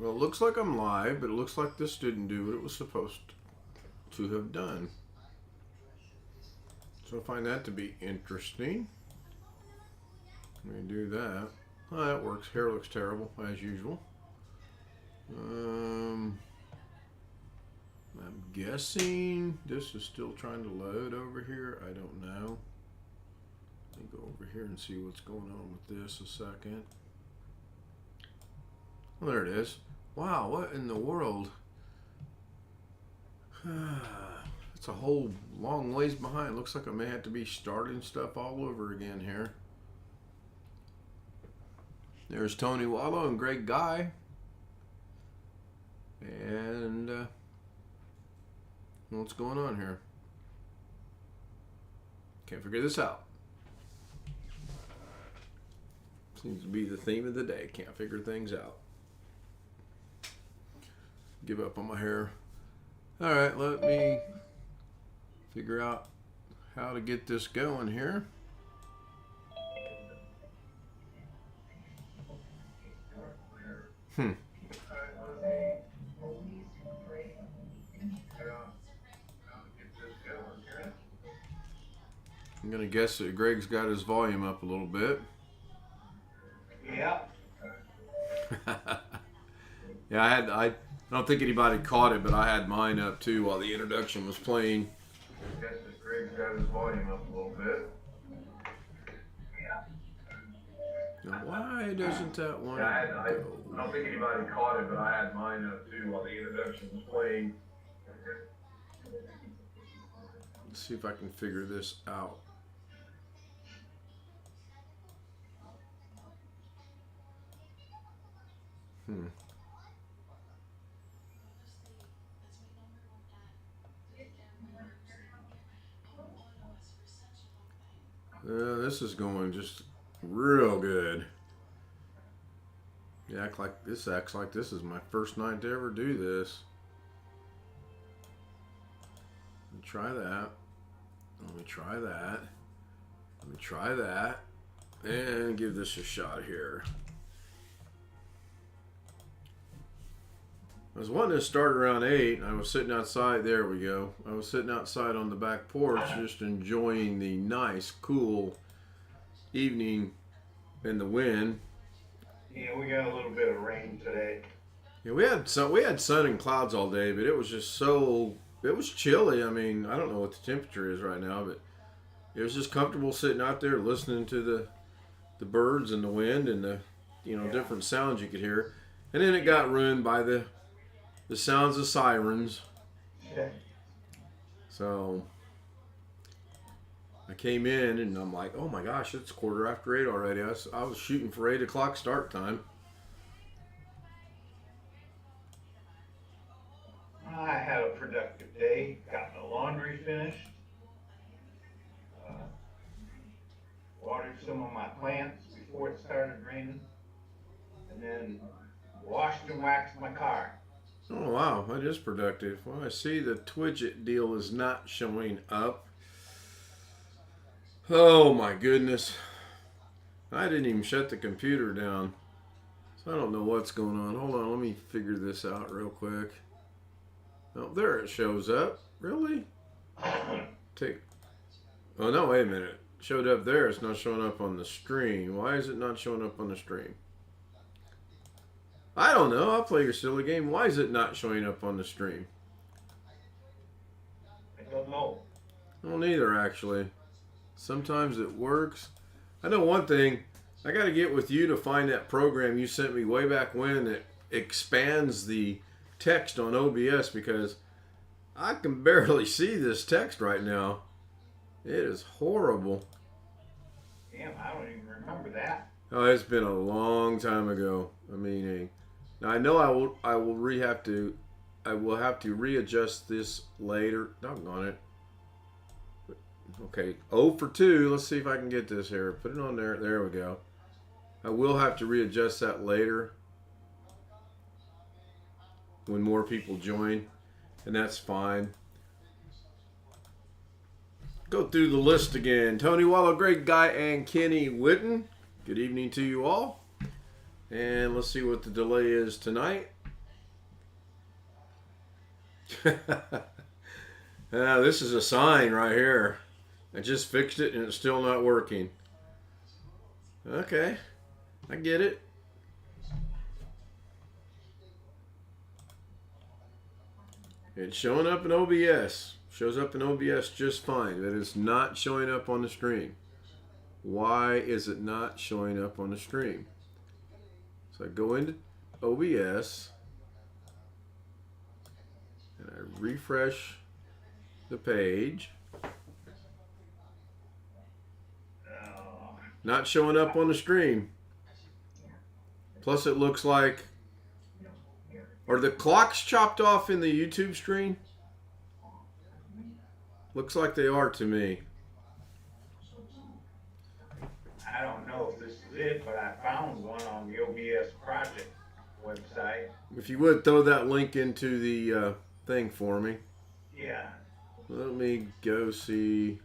Well, it looks like I'm live, but it looks like this didn't do what it was supposed to have done. So I find that to be interesting. Let me do that. Oh, that works. Hair looks terrible, as usual. I'm guessing this is still trying to load over here. I don't know. Let me go over here and see what's going on with this a second. Well, there it is. Wow, what in the world? It's a whole long ways behind. Looks like I may have to be starting stuff all over again here. There's Tony Wallow and Greg Guy. And what's going on here? Can't figure this out. Seems to be the theme of the day. Can't figure things out. Give up on my hair. All right, let me figure out how to get this going here. I'm gonna guess that Greg's got his volume up a little bit. Yeah. Yeah, I don't think anybody caught it, but I had mine up too while the introduction was playing. I guess that Greg's got his volume up a little bit. Yeah. Now, why doesn't that one go? I don't think anybody caught it, but I had mine up too while the introduction was playing. Let's see if I can figure this out. This is going just real good. Yeah, acts like this is my first night to ever do this. Let me try that. Let me try that. Let me try that. And give this a shot here. I was wanting to start around 8, and I was sitting outside. There we go. I was sitting outside on the back porch just enjoying the nice, cool evening and the wind. Yeah, we got a little bit of rain today. Yeah, we had sun and clouds all day, but it was just it was chilly. I mean, I don't know what the temperature is right now, but it was just comfortable sitting out there listening to the birds and the wind and the different sounds you could hear. And then it got ruined by the sounds of sirens. Yeah. So I came in and I'm like, oh my gosh, it's 8:15 already. I was shooting for 8 o'clock start time. I had a productive day. Got my laundry finished. Watered some of my plants before it started raining. And then washed and waxed my car. Oh wow, that is productive. Well, I see the Twidget deal is not showing up. Oh my goodness. I didn't even shut the computer down. So I don't know what's going on. Hold on, let me figure this out real quick. Oh, there it shows up. Really? Oh no, wait a minute. It showed up there. It's not showing up on the stream. Why is it not showing up on the stream? I don't know. I'll play your silly game. Why is it not showing up on the stream? I don't know. I don't either, actually. Sometimes it works. I know one thing. I got to get with you to find that program you sent me way back when that expands the text on OBS, because I can barely see this text right now. It is horrible. Damn, I don't even remember that. Oh, it's been a long time ago. I mean, now I know I will have to readjust this later. Doggone it. Okay, 0 for 2. Let's see if I can get this here. Put it on there. There we go. I will have to readjust that later when more people join, and that's fine. Go through the list again. Tony Wallow, Greg Guy, and Kenny Witten. Good evening to you all. And let's see what the delay is tonight. This is a sign right here. I just fixed it and it's still not working. Okay, I get it. It's showing up in OBS. Shows up in OBS just fine, but it's not showing up on the stream. Why is it not showing up on the stream? So I go into OBS and I refresh the page. Not showing up on the stream. Plus it looks like, are the clocks chopped off in the YouTube stream? Looks like they are to me. I don't know if this is it, but I found one on the OBS project website. If you would throw that link into the thing for me. Yeah. Let me go see.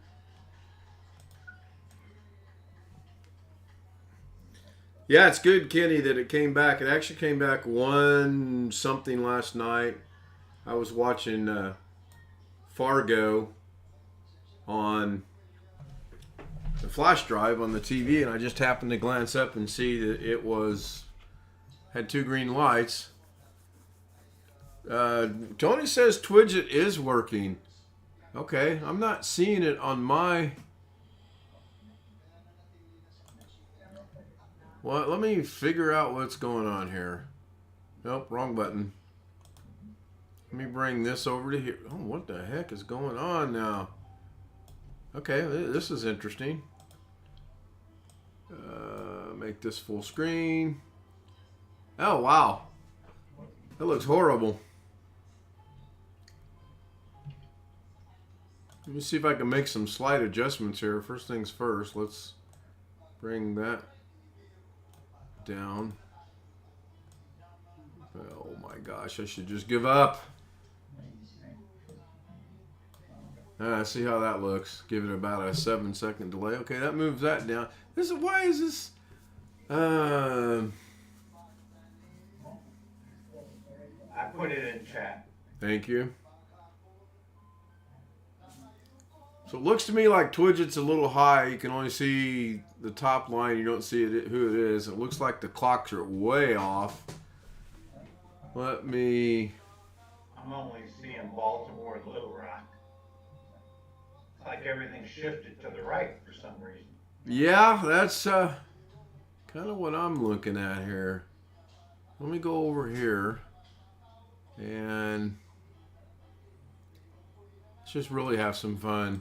Yeah, it's good, Kenny, that it came back. It actually came back 1 something last night. I was watching Fargo on the flash drive on the TV, and I just happened to glance up and see that it had 2 green lights. Tony says Twidget is working. Okay, I'm not seeing it on my... Well, let me figure out what's going on here. Nope, wrong button. Let me bring this over to here. Oh, what the heck is going on now? Okay, this is interesting. Make this full screen. Oh, wow. That looks horrible. Let me see if I can make some slight adjustments here. First things first, let's bring that down. Oh my gosh, I should just give up. See how that looks. Give it about a 7-second delay. Okay, that moves that down. Why is this? I put it in chat. Thank you. So it looks to me like Twidget's a little high. You can only see the top line. You don't see who it is. It looks like the clocks are way off. I'm only seeing Baltimore and Little Rock. It's like everything shifted to the right for some reason. Yeah, that's kind of what I'm looking at here. Let me go over here and let's just really have some fun.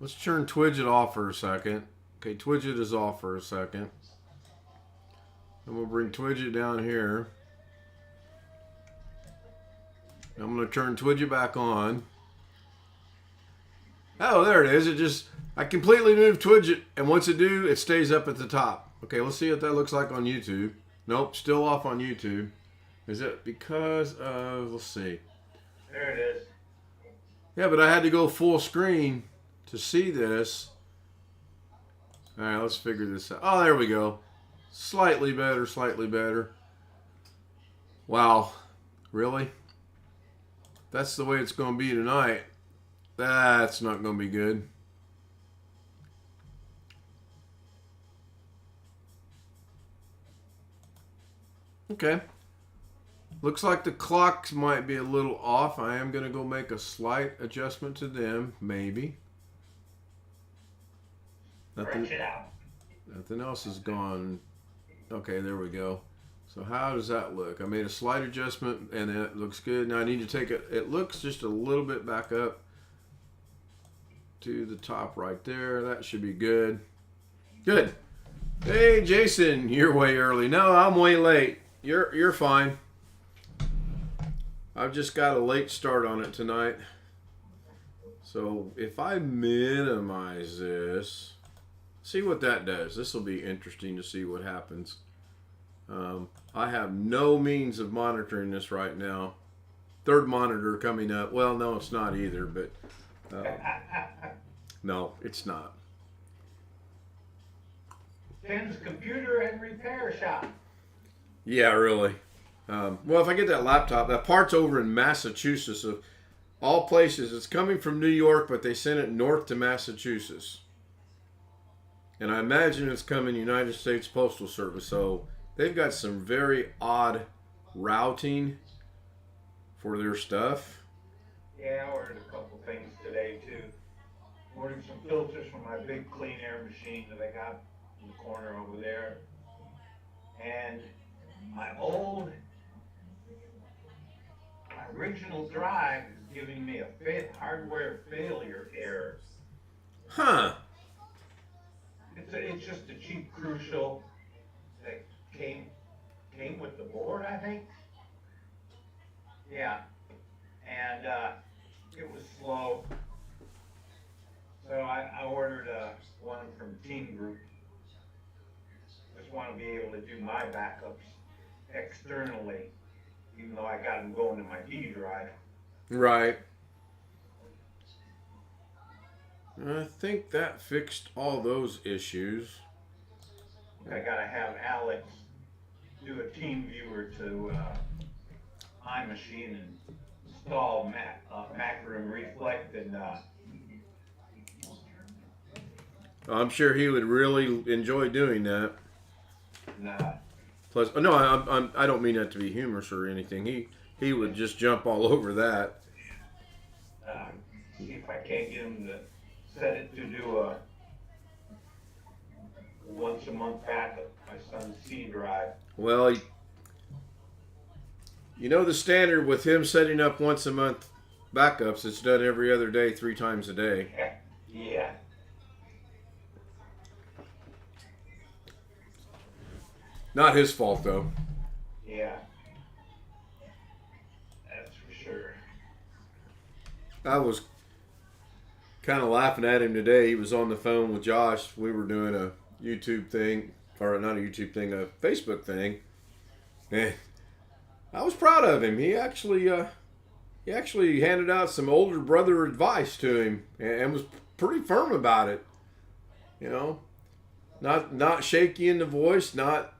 Let's turn Twidget off for a second. Okay, Twidget is off for a second. And we'll bring Twidget down here. I'm going to turn Twidget back on. Oh, there it is. I completely moved Twidget, and once it do, it stays up at the top. Okay, let's see what that looks like on YouTube. Nope, still off on YouTube. Is it because of, let's see. There it is. Yeah, but I had to go full screen to see this. All right, let's figure this out. Oh, there we go. Slightly better, slightly better. Wow, really? That's the way it's going to be tonight. That's not going to be good. Okay. Looks like the clocks might be a little off. I am going to go make a slight adjustment to them, maybe. Nothing else is gone. Okay, there we go. So how does that look? I made a slight adjustment and it looks good. Now I need to take it. It looks just a little bit back up to the top right there. That should be good. Good. Hey, Jason, you're way early. No, I'm way late. You're fine. I've just got a late start on it tonight. So if I minimize this, see what that does. This will be interesting to see what happens. I have no means of monitoring this right now. Third monitor coming up. Well, no, it's not either, but no, it's not. Tim's computer and repair shop. Yeah, really. Well, if I get that laptop, that part's over in Massachusetts. Of all places, it's coming from New York, but they sent it north to Massachusetts. And I imagine it's coming United States Postal Service. So they've got some very odd routing for their stuff. Yeah, I ordered a couple things today too. Ordered some filters for my big clean air machine that I got in the corner over there. And my original drive is giving me a hardware failure error. Huh. It's just a cheap Crucial that came with the board, I think. Yeah, and it was slow. So I ordered one from Teamviewer. Just want to be able to do my backups externally, even though I got them going to my D drive. Right. I think that fixed all those issues. I gotta have Alex do a Teamviewer to my machine and install Macroom Reflect and I'm sure he would really enjoy doing that. nah. Plus, no, I don't mean that to be humorous or anything. He would just jump all over that. See if I can't get him to set it to do a once a month backup my son's C drive. Well, you know the standard with him setting up once a month backups, it's done every other day, 3 times a day. Yeah. Not his fault, though. Yeah. That's for sure. I was kind of laughing at him today. He was on the phone with Josh. We were doing a YouTube thing, or not a YouTube thing, a Facebook thing. And I was proud of him. He actually handed out some older brother advice to him and was pretty firm about it. You know, not shaky in the voice, not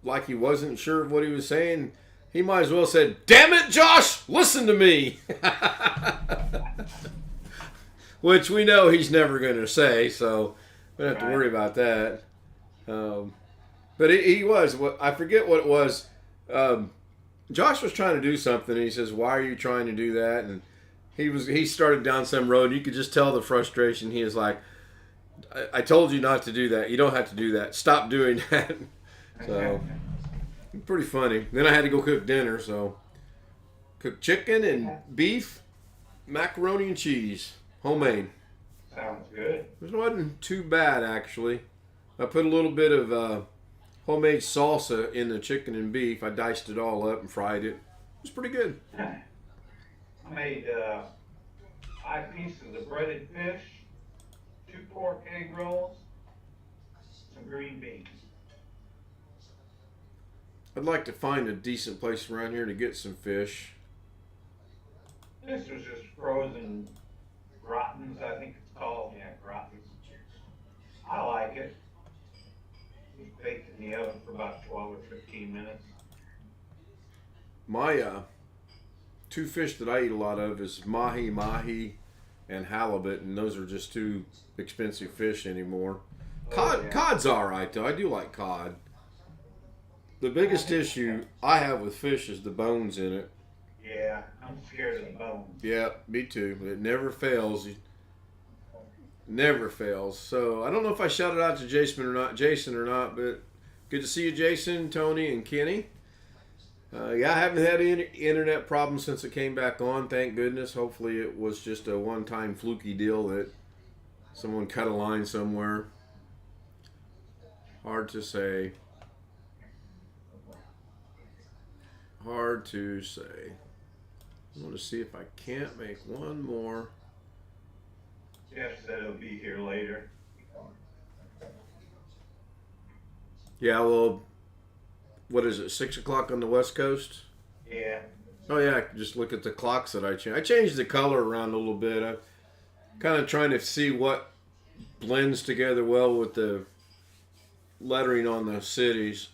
like he wasn't sure of what he was saying. He might as well have said, "Damn it, Josh, listen to me." Which we know he's never going to say, so we don't have to worry about that. But he was. I forget what it was. Josh was trying to do something, and he says, "Why are you trying to do that?" And he started down some road. You could just tell the frustration. He was like, I told you not to do that. You don't have to do that. Stop doing that." So, pretty funny. Then I had to go cook dinner, so cook chicken and beef, macaroni and cheese. Homemade. Sounds good. It wasn't too bad, actually. I put a little bit of homemade salsa in the chicken and beef. I diced it all up and fried it. It was pretty good. I made 5 pieces of breaded fish, 2 pork egg rolls, some green beans. I'd like to find a decent place around here to get some fish. This was just frozen Grottons, I think it's called. Yeah, Grottons. I like it. It's baked in the oven for about 12 or 15 minutes. My 2 fish that I eat a lot of is mahi, and halibut, and those are just too expensive fish anymore. Cod's all right, though. I do like cod. The biggest issue I have with fish is the bones in it. Yeah, I'm scared of the bones. Yeah, me too. It never fails. Never fails. So I don't know if I shouted out to Jason or not, but good to see you, Jason, Tony, and Kenny. Yeah, I haven't had any internet problems since it came back on. Thank goodness. Hopefully it was just a one-time fluky deal that someone cut a line somewhere. Hard to say. Hard to say. I want to see if I can't make one more. Jeff said he'll be here later. Yeah, well, what is it, 6 o'clock on the West Coast? Yeah. Oh, yeah, just look at the clocks that I changed. I changed the color around a little bit. I'm kind of trying to see what blends together well with the lettering on the cities.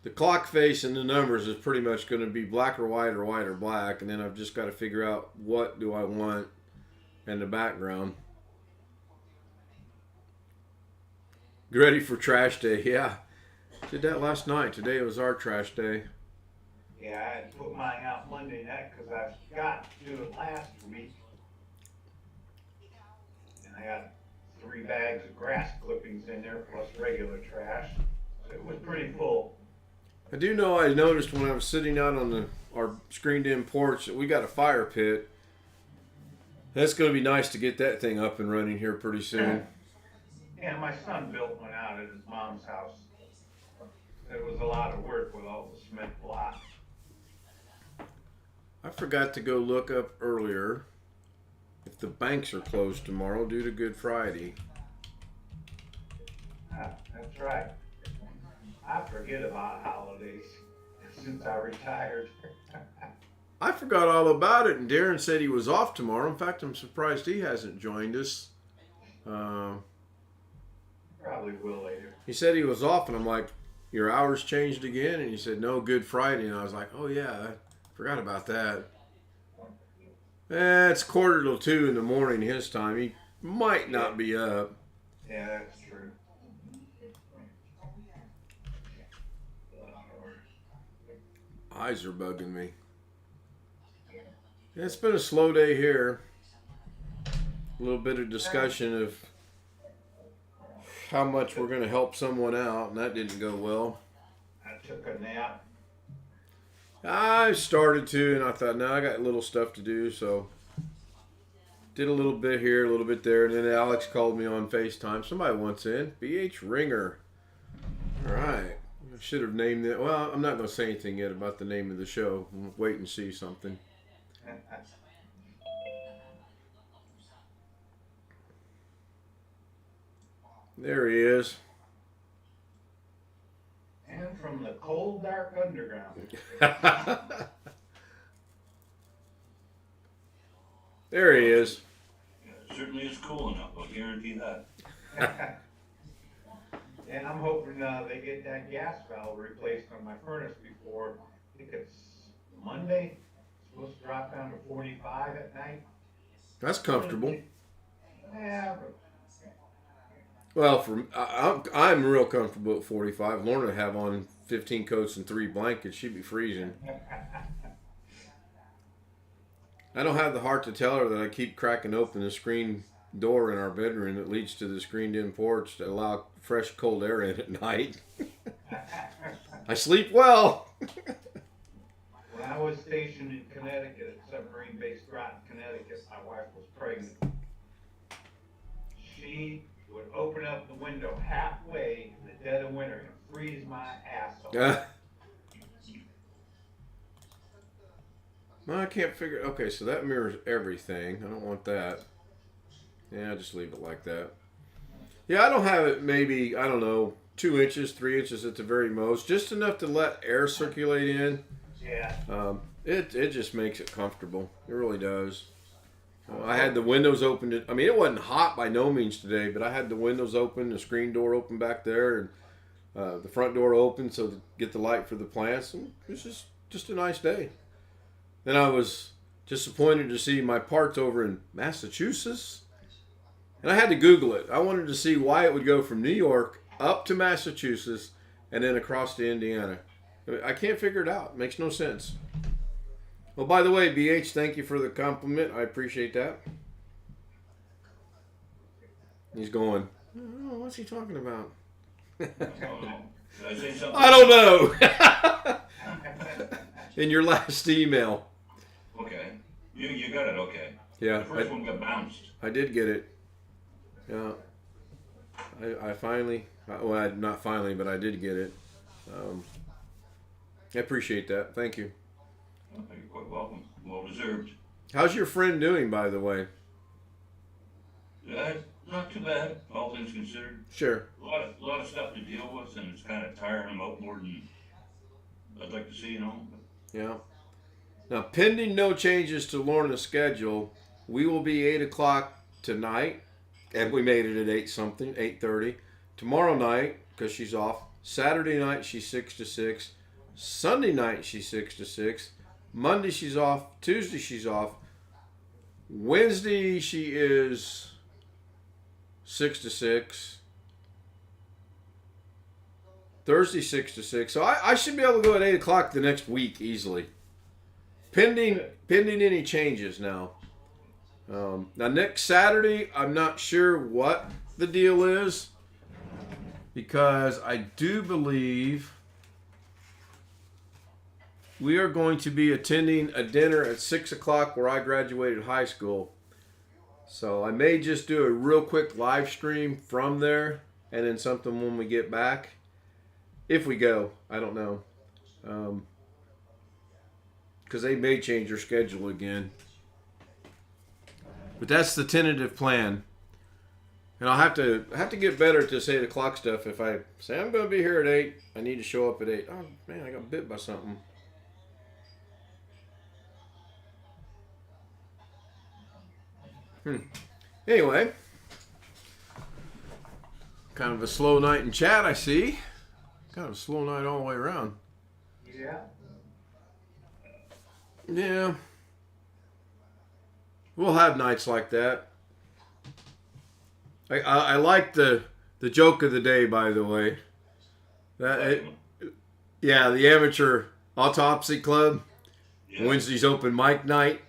the clock face and the numbers is pretty much going to be black or white or black, and then I've just got to figure out what do I want in the background. Ready for trash day? Yeah, did that last night. Today was our trash day. Yeah, I had to put mine out Monday night because I forgot to do it last week. And I got 3 bags of grass clippings in there plus regular trash. So it was pretty full. I do know I noticed when I was sitting out on our screened-in porch that we got a fire pit. That's going to be nice to get that thing up and running here pretty soon. Yeah, my son built one out at his mom's house. It was a lot of work with all the cement blocks. I forgot to go look up earlier if the banks are closed tomorrow due to Good Friday. That's right. I forget about holidays since I retired. I forgot all about it, and Darren said he was off tomorrow. In fact, I'm surprised he hasn't joined us. Probably will later. He said he was off, and I'm like, your hours changed again? And he said, no, Good Friday. And I was like, oh, yeah, I forgot about that. It's 1:45 in the morning his time. He might not be up. Yeah, that's true. Eyes are bugging me. Yeah, it's been a slow day here. A little bit of discussion of how much we're going to help someone out, and that didn't go well. I took a nap. I started to, and I thought, no, I got little stuff to do, so did a little bit here, a little bit there, and then Alex called me on FaceTime. Somebody wants in. BH Ringer. All right. I should have named it. Well, I'm not going to say anything yet about the name of the show. We'll wait and see something. There he is. And from the cold, dark underground. There he is. Yeah, it certainly is cool enough, I'll guarantee that. And I'm hoping they get that gas valve replaced on my furnace before, I think it's Monday. It's supposed to drop down to 45 at night. That's comfortable. Yeah, but Well, I'm real comfortable at 45. Lorna would have on 15 coats and 3 blankets. She'd be freezing. I don't have the heart to tell her that I keep cracking open the screen door in our bedroom that leads to the screened-in porch to allow fresh, cold air in at night. I sleep well. when I was stationed in Connecticut, at Submarine Base Groton, Connecticut, my wife was pregnant. She would open up the window halfway in the dead of winter and freeze my ass off. No, I can't figure. Okay, so that mirrors everything. I don't want that. Yeah, just leave it like that. Yeah, I don't have it maybe, I don't know, 2 inches, 3 inches at the very most. Just enough to let air circulate in. Yeah. It just makes it comfortable. It really does. I had the windows open. I mean, it wasn't hot by no means today, but I had the windows open, the screen door open back there, and the front door open so to get the light for the plants. And it was just a nice day. Then I was disappointed to see my parts over in Massachusetts. And I had to Google it. I wanted to see why it would go from New York up to Massachusetts and then across to Indiana. I can't figure it out. It makes no sense. Well, by the way, BH, thank you for the compliment. I appreciate that. He's going, oh, what's he talking about? I don't know. Did I say something? I don't know. In your last email. Okay. You got it, okay. Yeah. The first one got bounced. I did get it. Yeah. I finally, well, not finally, but I did get it. I appreciate that. Thank you. You're quite welcome. Well deserved. How's your friend doing, by the way? Not too bad, all things considered. Sure. A lot of stuff to deal with, and it's kind of tiring him out more than I'd like to see, you know. Yeah. Now, pending no changes to Lorna's schedule, we will be 8 o'clock tonight, and we made it at 8 something, 8:30. Tomorrow night, because she's off, Saturday night she's 6 to 6. Sunday night she's 6 to 6. Monday she's off. Tuesday she's off. Wednesday she is 6 to 6. Thursday 6 to 6. So I should be able to go at 8 o'clock the next week easily. Pending any changes now. Now next Saturday, I'm not sure what the deal is, because I do believe we are going to be attending a dinner at 6 o'clock where I graduated high school. So I may just do a real quick live stream from there and then something when we get back. If we go, I don't know. Because they may change their schedule again. But that's the tentative plan. And I'll have to get better at this 8 o'clock stuff. If I say I'm going to be here at 8, I need to show up at 8. Oh, man, I got bit by something. Anyway. Kind of a slow night in chat, I see. Kind of a slow night all the way around. Yeah. Yeah. We'll have nights like that. I like the joke of the day, by the way. The amateur autopsy club. Yeah. Wednesday's open mic night.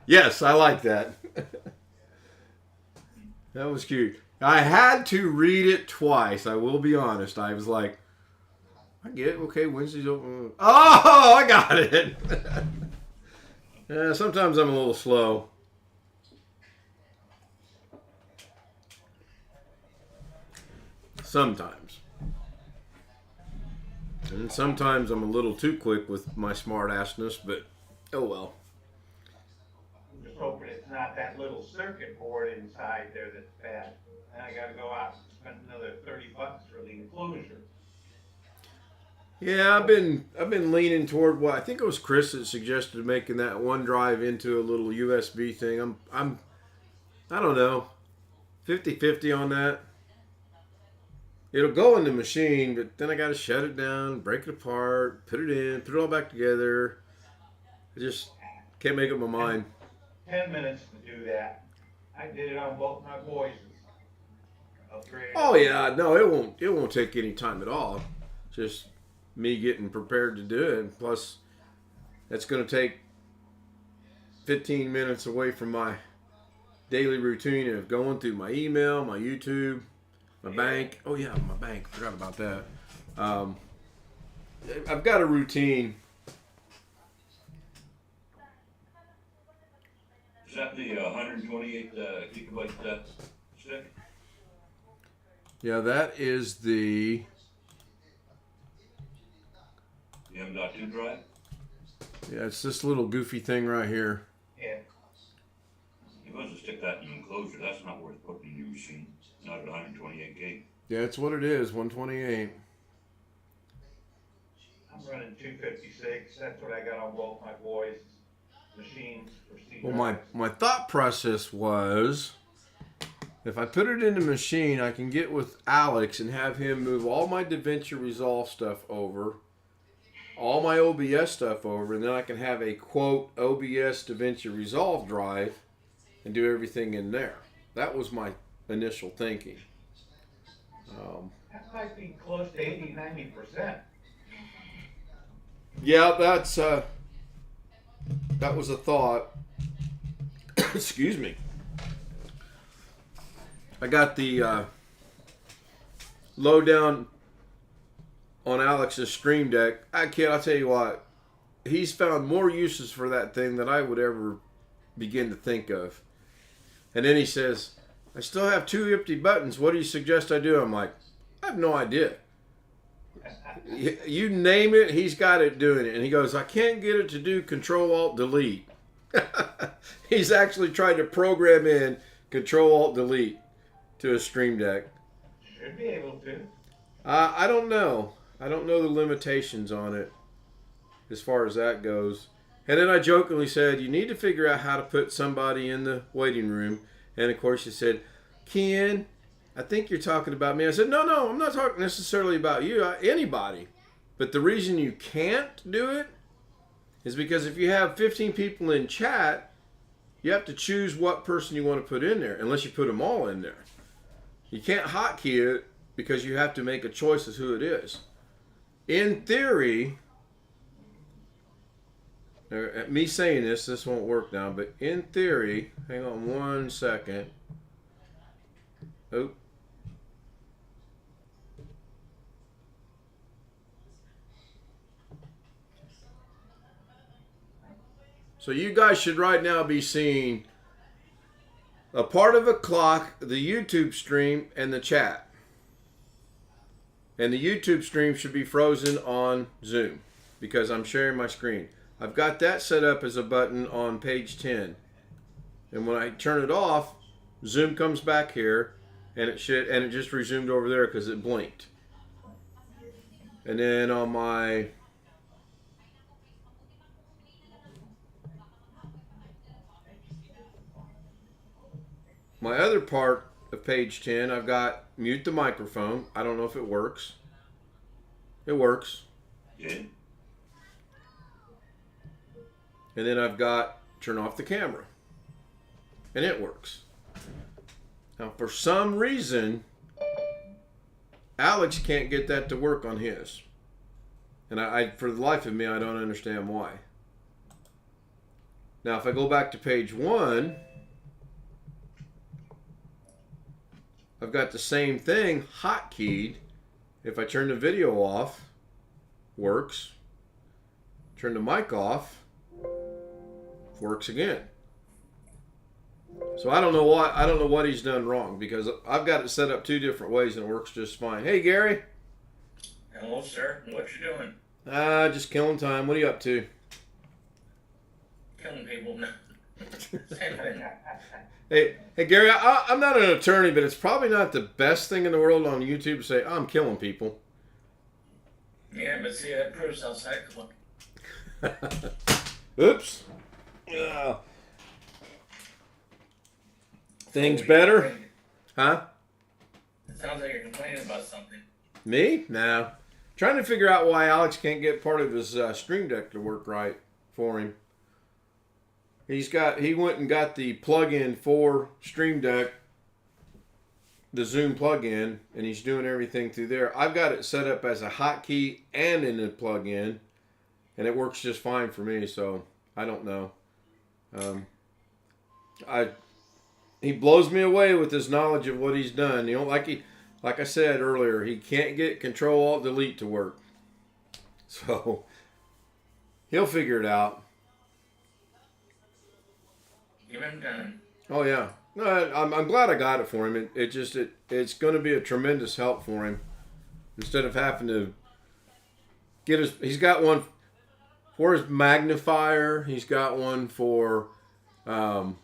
Yes, I like that. That was cute. I had to read it twice. I will be honest. I was like, I get it. Okay, Wednesday's open. Oh, I got it. Yeah, sometimes I'm a little slow. Sometimes. And sometimes I'm a little too quick with my smart assness, but oh well. I'm just hoping it's not that little circuit board inside there that's bad. And I gotta go out and spend another $30 for the enclosure. Yeah, I've been leaning toward what I think it was Chris that suggested making that OneDrive into a little USB thing. I don't know, 50-50 on that. It'll go in the machine, but then I got to shut it down, break it apart, put it in, put it all back together. I just can't make up my mind. 10 minutes to do that. I did it on both my voices. Upgraded. Oh yeah, no, it won't take any time at all. Just me getting prepared to do it. And plus, that's going to take 15 minutes away from my daily routine of going through my email, my YouTube, my bank. Oh yeah, my bank. Forgot about that. I've got a routine. Is that the 128 gigabyte stick? Yeah, that is the M.2 drive? Yeah, it's this little goofy thing right here. Yeah. You must have stick that in an enclosure. That's not worth putting in your machine. Not at 128 gig. Yeah, it's what it is, 128. I'm running 256. That's what I got on both my voice machines for C Well, my thought process was, if I put it in the machine, I can get with Alex and have him move all my DaVinci Resolve stuff over, all my OBS stuff over, and then I can have a, quote, OBS DaVinci Resolve drive and do everything in there. That was my initial thinking. That might be close to 80-90%. Yeah, that was a thought. Excuse me. I got the lowdown on Alex's Stream Deck. I'll tell you what, he's found more uses for that thing than I would ever begin to think of. And then he says, I still have 2 empty buttons. What do you suggest I do? I'm like, I have no idea. You name it, he's got it doing it. And he goes, I can't get it to do Control-Alt-Delete. He's actually tried to program in Control-Alt-Delete to a Stream Deck. Should be able to. I don't know. I don't know the limitations on it as far as that goes. And then I jokingly said, you need to figure out how to put somebody in the waiting room. And of course he said, Ken, I think you're talking about me. I said, no, I'm not talking necessarily about you, anybody. But the reason you can't do it is because if you have 15 people in chat, you have to choose what person you want to put in there, unless you put them all in there. You can't hotkey it because you have to make a choice as who it is. In theory, me saying this won't work now, but in theory, hang on 1 second. Oh. So you guys should right now be seeing a part of a clock, the YouTube stream, and the chat. And the YouTube stream should be frozen on Zoom because I'm sharing my screen. I've got that set up as a button on page 10. And when I turn it off, Zoom comes back here and it just resumed over there because it blinked. And then on my other part of page 10, I've got mute the microphone. I don't know if it works. It works. Yeah. And then I've got turn off the camera. And it works. Now, for some reason, Alex can't get that to work on his. And I for the life of me, I don't understand why. Now, if I go back to page 1, I've got the same thing hotkeyed. If I turn the video off, works. Turn the mic off, works again. So I don't know what he's done wrong because I've got it set up 2 different ways and it works just fine. Hey Gary. Hello, sir. What you doing? Just killing time. What are you up to? Killing people. No. Same thing. Hey Gary, I'm not an attorney, but it's probably not the best thing in the world on YouTube to say, I'm killing people. Yeah, but see, that proves how cycling. Oops. Things better? Huh? It sounds like you're complaining about something. Me? No. Trying to figure out why Alex can't get part of his Stream Deck to work right for him. He went and got the plug-in for Stream Deck, the Zoom plug-in, and he's doing everything through there. I've got it set up as a hotkey and in the plug-in, and it works just fine for me. So I don't know. He blows me away with his knowledge of what he's done. You know, like I said earlier, he can't get Control-Alt-Delete to work. So he'll figure it out. Give him time. Oh yeah, no, I'm glad I got it for him. It's going to be a tremendous help for him. Instead of having to he's got one for his magnifier. He's got one for I'm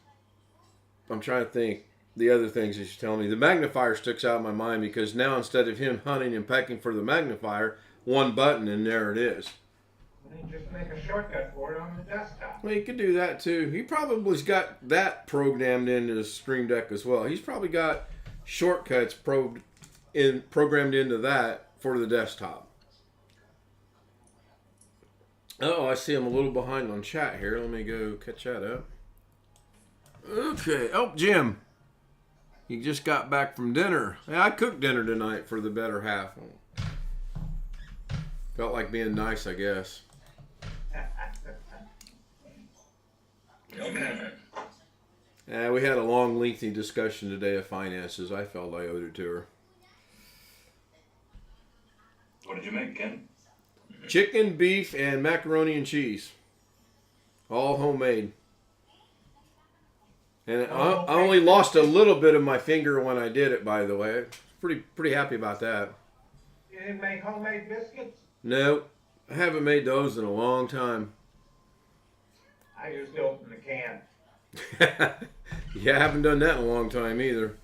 trying to think the other things he's telling me. The magnifier sticks out in my mind because now instead of him hunting and pecking for the magnifier, one button and there it is. You just make a shortcut for it on the desktop. Well, you could do that too. He probably's got that programmed into his Stream Deck as well. He's probably got shortcuts programmed into that for the desktop. Oh, I see I'm a little behind on chat here. Let me go catch that up. Okay. Oh, Jim. You just got back from dinner. Hey, I cooked dinner tonight for the better half. Felt like being nice, I guess. We had a long, lengthy discussion today of finances. I felt I owed it to her. What did you make, Ken? Chicken, beef, and macaroni and cheese. All homemade. And I only lost a little bit of my finger when I did it, by the way. Pretty happy about that. You didn't make homemade biscuits? No, I haven't made those in a long time. I used to open the can. Yeah, I haven't done that in a long time either.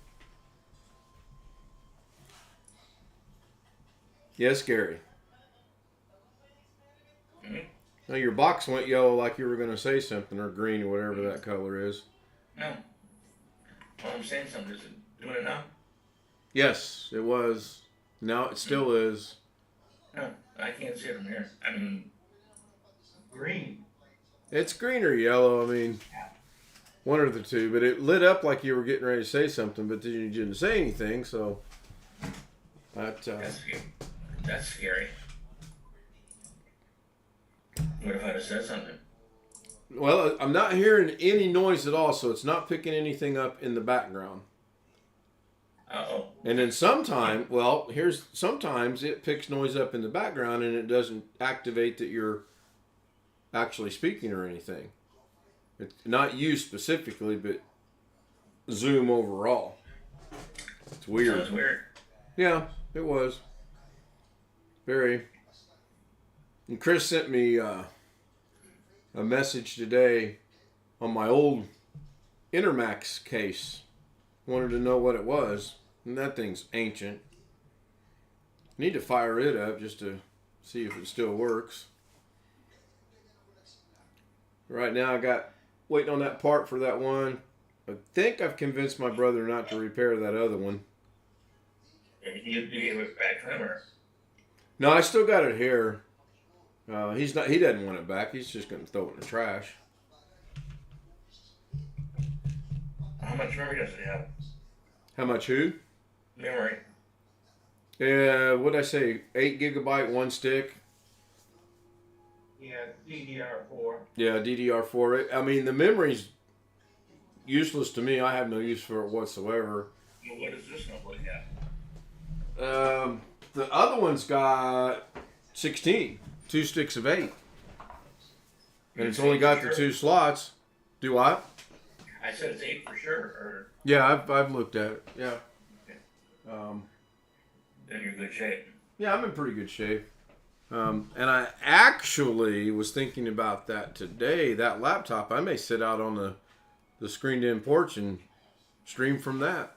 Yes, Gary. Mm-hmm. Now your box went yellow like you were going to say something, or green, or whatever that color is. No. Well, I'm saying something. Is it doing it now? Yes, it was. Now it still is. No, I can't see it from here. I mean, Green. It's green or yellow. I mean, one of the two. But it lit up like you were getting ready to say something, but then you didn't say anything. So that. that's scary. What if I'd have said something? Well, I'm not hearing any noise at all, so it's not picking anything up in the background. Uh-oh. And then sometimes it picks noise up in the background and it doesn't activate that you're actually speaking or anything. It's not you specifically, but Zoom overall. It's weird. Sounds weird. Yeah, it was. Very. And Chris sent me a message today on my old Intermax case. Wanted to know what it was. And that thing's ancient. Need to fire it up just to see if it still works. Right now I got waiting on that part for that one. I think I've convinced my brother not to repair that other one. You gave it back to him, or? No, I still got it here. He doesn't want it back. He's just going to throw it in the trash. How much memory does it have? How much who? Memory. Yeah, what'd I say? 8 gigabyte, one stick. Yeah, DDR4. Yeah, DDR4. I mean, the memory's useless to me. I have no use for it whatsoever. Well, what does this notebook have? The other one's got 16. 2 sticks of 8. And it's only got the 2 slots. Do I? I said it's 8 for sure, or... Yeah, I've looked at it. Yeah. Okay. Then you're in good shape. Yeah, I'm in pretty good shape. And I actually was thinking about that today. That laptop, I may sit out on the screened-in porch and stream from that.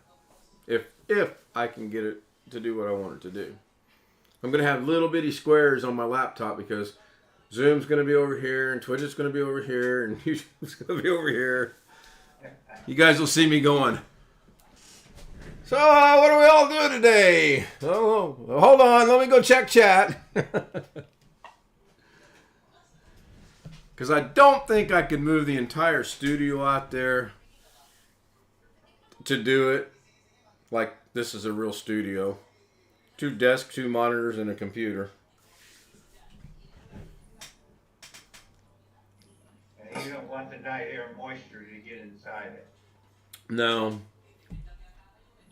If I can get it to do what I want it to do. I'm going to have little bitty squares on my laptop because Zoom's going to be over here and Twitch is going to be over here and YouTube's going to be over here. You guys will see me going. So, what are we all doing today? Oh, hold on. Let me go check chat. Because I don't think I could move the entire studio out there to do it like this is a real studio. 2 desks, 2 monitors, and a computer. And you don't want the night air moisture to get inside it. No,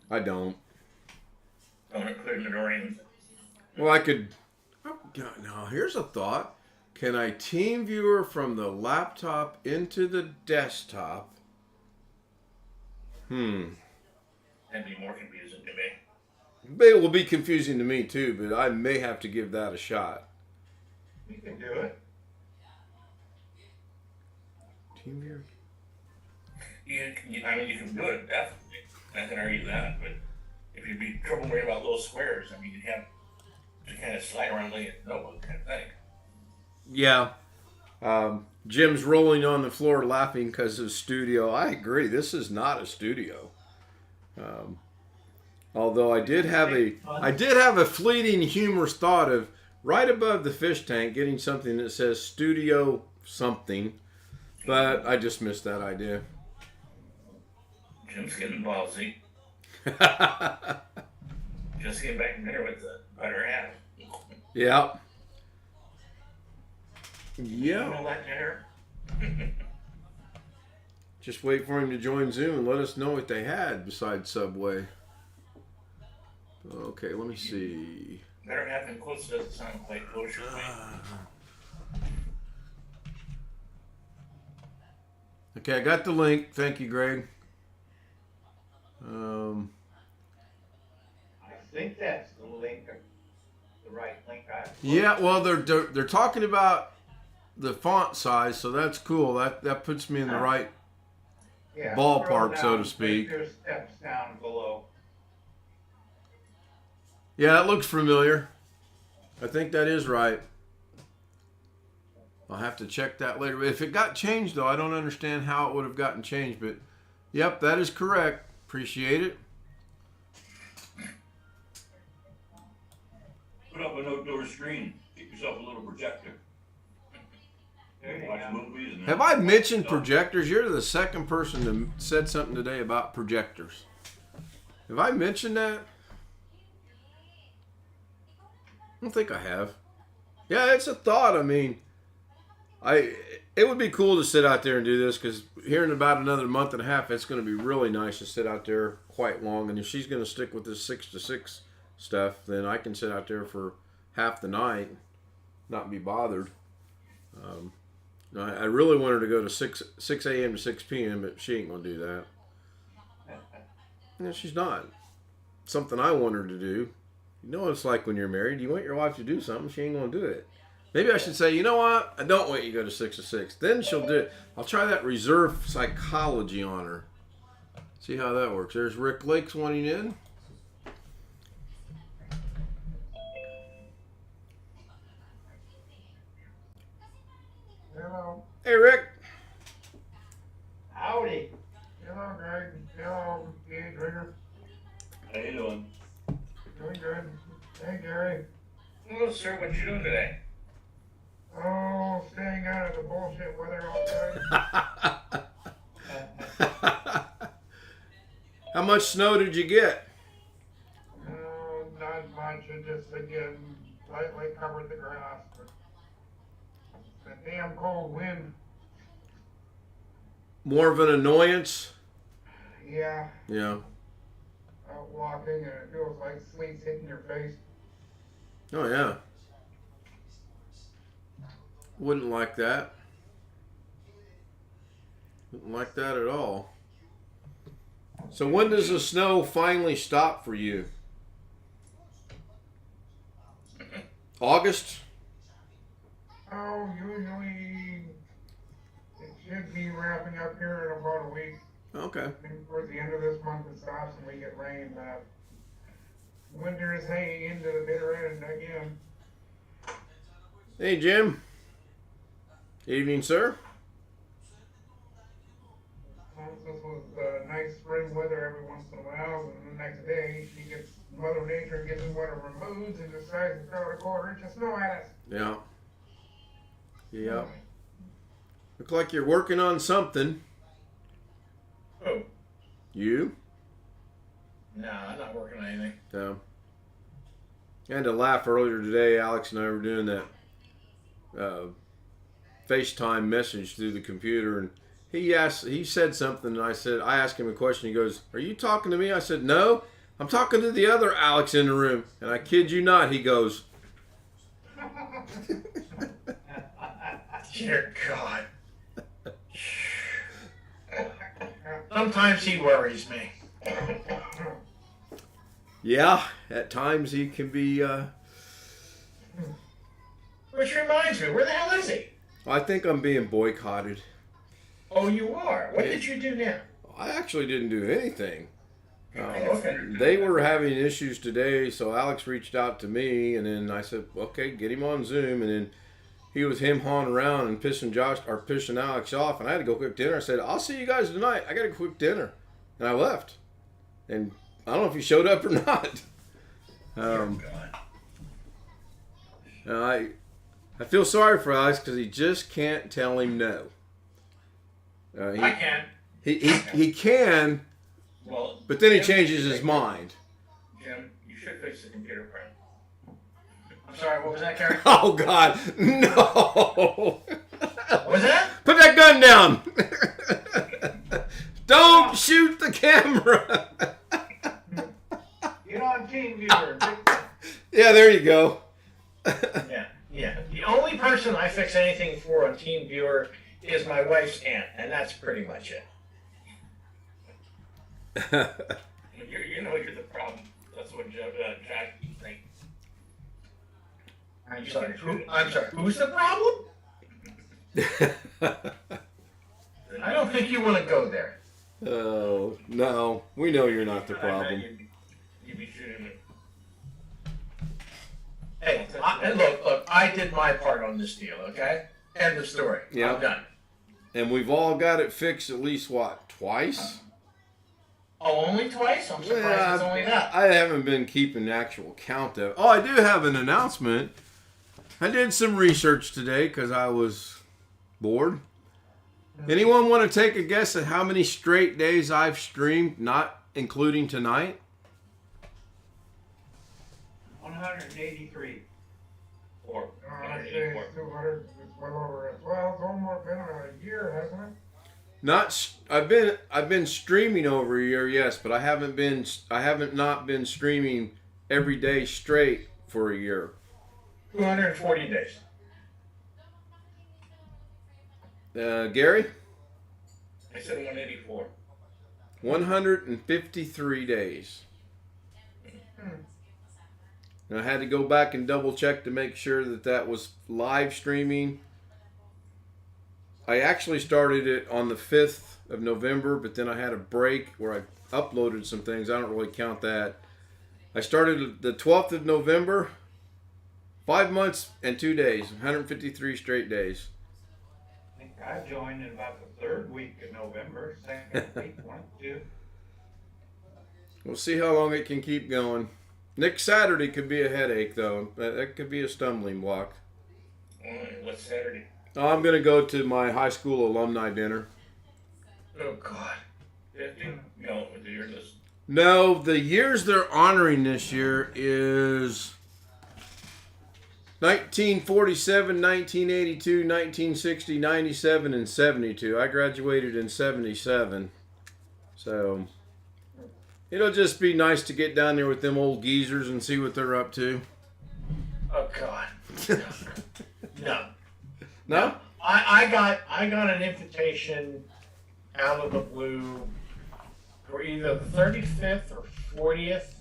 I don't. I'm going to put it in the rain. Well, I could... Oh, God, no, here's a thought. Can I Teamviewer from the laptop into the desktop? That'd be more confusing to me. It will be confusing to me, too, but I may have to give that a shot. You can do it. Teamviewer? You can do it, definitely. I can argue that, but if you'd be trouble worried about those squares, I mean, you'd have to kind of slide around like a notebook kind of thing. Yeah. Jim's rolling on the floor laughing because of studio. I agree. This is not a studio. Although I did have a fleeting humorous thought of right above the fish tank getting something that says studio something, but I just missed that idea. Jim's getting ballsy. Just getting back in there with the better half. Yeah. You know that there? Just wait for him to join Zoom and let us know what they had besides Subway. Okay, let me see. Better half and close doesn't sound quite kosher to me. Okay, I got the link. Thank you, Greg. I think that's the link, the right link. Yeah, well, they're talking about the font size, so that's cool. That puts me in the right ballpark, so to speak. There's steps down below. Yeah, that looks familiar. I think that is right. I'll have to check that later. If it got changed, though, I don't understand how it would have gotten changed. But, yep, that is correct. Appreciate it. put up an outdoor screen. Get yourself a little projector. There you Watch go. movies. And Have I mentioned projectors? You're the second person that said something today about projectors. Have I mentioned that? I don't think I have. Yeah, it's a thought. I mean, it would be cool to sit out there and do this because here in about another month and a half, it's going to be really nice to sit out there quite long. And if she's going to stick with this 6 to 6 stuff, then I can sit out there for half the night, not be bothered. I really want her to go to 6 a.m. to 6 p.m., but she ain't going to do that. No, she's not. Something I want her to do. You know what it's like when you're married. You want your wife to do something, she ain't going to do it. Maybe I should say, you know what? I don't want you to go to 6 to 6. Then she'll do it. I'll try that reserve psychology on her. See how that works. There's Rick Lakes wanting in. Hello. Hey, Rick. Howdy. Hello, Greg. Hello, Gage Rigger. How you doing? Doing good. Hey, Gary. Hello, sir. What you doing today? Oh, staying out of the bullshit weather outside. Uh, How much snow did you get? No, not much. It just, again, lightly covered the grass. But the damn cold wind. More of an annoyance? Yeah, Yeah. out walking and it feels like sleet's hitting your face. Oh, yeah. Wouldn't like that. Wouldn't like that at all. So when does the snow finally stop for you? August? Oh, usually it should be wrapping up here in about a week. Okay. I think towards the end of this month it stops and we get rain. Winter is hanging into the bitter end again. Hey, Jim. Evening, sir. This was nice spring weather every once in a while, and the next day she gets Mother Nature gets in one of her moods and decides to throw a quarter inch of snow at us. Yeah. Yeah. Look like you're working on something. Oh, You? no, I'm not working on anything. Yeah. I had to laugh earlier today. Alex and I were doing that FaceTime message through the computer, and he said something, and I asked him a question. He goes, "Are you talking to me?" I said, "No, I'm talking to the other Alex in the room." And I kid you not, he goes, Dear God. Sometimes he worries me. "Yeah, at times he can be." Which reminds me, where the hell is he? I think I'm being boycotted. Oh, you are? What did you do now? I actually didn't do anything. Okay. They were having issues today, so Alex reached out to me, and then I said, "Okay, get him on Zoom." And then he was hawing around and pissing Alex off, and I had to go cook dinner. I said, "I'll see you guys tonight. I got to cook dinner," and I left. And I don't know if he showed up or not. I feel sorry for Alex because he just can't tell him no. I can. He can, Well, but then he Jim, changes his mind. Jim, you should fix the computer frame. I'm sorry, what was that, Gary? Oh God, no! What was that? Put that gun down! Don't shoot the camera! Get on Teamviewer. Yeah, there you go. Yeah. The only person I fix anything for on Teamviewer is my wife's aunt, and that's pretty much it. You know you're the problem. That's what Jack thinks. I'm sorry. Who's the problem? I don't think you want to go there. Oh, no. We know you're not the problem. You'd be shooting me. Hey, look, I did my part on this deal, okay? End of story. Yeah. I'm done. And we've all got it fixed at least, what, twice? Oh, only twice? I'm surprised it's only that. I haven't been keeping actual count of. Oh, I do have an announcement. I did some research today because I was bored. Anyone want to take a guess at how many straight days I've streamed, not including tonight? 183. Or I'd say it's 200, it's well over it. Well, it's almost been a year, hasn't it? Not. I've been streaming over a year, yes, but I haven't not been streaming every day straight for a year. 240 days. Gary? I said 184. 153 days. And I had to go back and double check to make sure that that was live streaming. I actually started it on the 5th of November, but then I had a break where I uploaded some things. I don't really count that. I started the 12th of November, 5 months and 2 days, 153 straight days. I think I joined in about the 3rd week of November, 2nd week, 1, 2. We'll see how long it can keep going. Next Saturday could be a headache, though. That could be a stumbling block. What's Saturday? Oh, I'm going to go to my high school alumni dinner. Oh, God. 50? No, you're listening. No, the years they're honoring this year is 1947, 1982, 1960, 97, and 72. I graduated in 77. So it'll just be nice to get down there with them old geezers and see what they're up to. Oh, God. No. No? I got an invitation out of the blue for either the 35th or 40th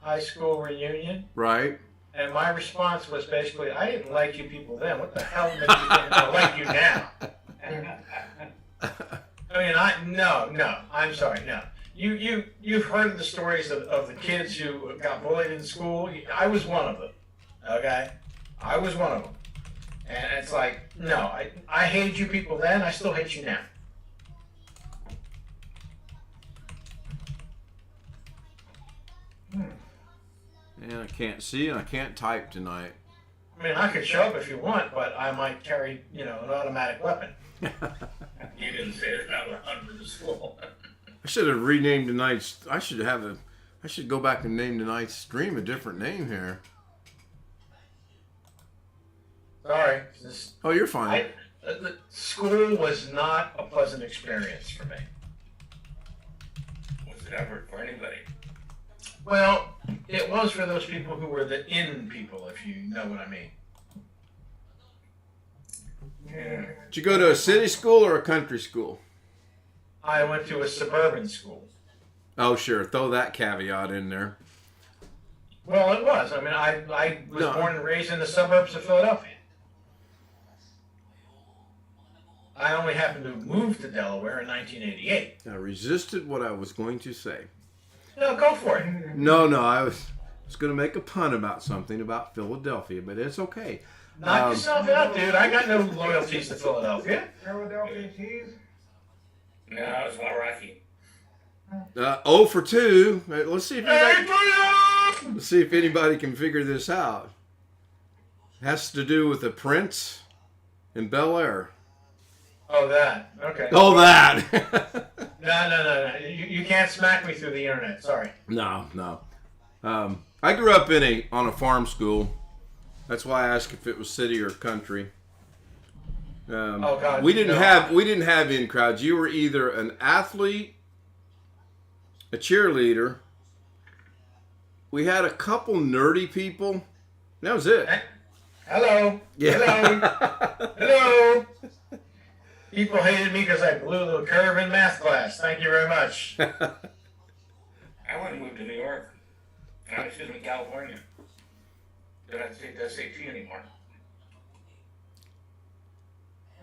high school reunion. Right. And my response was basically, I didn't like you people then. What the hell makes you think I like you now? I mean, no, I'm sorry, no. You've heard the stories of the kids who got bullied in school. I was one of them, okay? I was one of them. And it's like, no, I hated you people then, I still hate you now. Yeah, I can't see and I can't type tonight. I mean, I could show up if you want, but I might carry, an automatic weapon. You didn't say it out loud for the school. I should have renamed tonight's. I should go back and name tonight's stream a different name here. Sorry. Oh, you're fine. The school was not a pleasant experience for me. Was it ever for anybody? Well, it was for those people who were the in people, if you know what I mean. Yeah. Did you go to a city school or a country school? I went to a suburban school. Oh, sure. Throw that caveat in there. Well, it was. I mean, I was born and raised in the suburbs of Philadelphia. I only happened to move to Delaware in 1988. I resisted what I was going to say. No, go for it. No, I was going to make a pun about something about Philadelphia, but it's okay. Knock yourself out, dude. I got no loyalties to Philadelphia. Philadelphia cheese? No, it's not Rocky. 0 for 2. Let's see if anybody can figure this out. It has to do with a prince in Bel Air. Oh, that. Okay. Oh, that. No. You can't smack me through the internet. Sorry. No. I grew up on a farm school. That's why I asked if it was city or country. Oh God. We didn't have in crowds. You were either an athlete, a cheerleader. We had a couple nerdy people. That was it. Hello. Yeah. Hello. People hated me because I blew the curve in math class. Thank you very much. I want to move to New York. Excuse me, California. Did I take the SAT anymore?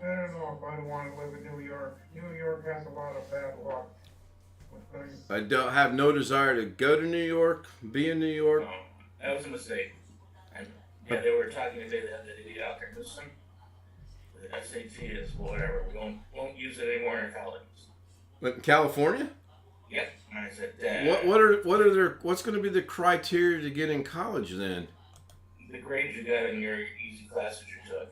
I don't know if I'd want to live in New York. New York has a lot of bad luck with things. I don't have no desire to go to New York, be in New York. No, that was a mistake. Yeah, they were talking today that the out there. Listen, the SAT is whatever. We won't use it anymore in colleges. But in California? Yep. And I said, What's going to be the criteria to get in college then? the grades you got in your easy classes you took.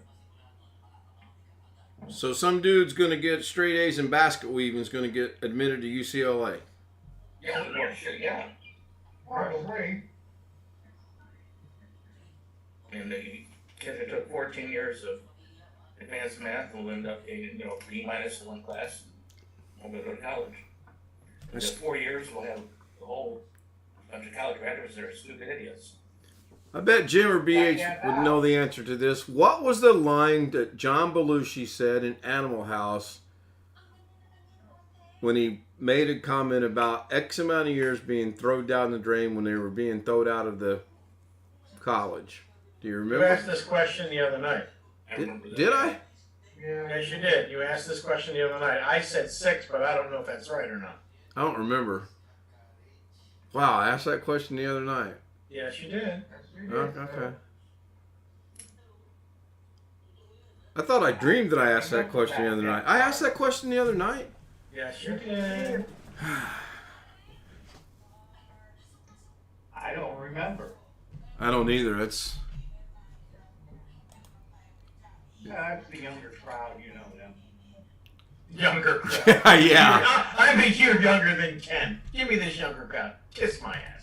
So some dude's going to get straight A's in basket weaving is going to get admitted to UCLA. Yeah, well, shit, yeah. Probably. And the kids that took 14 years of advanced math will end up getting, B minus in one class and will go to college. In 4 years, we'll have the whole bunch of college graduates that are stupid idiots. I bet Jim or BH would know the answer to this. What was the line that John Belushi said in Animal House when he made a comment about X amount of years being thrown down the drain when they were being thrown out of the college? Do you remember? You asked this question the other night. Did I? Yeah. Yes, you did. You asked this question the other night. I said 6, but I don't know if that's right or not. I don't remember. Wow, I asked that question the other night. Yes, you did. Okay. I thought I dreamed that I asked that question the other night. I asked that question the other night? Yes, you did. I don't remember. I don't either. It's That's the younger crowd, you know them. Younger crowd. yeah. I think you're younger than Ken. Give me this younger crowd. Kiss my ass.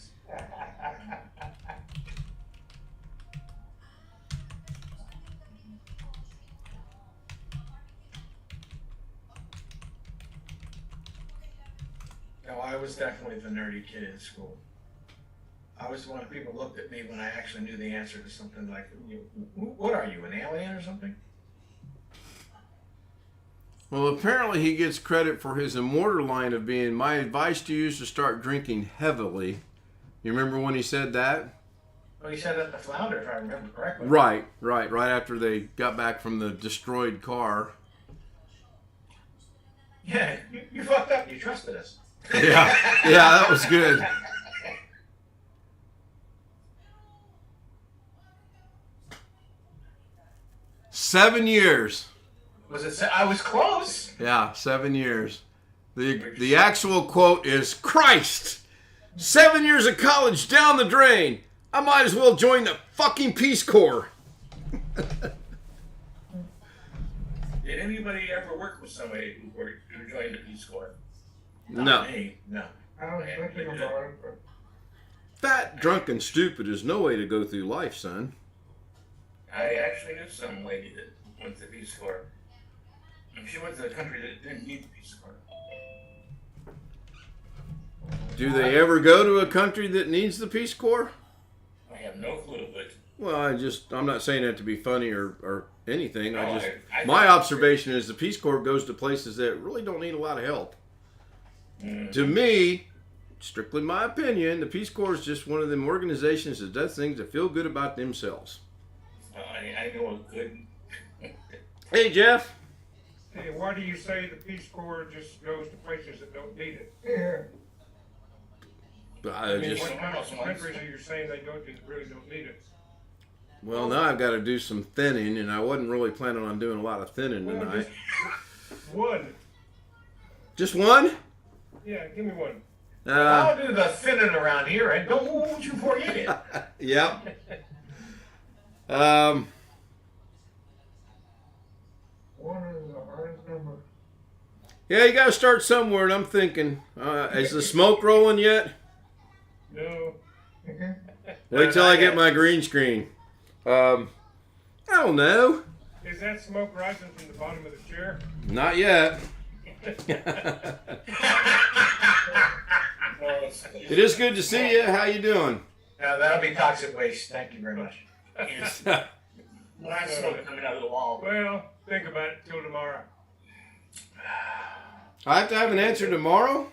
No, I was definitely the nerdy kid in school. I was the one people looked at me when I actually knew the answer to something like, what are you, an alien or something? Well, apparently he gets credit for his immortal line of being, my advice to you is to start drinking heavily. You remember when he said that? Well, he said that to Flounder, if I remember correctly. Right after they got back from the destroyed car. Yeah, you fucked up. You trusted us. Yeah, that was good. $7 years. Was it? I was close. Yeah, 7 years. The actual quote is, Christ! 7 years of college down the drain. I might as well join the fucking Peace Corps. Did anybody ever work with somebody who joined the Peace Corps? No. Not me. No. I was thinking about it, but Fat, drunk, and stupid is no way to go through life, son. I actually knew some lady that went to the Peace Corps. And she went to a country that didn't need the Peace Corps. Do they ever go to a country that needs the Peace Corps? I have no clue, but Well, I'm not saying that to be funny or anything. No, My observation is the Peace Corps goes to places that really don't need a lot of help. To me, strictly my opinion, the Peace Corps is just one of them organizations that does things that feel good about themselves. I know a good. Hey, Jeff. Hey, why do you say the Peace Corps just goes to places that don't need it? yeah. What kind of countries are you saying they go to that really don't need it? Well, now I've got to do some thinning, and I wasn't really planning on doing a lot of thinning Well, tonight. just one. Just one? Yeah, give me one. I'll do the thinning around here, and don't you forget it. Yep. One is the hardest number. Yeah, you got to start somewhere, and I'm thinking, is the smoke rolling yet? No. Wait till I get my green screen. I don't know. Is that smoke rising from the bottom of the chair? Not yet. It is good to see you. How you doing? That'll be toxic waste. Thank you very much. Black smoke coming out of the wall. Well, think about it till tomorrow. I have to have an answer tomorrow?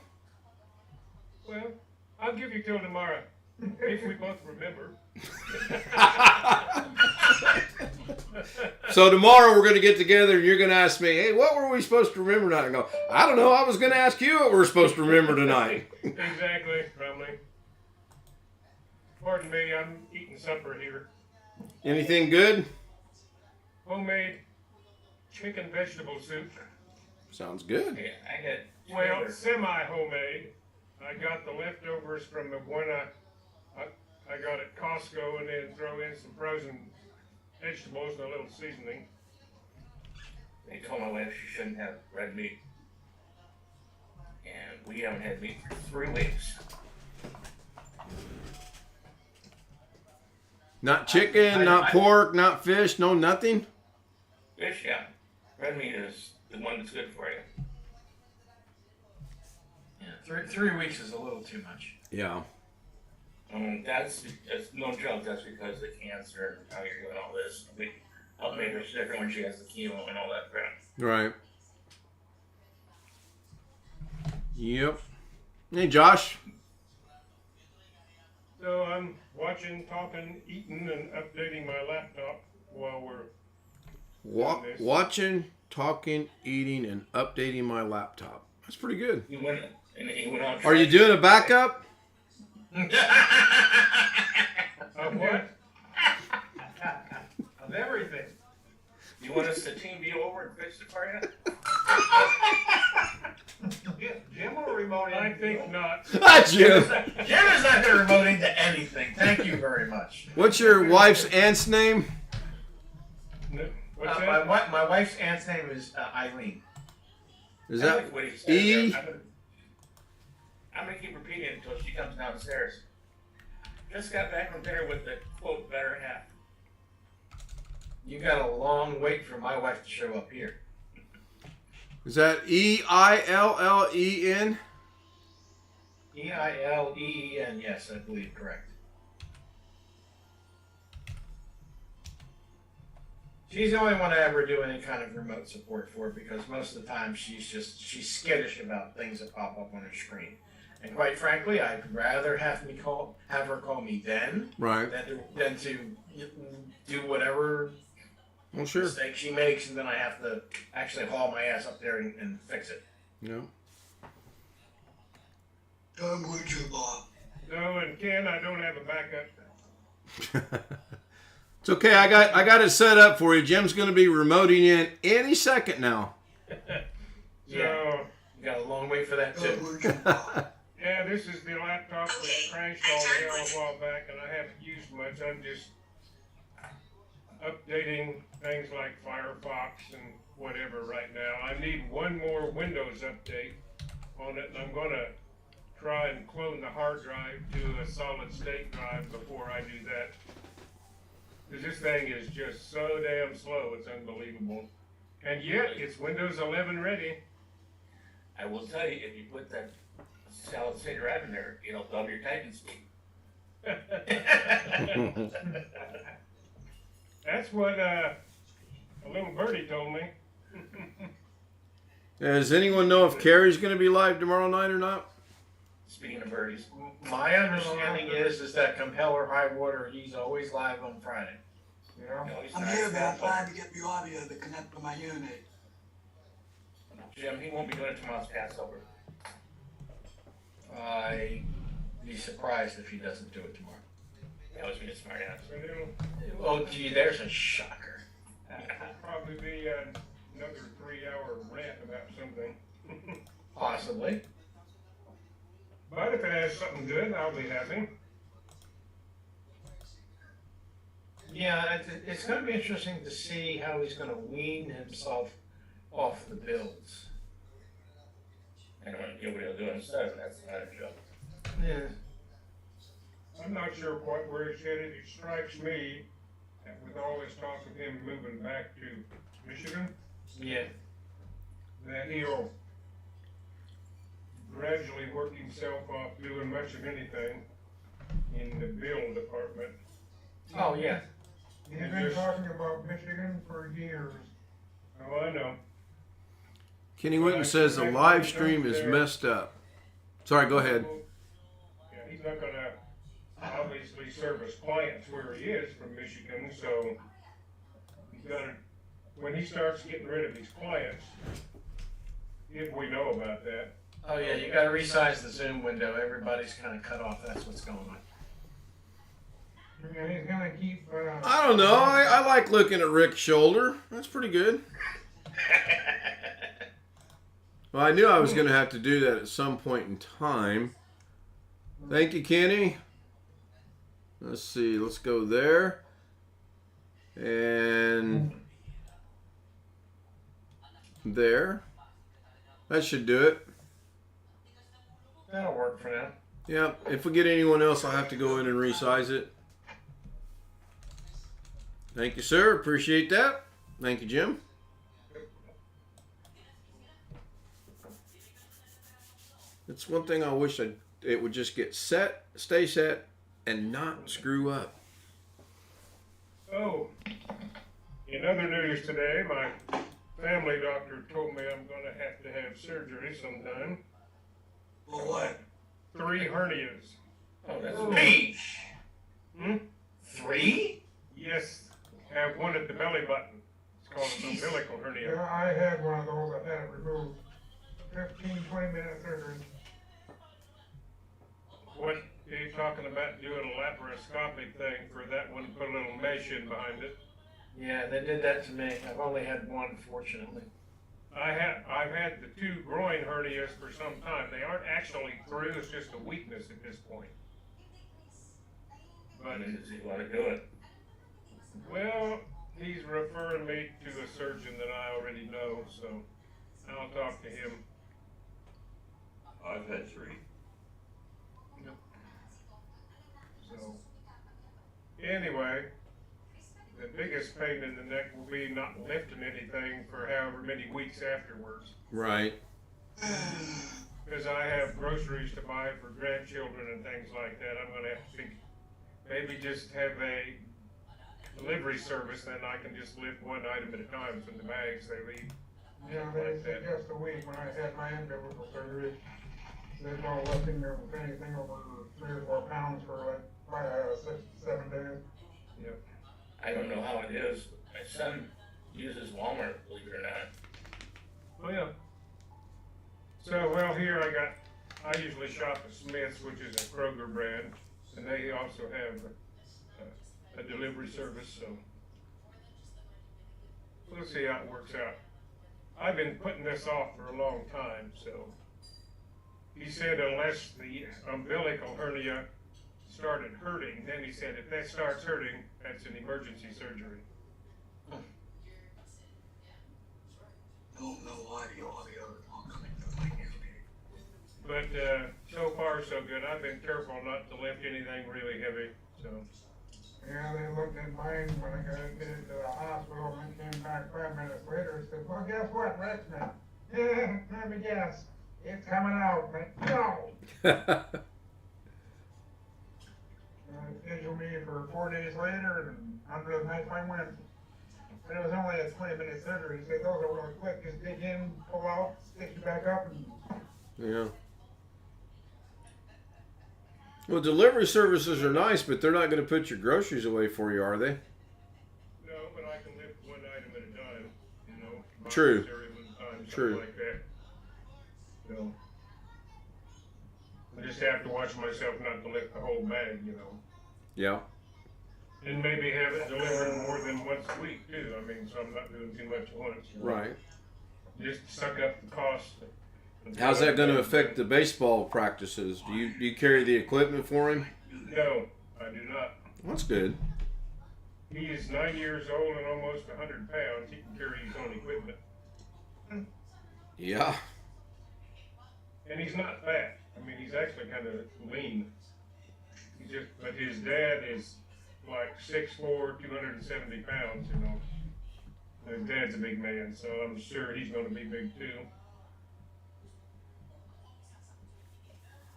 Well, I'll give you till tomorrow. If we both remember. So tomorrow we're going to get together and you're going to ask me, hey, what were we supposed to remember tonight? I go, I don't know. I was going to ask you what we're supposed to remember tonight. Exactly, probably. Pardon me, I'm eating supper here. Anything good? Homemade chicken vegetable soup. Sounds good. Yeah, I get. Well, semi-homemade. I got the leftovers from the one I got at Costco, and then throw in some frozen vegetables and a little seasoning. They told my wife she shouldn't have red meat. And we haven't had meat for 3 weeks. Not chicken, I- not pork, not fish, no nothing. Fish, yeah. Red meat is the one that's good for you. Yeah, 3 weeks is a little too much. Yeah. That's no joke. That's because of the cancer and how you're doing all this. We help make her sicker when she has the chemo and all that crap. Right. Yep. Hey, Josh. So I'm watching, talking, eating, and updating my laptop while we're Watching, talking, eating, and updating my laptop. That's pretty good. He went on. Are you doing a backup? Of what? Of everything. You want us to Teamviewer over and fix it for you? Jim will remote in. I think not. Ah, Jim. Jim is not the remote into anything. Thank you very much. What's your wife's aunt's name? What's that? My wife's aunt's name is Eileen. Is I that like what he said E? there. I'm gonna keep repeating it until she comes downstairs. Just got back from dinner with the quote better half. You got a long wait for my wife to show up here. Is that Eillen? Eileen, yes, I believe correct. She's the only one I ever do any kind of remote support for because most of the time she's skittish about things that pop up on her screen. And quite frankly, I'd rather have her call me then Right. than to do whatever Well, sure. mistake she makes, and then I have to actually haul my ass up there and fix it. Yeah. I'm with you, Bob. No, and Ken, I don't have a backup. It's okay. I got it set up for you. Jim's going to be remoting in any second now. So, Yeah. You got a long way for that I'm too. with you, Bob. yeah, this is the laptop that crashed all the hell a while back, and I haven't used much. I'm just updating things like Firefox and whatever right now. I need one more Windows update on it, and I'm going to try and clone the hard drive to a solid state drive before I do that. Because this thing is just so damn slow, it's unbelievable. And yet, it's Windows 11 ready. I will tell you, if you put that solid state drive in there, it'll double your typing speed. That's what a little birdie told me. Does anyone know if Carrie's going to be live tomorrow night or not? Speaking of birdies, My understanding is that compel or high water, he's always live on Friday. Yeah. you know, he's I'm not- here, but I'm trying to get the audio to connect to my unit. Jim, he won't be doing it tomorrow's Passover. I'd be surprised if he doesn't do it tomorrow. That was being a smart ass. So it'll Oh, gee, there's a shocker. probably be another 3-hour rant about something. Possibly. But if it has something good, I'll be happy. Yeah, it's going to be interesting to see how he's going to wean himself off the builds. And when nobody will do it instead, that's not a joke. Yeah. I'm not sure quite where it's headed. It strikes me that with all this talk of him moving back to Michigan, Yeah. that he'll gradually work himself off doing much of anything in the build department. Oh, yeah. He's been talking about Michigan for years. Oh, I know. Kenny Winton says the live stream is messed up. Sorry, go ahead. Yeah, he's not gonna obviously service clients where he is from Michigan, so he's gonna, when he starts getting rid of his clients, if we know about that. Oh, yeah, you got to resize the Zoom window. Everybody's kind of cut off. That's what's going on. And he's gonna keep, I don't know. I like looking at Rick's shoulder. That's pretty good. Well, I knew I was going to have to do that at some point in time. Thank you, Kenny. Let's see. Let's go there. And there. That should do it. That'll work for now. Yeah. If we get anyone else, I'll have to go in and resize it. Thank you, sir. Appreciate that. Thank you, Jim. It's one thing I wish it would just get set, stay set, and not screw up. Oh, in other news today, my family doctor told me I'm going to have surgery sometime. For what? 3 hernias. Oh, that's Me? Hmm? 3? Yes, have one at the belly button. It's called an umbilical hernia. Yeah, I had one of those. I had it removed. 15-20 minute surgery. What are you talking about doing a laparoscopic thing for that one? Put a little mesh in behind it. Yeah, they did that to me. I've only had one, fortunately. I've had the 2 groin hernias for some time. They aren't actually through. It's just a weakness at this point. But does he want to do it? well, he's referring me to a surgeon that I already know, so I'll talk to him. I've had 3. So anyway, the biggest pain in the neck will be not lifting anything for however many weeks afterwards. Right. Because I have groceries to buy for grandchildren and things like that. I'm going to have to maybe just have a delivery service, then I can just lift one item at a time from the bags they leave. Yeah, they suggest a week when I had my umbilical surgery. There's no lifting of anything over 3 or 4 pounds for like 6 to 7 days. Yep. I don't know how it is. My son uses Walmart, believe it or not. Oh yeah. So well, here I usually shop at Smith's, which is a Kroger brand, and they also have a delivery service. So we'll see how it works out. I've been putting this off for a long time, so he said unless the umbilical hernia started hurting, then he said if that starts hurting, that's an emergency surgery. Don't know why the audio is not coming from my unit. But so far so good. I've been careful not to lift anything really heavy. So Yeah, they looked at mine when I got admitted to the hospital and came back 5 minutes later and said, well, guess what, Richmond? Yeah, let me guess. It's coming out. I'm like, no. Scheduled me for 4 days later, and under the knife I went. And it was only a 20-minute surgery. He said, those are really quick. Just dig in, pull out, stick you back up, and Yeah. Well, delivery services are nice, but they're not going to put your groceries away for you, are they? no, but I can lift one item at a time. You know, box True. cereal at a time, True. something like that. So I just have to watch myself not to lift the whole bag. You know. Yeah. And maybe have it delivered more than once a week too. I mean, so I'm not doing too much at once. You know? Right. Just suck up the cost. How's that going to affect the baseball practices? Do you carry the equipment for him? No, I do not. That's good. He is 9 years old and almost 100 pounds. He can carry his own equipment. Yeah. And he's not fat. I mean, he's actually kind of lean. But his dad is like 6'4", 270 pounds, you know. His dad's a big man, so I'm sure he's going to be big too.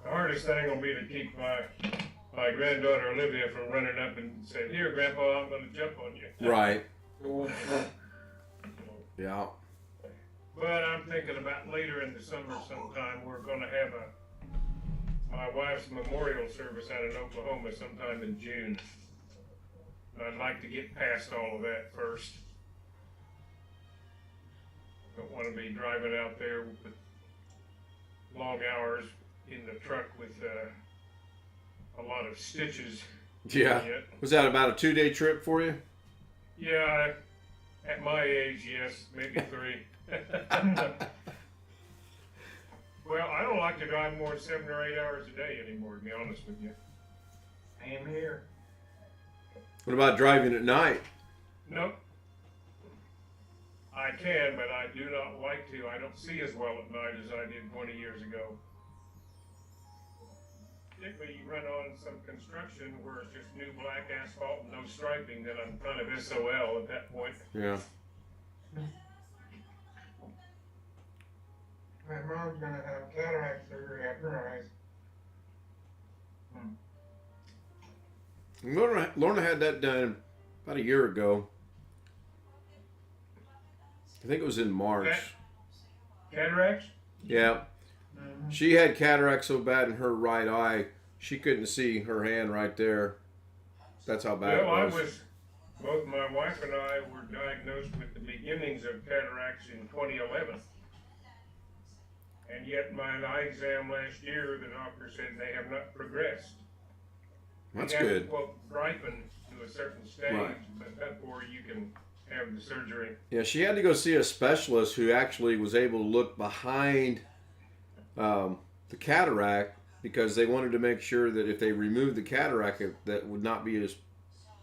The hardest thing will be to keep my granddaughter Olivia from running up and saying, "Here, Grandpa, I'm going to jump on you." Right. Yeah. But I'm thinking about later in the summer sometime, we're going to have my wife's memorial service out in Oklahoma sometime in June. I'd like to get past all of that first. Don't want to be driving out there with long hours in the truck with a lot of stitches. Yeah. in it. Was that about a 2-day trip for you? Yeah, at my age, yes, maybe 3. Well, I don't like to drive more than 7 or 8 hours a day anymore, to be honest with you. Same here. What about driving at night? Nope. I can, but I do not like to. I don't see as well at night as I did 20 years ago. Particularly you run on some construction where it's just new black asphalt and no striping, then I'm kind of SOL at that point. Yeah. My mom's gonna have cataract surgery at her eyes. Lorna had that done about a year ago. I think it was in March. Cataracts? Yeah. She had cataract so bad in her right eye, she couldn't see her hand right there. That's how bad it was. Both my wife and I were diagnosed with the beginnings of cataracts in 2011. And yet my eye exam last year, the doctor said they have not progressed. That's they have good. To, quote, ripen to a certain stage, Right. but before you can have the surgery. Yeah, she had to go see a specialist who actually was able to look behind the cataract because they wanted to make sure that if they removed the cataract, that would not be a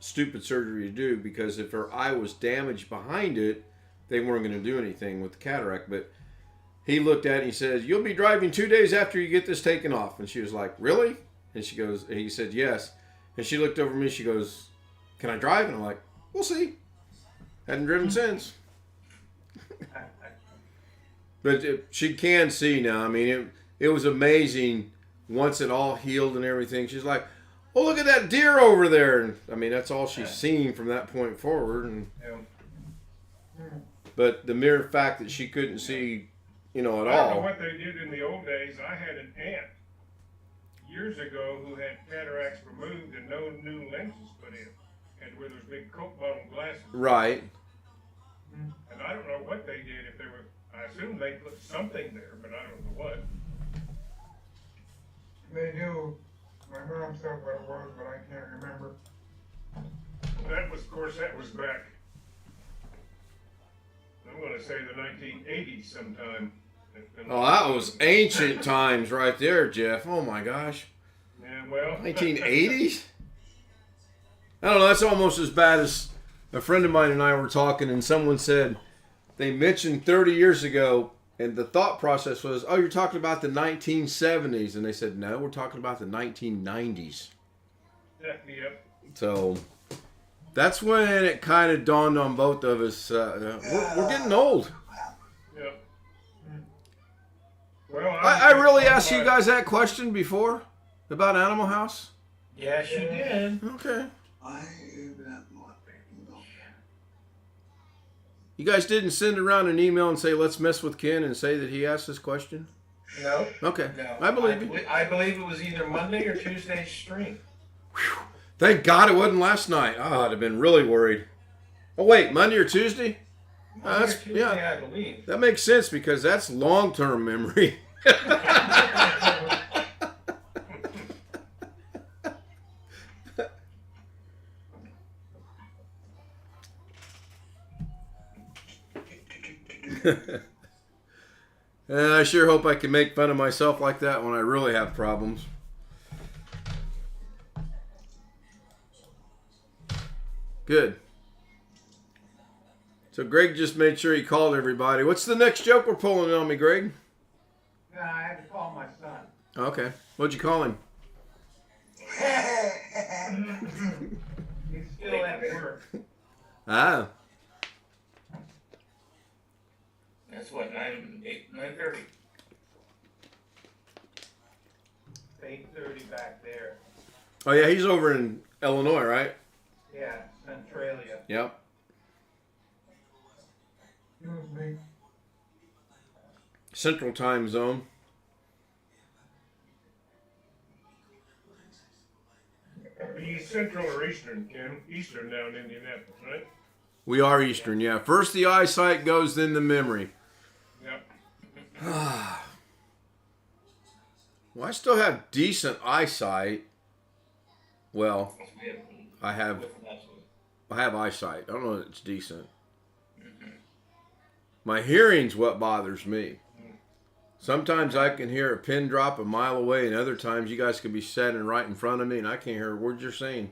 stupid surgery to do, because if her eye was damaged behind it, they weren't going to do anything with the cataract. But he looked at it and he says, "You'll be driving 2 days after you get this taken off." And she was like, "Really?" And he said, "Yes." And she looked over at me, she goes, "Can I drive?" And I'm like, "We'll see." Hadn't driven since. But she can see now. I mean, it was amazing once it all healed and everything. She's like, "Oh, look at that deer over there." And I mean, that's all she's seen from that point forward. And, but the mere fact that she couldn't see, at I don't know all. what they did in the old days. I had an aunt years ago who had cataracts removed and no new lenses put in. Had with those big Coke bottle glasses. Right. And I don't know what they did. If they were, I assume they put something there, but I don't know what. They do. My mom said what it was, but I can't remember. That was, of course, that was back. I'm going to say the 1980s sometime. Oh, that was ancient times right there, Jeff. Oh my gosh. Yeah, well. 1980s? I don't know. That's almost as bad as a friend of mine and I were talking, and someone said they mentioned 30 years ago, and the thought process was, "Oh, you're talking about the 1970s," and they said, "No, we're talking about the 1990s." Yep. So that's when it kind of dawned on both of us. We're getting old. Yep. Well, I really asked you guys that question before about Animal House. Yes, you did. Okay. I am not making You guys didn't send around an email and say, "Let's mess with Ken," and say that he asked this question? No. Okay. No. I believe you. I believe it was either Monday or Tuesday's stream. Whew. Thank God it wasn't last night. Oh, I'd have been really worried. Oh, wait, Monday or Tuesday? Monday or Tuesday, I believe. That makes sense because that's long-term memory. And I sure hope I can make fun of myself like that when I really have problems. Good. So Greg just made sure he called everybody. What's the next joke we're pulling on me, Greg? Nah, I had to call my son. Okay. What'd you call him? He's still at work. Ah. That's what, 9:30. 8:30 back there. Oh, yeah, he's over in Illinois, right? Yeah, Centralia. Yep. Excuse me. Central time zone. Are you Central or Eastern, Ken? Eastern down in Indianapolis, right? We are Eastern, yeah. First the eyesight goes, then the memory. Yep. Well, I still have decent eyesight. Well, I have eyesight. I don't know if it's decent. My hearing's what bothers me. Sometimes I can hear a pin drop a mile away, and other times you guys could be standing right in front of me, and I can't hear a word you're saying.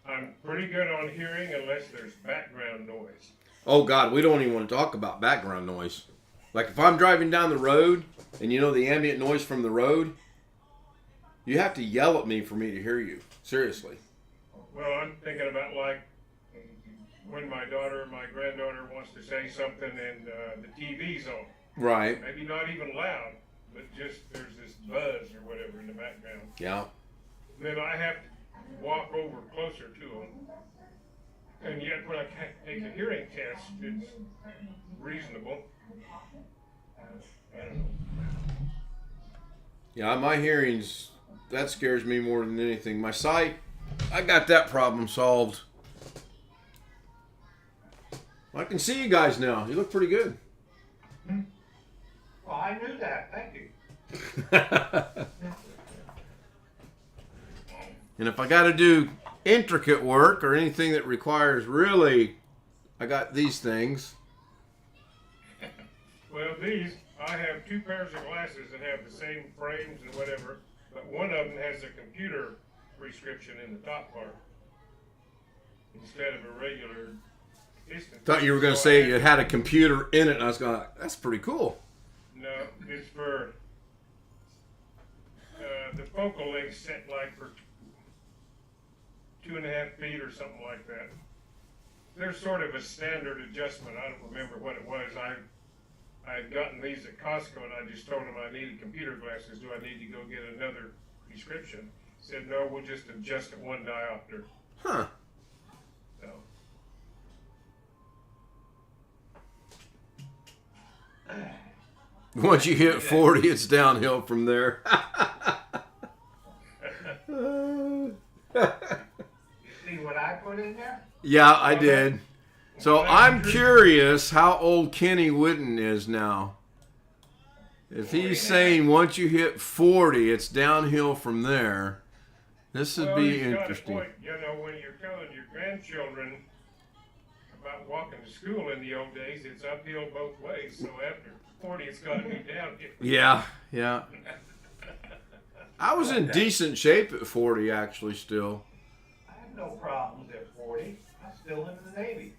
I'm pretty good on hearing unless there's background noise. Oh, God, we don't even want to talk about background noise. Like, if I'm driving down the road, and you know the ambient noise from the road, you have to yell at me for me to hear you. Seriously. Well, I'm thinking about like when my daughter or my granddaughter wants to say something and the TV's on. Right. Maybe not even loud, but just there's this buzz or whatever in the background. Yeah. Then I have to walk over closer to them. And yet when I take a hearing test, it's reasonable. I don't know. Yeah, my hearing's, that scares me more than anything. My sight, I got that problem solved. I can see you guys now. You look pretty good. Well, I knew that. Thank you. And if I got to do intricate work or anything that requires really, I got these things. Well, I have two pairs of glasses that have the same frames and whatever, but one of them has a computer prescription in the top part instead of a regular distance. Thought you were going to say it had a computer in it, and I was going, that's pretty cool. No, it's for the focal length set like for 2.5 feet or something like that. There's sort of a standard adjustment. I don't remember what it was. I had gotten these at Costco, and I just told them I needed computer glasses. Do I need to go get another prescription? He said, no, we'll just adjust it 1 diopter. Huh. So. Once you hit 40, it's downhill from there. See what I put in there? Yeah, I did. So I'm curious how old Kenny Whitten is now. If he's saying once you hit 40, it's downhill from there, this would be he's got a interesting. point. You know, when you're telling your grandchildren about walking to school in the old days, it's uphill both ways. So after 40, it's got to be downhill. Yeah, yeah. I was in decent shape at 40, actually, still. I have no problems at 40. I'm still in the Navy.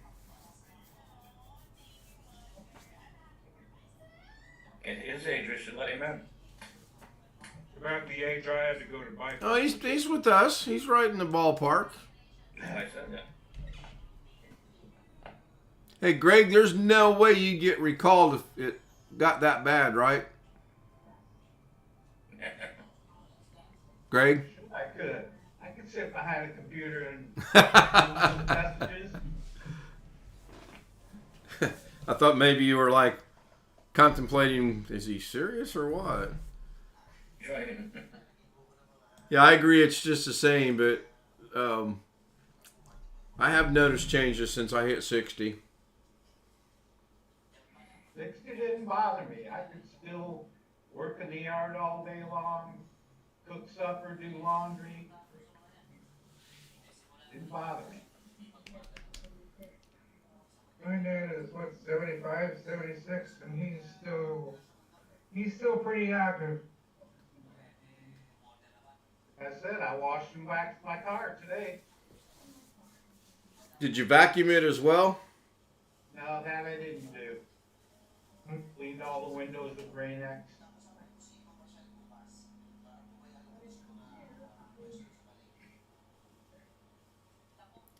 At his age, we should let him in. About the age I had to go to bike. Oh, he's with us. He's right in the ballpark. I said that. Hey, Greg, there's no way you get recalled if it got that bad, right? Greg? I could sit behind a computer and do messages. I thought maybe you were like contemplating, is he serious or what? Trying. Yeah, I agree. It's just the same, but I have noticed changes since I hit 60. 60 didn't bother me. I could still work in the yard all day long, cook supper, do laundry. Didn't bother me. My dad is, 75, 76, and he's still pretty active. I said I washed and waxed my car today. Did you vacuum it as well? No, that I didn't do. Cleaned all the windows with Rain-X.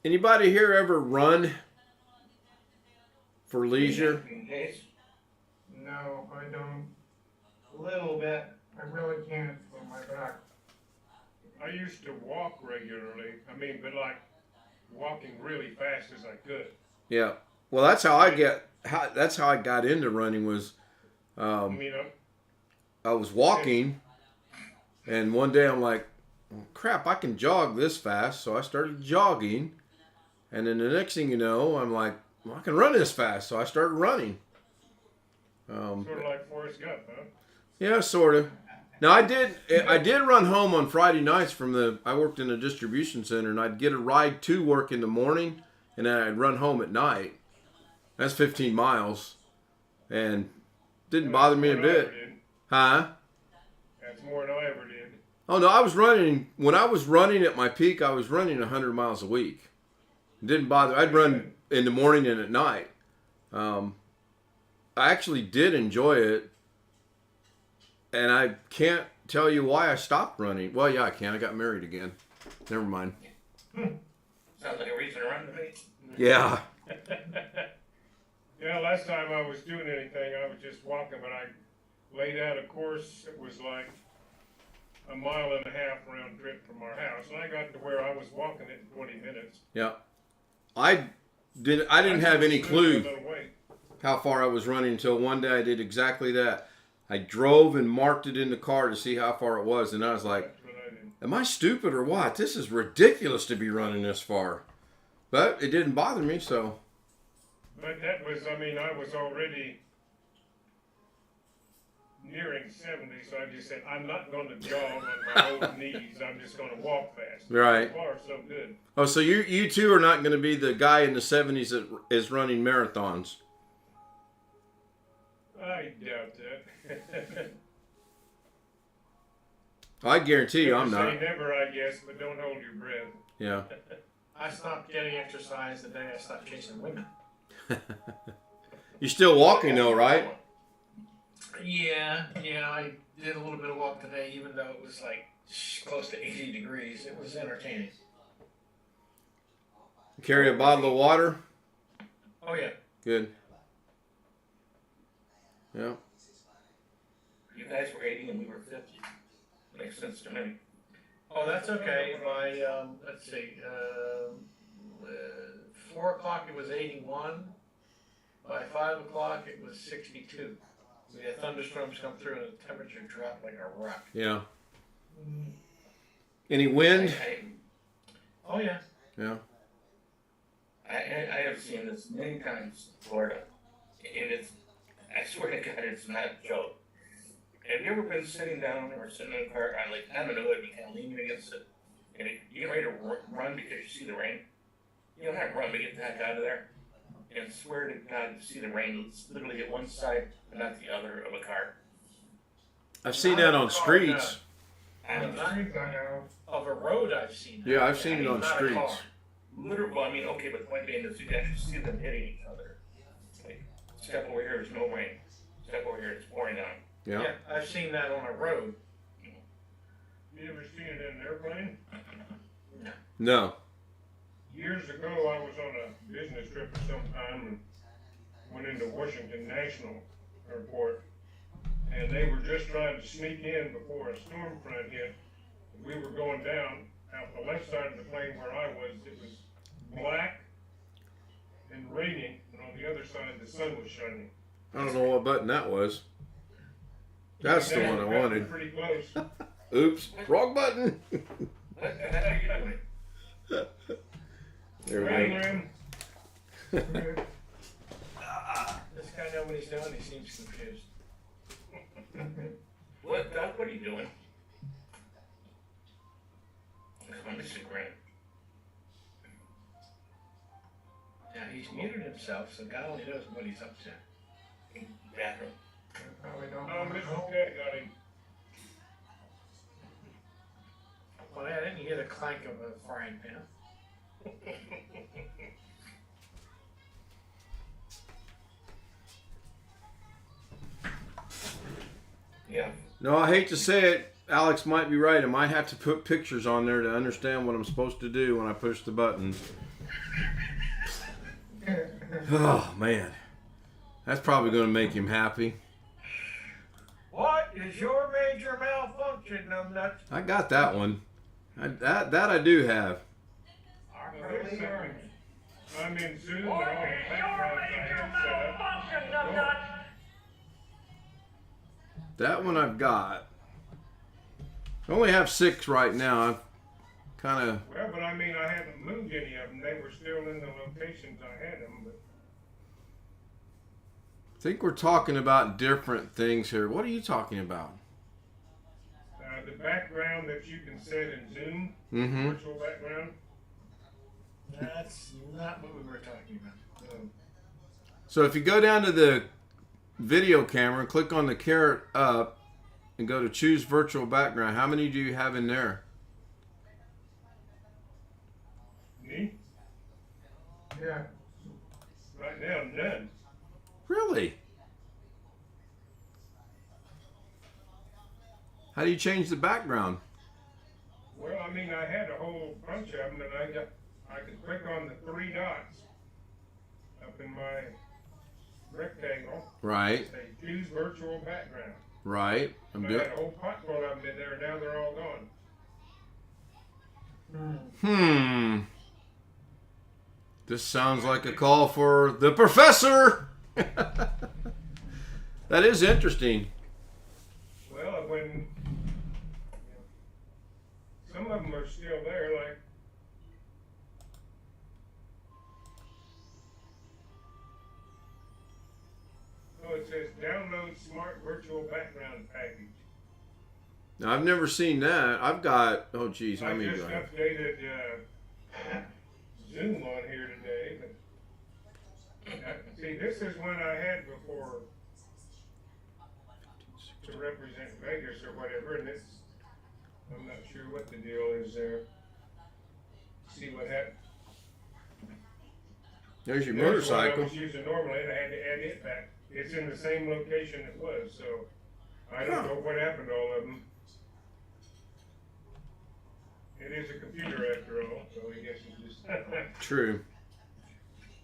Anybody here ever run for leisure? No, I don't. A little bit. I really can't with my back. I used to walk regularly. But like walking really fast as I could. Yeah. Well, that's how I got into running was I was walking, and one day I'm like, well, crap, I can jog this fast. So I started jogging, and then the next thing you know, I'm like, well, I can run this fast. So I started running. Sort of like Forrest Gump, huh? Yeah, sort of. Now I did run home on Friday nights I worked in a distribution center, and I'd get a ride to work in the morning, and then I'd run home at night. That's 15 miles, and didn't bother me a That's more than I bit. ever did. Huh? That's more than I ever did. Oh no, I was running when I was running at my peak. I was running 100 miles a week. It didn't bother. I'd run in the morning and at night. I actually did enjoy it, and I can't tell you why I stopped running. Well, yeah, I can. I got married again. Never mind. Sounds like a reason to run to me. Yeah. Yeah, last time I was doing anything, I was just walking, but I laid out a course. It was like a 1.5 mile round trip from our house, and I got to where I was walking it in 20 minutes. Yeah. I didn't have any clue A little way. how far I was running until one day I did exactly that. I drove and marked it in the car to see how far it was, and I was like, That's what I did. am I stupid or what? This is ridiculous to be running this far. But it didn't bother me, so. But that was, I mean, I was already nearing 70, so I just said, I'm not going to jog on my old knees. I'm just going to walk fast. Right. So far, so good. Oh, so you two are not going to be the guy in the 70s that is running marathons. I doubt that. I guarantee you I'm Never not. say never, I guess, but don't hold your breath. Yeah. I stopped getting exercise the day I stopped chasing women. You're still walking though, right? Yeah, I did a little bit of walk today, even though it was like close to 80 degrees. It was entertaining. Carry a bottle of water. Oh yeah. Good. Yeah. You guys were 80 and we were 50. Makes sense to me. Oh, that's okay. By let's see, 4 o'clock it was 81. By 5 o'clock it was 62. We had thunderstorms come through and the temperature dropped like a rock. Yeah. Any wind? Oh yeah. Yeah. I have seen this many times in Florida. And it's, I swear to God, it's not a joke. Have you ever been sitting down or sitting in a car, on the hood, and kind of leaning against it, and you get ready to run because you see the rain? You don't have to run to get the heck out of there. And swear to God, you see the rain literally at one side and not the other of a car. I've seen that on streets. And Of a road I've seen that. Yeah, I've seen it on Not a streets. car. literally, well, I mean, okay, but the point being is you actually see them hitting each other. Like, step over here, there's no rain. Step over here, it's pouring down. Yeah. Yeah, I've seen that on a road. You ever seen it in an airplane? No. Years ago, I was on a business trip at some time and went into Washington National Airport, and they were just trying to sneak in before a storm front hit. We were going down out the left side of the plane where I was. It was black and raining, and on the other side, the sun was shining. I don't know what button that was. That's the one I wanted. Pretty close. Oops, wrong button. What the heck are you doing? There we Rain go. rim. This guy knows what he's doing. He seems confused. What, Doc, what are you doing? Come on, this is grand. Yeah, he's muted himself, so God only knows what he's up to. Bathroom. Probably don't. Oh, Mrs. Cat got him. Well, I didn't hear the clank of a frying pan. Yeah. No, I hate to say it. Alex might be right. I might have to put pictures on there to understand what I'm supposed to do when I push the button. Oh, man. That's probably going to make him happy. What is your major malfunction, numbnuts? I got that one. That I do have. I'm in Zoom and all the backgrounds I have set up. That one I've got. I only have 6 right now. I've kind of... Well, but I mean, I haven't moved any of them. They were still in the locations I had them. But I think we're talking about different things here. What are you talking about? the background that you can set in Zoom, Mm-hmm. virtual background. That's not what we were talking about. So if you go down to the video camera, click on the caret up, and go to choose virtual background. How many do you have in there? Me? Yeah. Right now, none. Really? How do you change the background? Well, I mean, I had a whole bunch of them, and I could click on the 3 dots up in my rectangle. Right, Say choose virtual background. right. I had a whole pot full of them in there, and now they're all gone. This sounds like a call for the professor. That is interesting. Well, when some of them are still there, like it says download smart virtual background package. Now, I've never seen that. I've got, oh geez, I let me just go ahead. updated Zoom on here today, but see, this is one I had before to represent Vegas or whatever, and it's, I'm not sure what the deal is there. See what happened. There's your This one motorcycle. I was using normally, and I had to add it back. It's in the same location it was, so I don't know what happened to all of them. It is a computer after all, so I guess it just. True.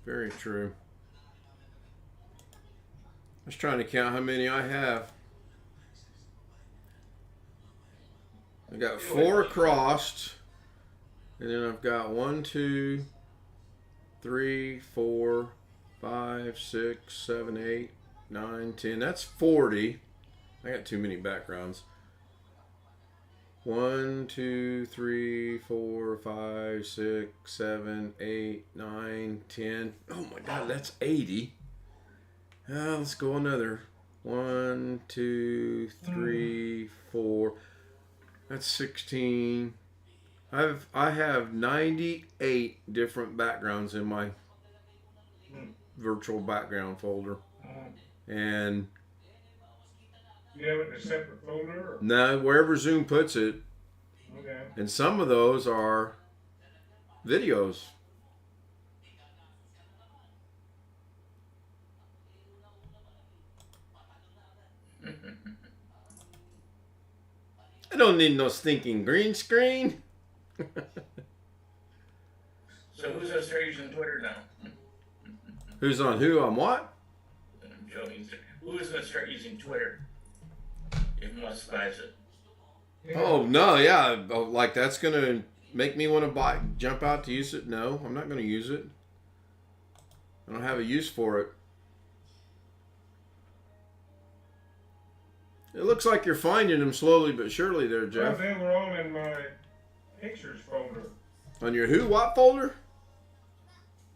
Very true. I was trying to count how many I have. I got 4 crossed, and then I've got 1, 2, 3, 4, 5, 6, 7, 8, 9, 10. That's 40. I got too many backgrounds. 1, 2, 3, 4, 5, 6, 7, 8, 9, 10. Oh my God, that's 80. Let's go another. 1, 2, 3, 4. That's 16. I have 98 different backgrounds in my virtual background folder. And You have it in a separate folder? Or? no, wherever Zoom puts it. Okay. And some of those are videos. I don't need no stinking green screen. So who's gonna start using Twitter now? Who's on who on what? I'm joking. Who's gonna start using Twitter if Musk buys it? Oh no, yeah, oh, like that's gonna make me want to jump out to use it. No, I'm not gonna use it. I don't have a use for it. It looks like you're finding them slowly but surely there, Well, Jeff. they were all in my pictures folder. On your who what folder?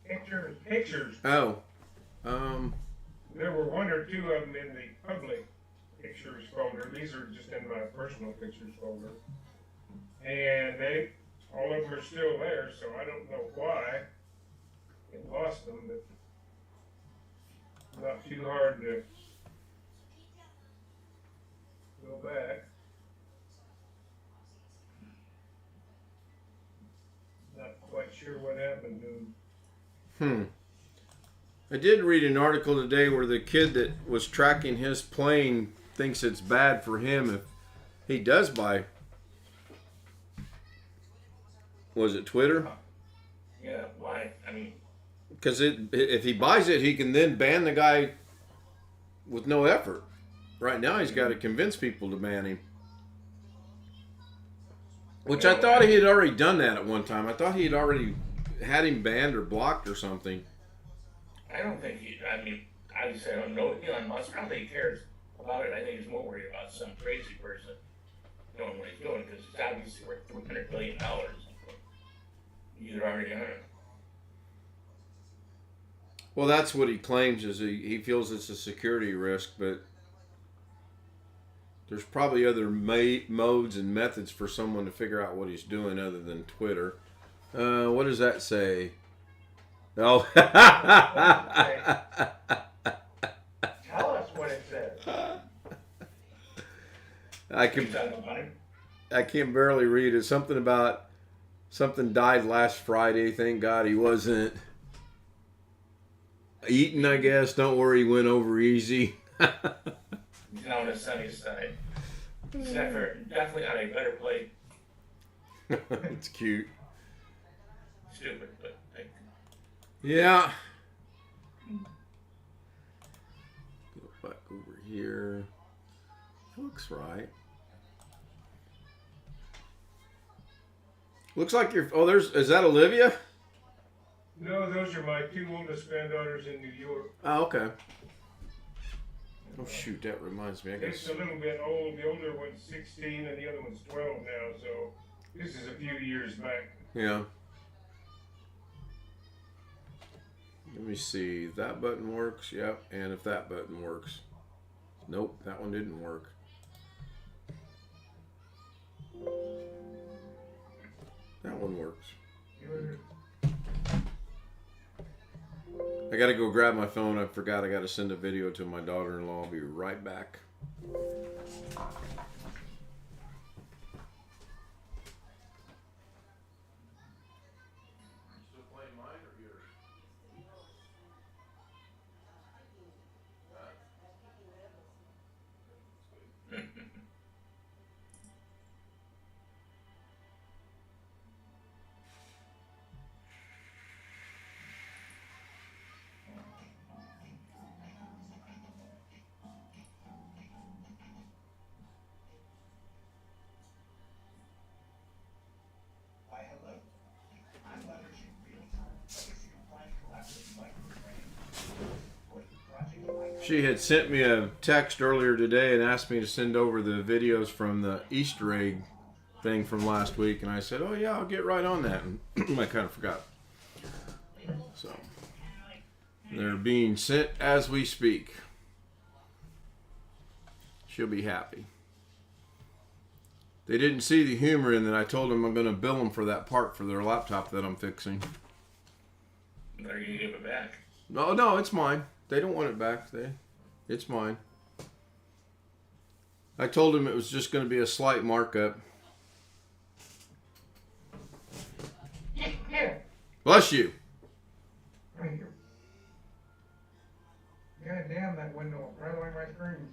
Pictures. Oh, There were 1 or 2 of them in the public pictures folder. These are just in my personal pictures folder. And all of them are still there, so I don't know why it lost them, but not too hard to go back. Not quite sure what happened to them. I did read an article today where the kid that was tracking his plane thinks it's bad for him if he does buy. Was it Twitter? Yeah, why? I mean, Because if he buys it, he can then ban the guy with no effort. Right now, he's got to convince people to ban him. Which I thought he had already done that at one time. I thought he had already had him banned or blocked or something. I don't think I mean, obviously I don't know Elon Musk. I don't think he cares about it. I think he's more worried about some crazy person doing what he's doing because he's obviously worth $300 billion. He's already on it. Well, that's what he claims is he feels it's a security risk, but there's probably other modes and methods for someone to figure out what he's doing other than Twitter. What does that say? Oh. Tell us what it I can barely read it. Something about something died last Friday. Thank God he wasn't eaten, I guess. Don't worry, he went over easy. He's on the sunny side. He's definitely on a better plate. It's cute. Stupid, but yeah. Go back over here. Looks right. Looks like you're. Oh, is that Olivia? No, those are my two oldest granddaughters in New York. Oh, okay. Oh shoot, that reminds me. I guess It's a little bit old. The older one's 16 and the other one's 12 now. So this is a few years back. Yeah. Let me see. That button works. Yep. And if that button works. Nope, that one didn't work. That one works. I gotta go grab my phone. I forgot I gotta send a video to my daughter-in-law. I'll be right back. Still playing mine or yours? She had sent me a text earlier today and asked me to send over the videos from the Easter egg thing from last week, and I said, "Oh yeah, I'll get right on that." And I kind of forgot. So they're being sent as we speak. She'll be happy. They didn't see the humor in that. I told them I'm going to bill them for that part for their laptop that I'm fixing. Are you gonna give it back? No, it's mine. They don't want it back. It's mine. I told them it was just going to be a slight markup. Bless you. Thank you. God damn that window, right away my screen.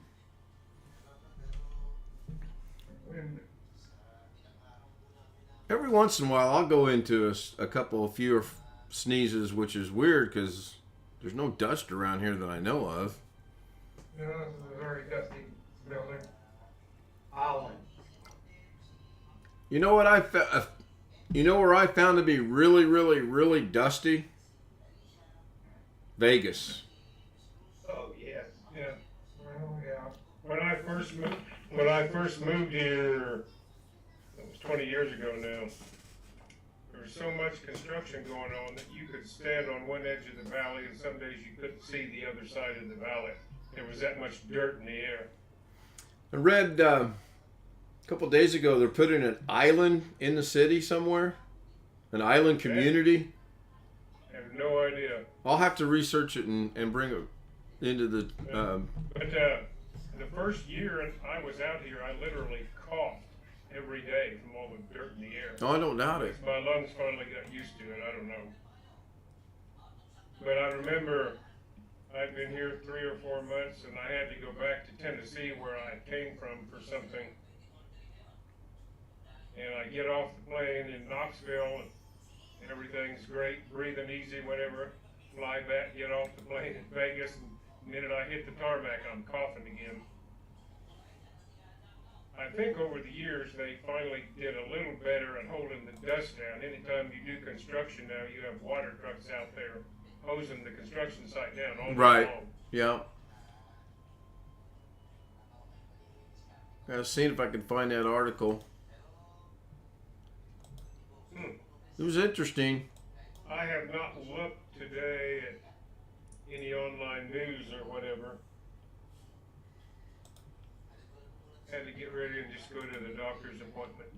Every once in a while, I'll go into a couple of fewer sneezes, which is weird because there's no dust around here that I know of. No, this is a very dusty building. Holland. You know what you know where I found to be really, really, really dusty? Vegas. Oh yes. Yeah. Well, yeah. When I first moved here, it was 20 years ago now. There was so much construction going on that you could stand on one edge of the valley, and some days you couldn't see the other side of the valley. There was that much dirt in the air. I read a couple days ago they're putting an island in the city somewhere, an island community. I have no idea. I'll have to research it and bring it into the. But the first year I was out here, I literally coughed every day from all the dirt in the air. Oh, I don't doubt it. My lungs finally got used to it. I don't know. But I remember I'd been here 3 or 4 months, and I had to go back to Tennessee where I came from for something. And I get off the plane in Knoxville, and everything's great, breathing easy, whatever. Fly back, get off the plane in Vegas, and the minute I hit the tarmac, I'm coughing again. I think over the years they finally did a little better at holding the dust down. Anytime you do construction now, you have water trucks out there hosing the construction site down all day Right. long. Yeah. I was seeing if I could find that article. It was interesting. I have not looked today at any online news or whatever. Had to get ready and just go to the doctor's appointment.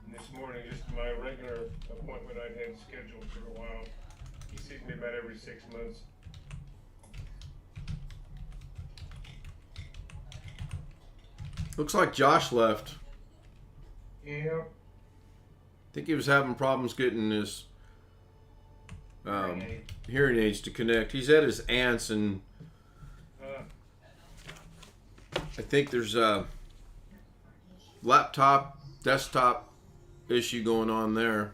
And this morning, just my regular appointment I'd had scheduled for a while. He sees me about every 6 months. Looks like Josh left. Yeah. I think he was having problems getting his hearing aids to connect. He's at his aunt's, and I think there's a laptop, desktop issue going on there.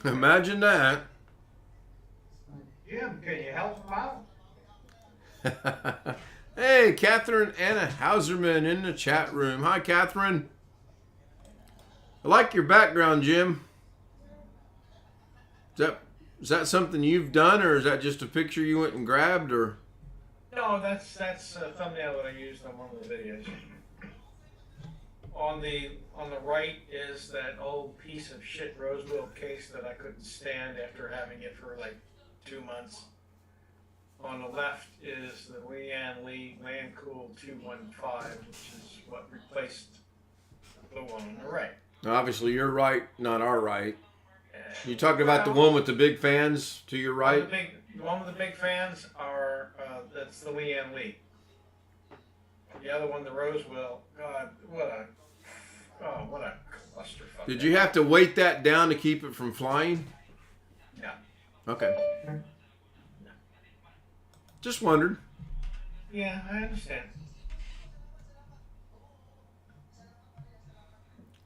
Imagine that. Jim, can you help him out? Hey, Catherine Anna Hauserman in the chat room. Hi, Catherine. I like your background, Jim. Is that something you've done, or is that just a picture you went and grabbed, or? No, that's a thumbnail that I used on one of the videos. On the right is that old piece of shit Roseville case that I couldn't stand after having it for like 2 months. On the left is the Leanne Lee Landcool 215, which is what replaced the one on the right. Obviously, you're right, not our right. You talking about the one with the big fans to your right? The one with the big fans are that's the Leanne Lee. The other one, the Roseville. God, what a clusterfuck. Did you have to weight that down to keep it from flying? No. Okay. Just wondered. Yeah, I understand.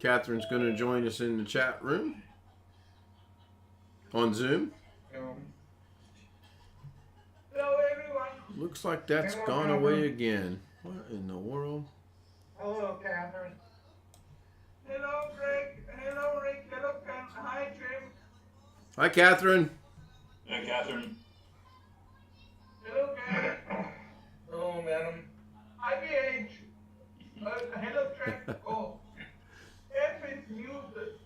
Catherine's going to join us in the chat room on Zoom. Hello, everyone. Looks like that's gone away again. What in the world? Hello, Catherine. Hello, Greg. Hello, Rick. Hello, Ken. Hi, Jim. Hi, Catherine. Hey, Catherine. Hello, Garrett. Hello, madam. Hi, BH. Hello, Trent. Oh. F is muted.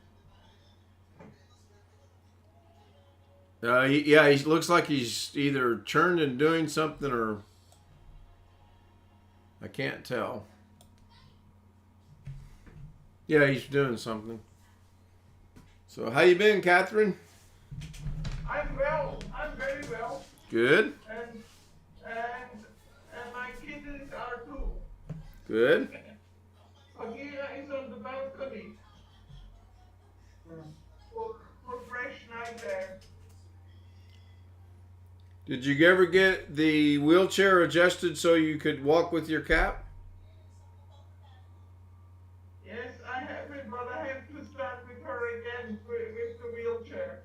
Yeah, he looks like he's either turned and doing something, or I can't tell. Yeah, he's doing something. So, how you been, Catherine? I'm well. I'm very well. Good. And my kittens are too. Good. Agira is on the balcony. For fresh night air. Did you ever get the wheelchair adjusted so you could walk with your cap? Yes, I have it, but I have to start with her again with the wheelchair.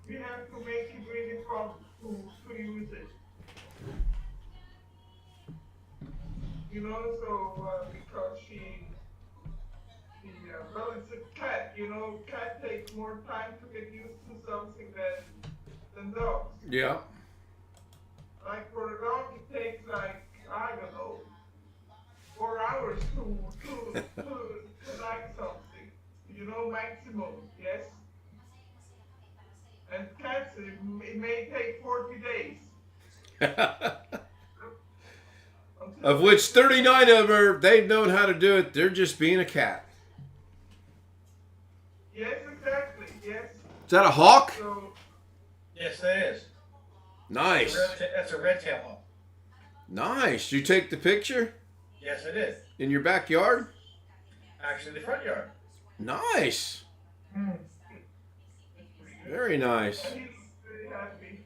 We have to make it really fun to use it. You know, so because well, it's a cat, you know, cat takes more time to get used to something than dogs. Yeah. Like for a dog, it takes like, I don't know, 4 hours to like something, you know, maximum, yes? And cats, it may take 40 days. Of which 39 of them, they've known how to do it. They're just being a cat. Yes, exactly, yes. Is that a hawk? So, Yes, that is. Nice. That's a red tail hawk. Nice. You take the picture Yes, it is. in your backyard? Actually, the front yard. Nice. Very nice. he's very happy.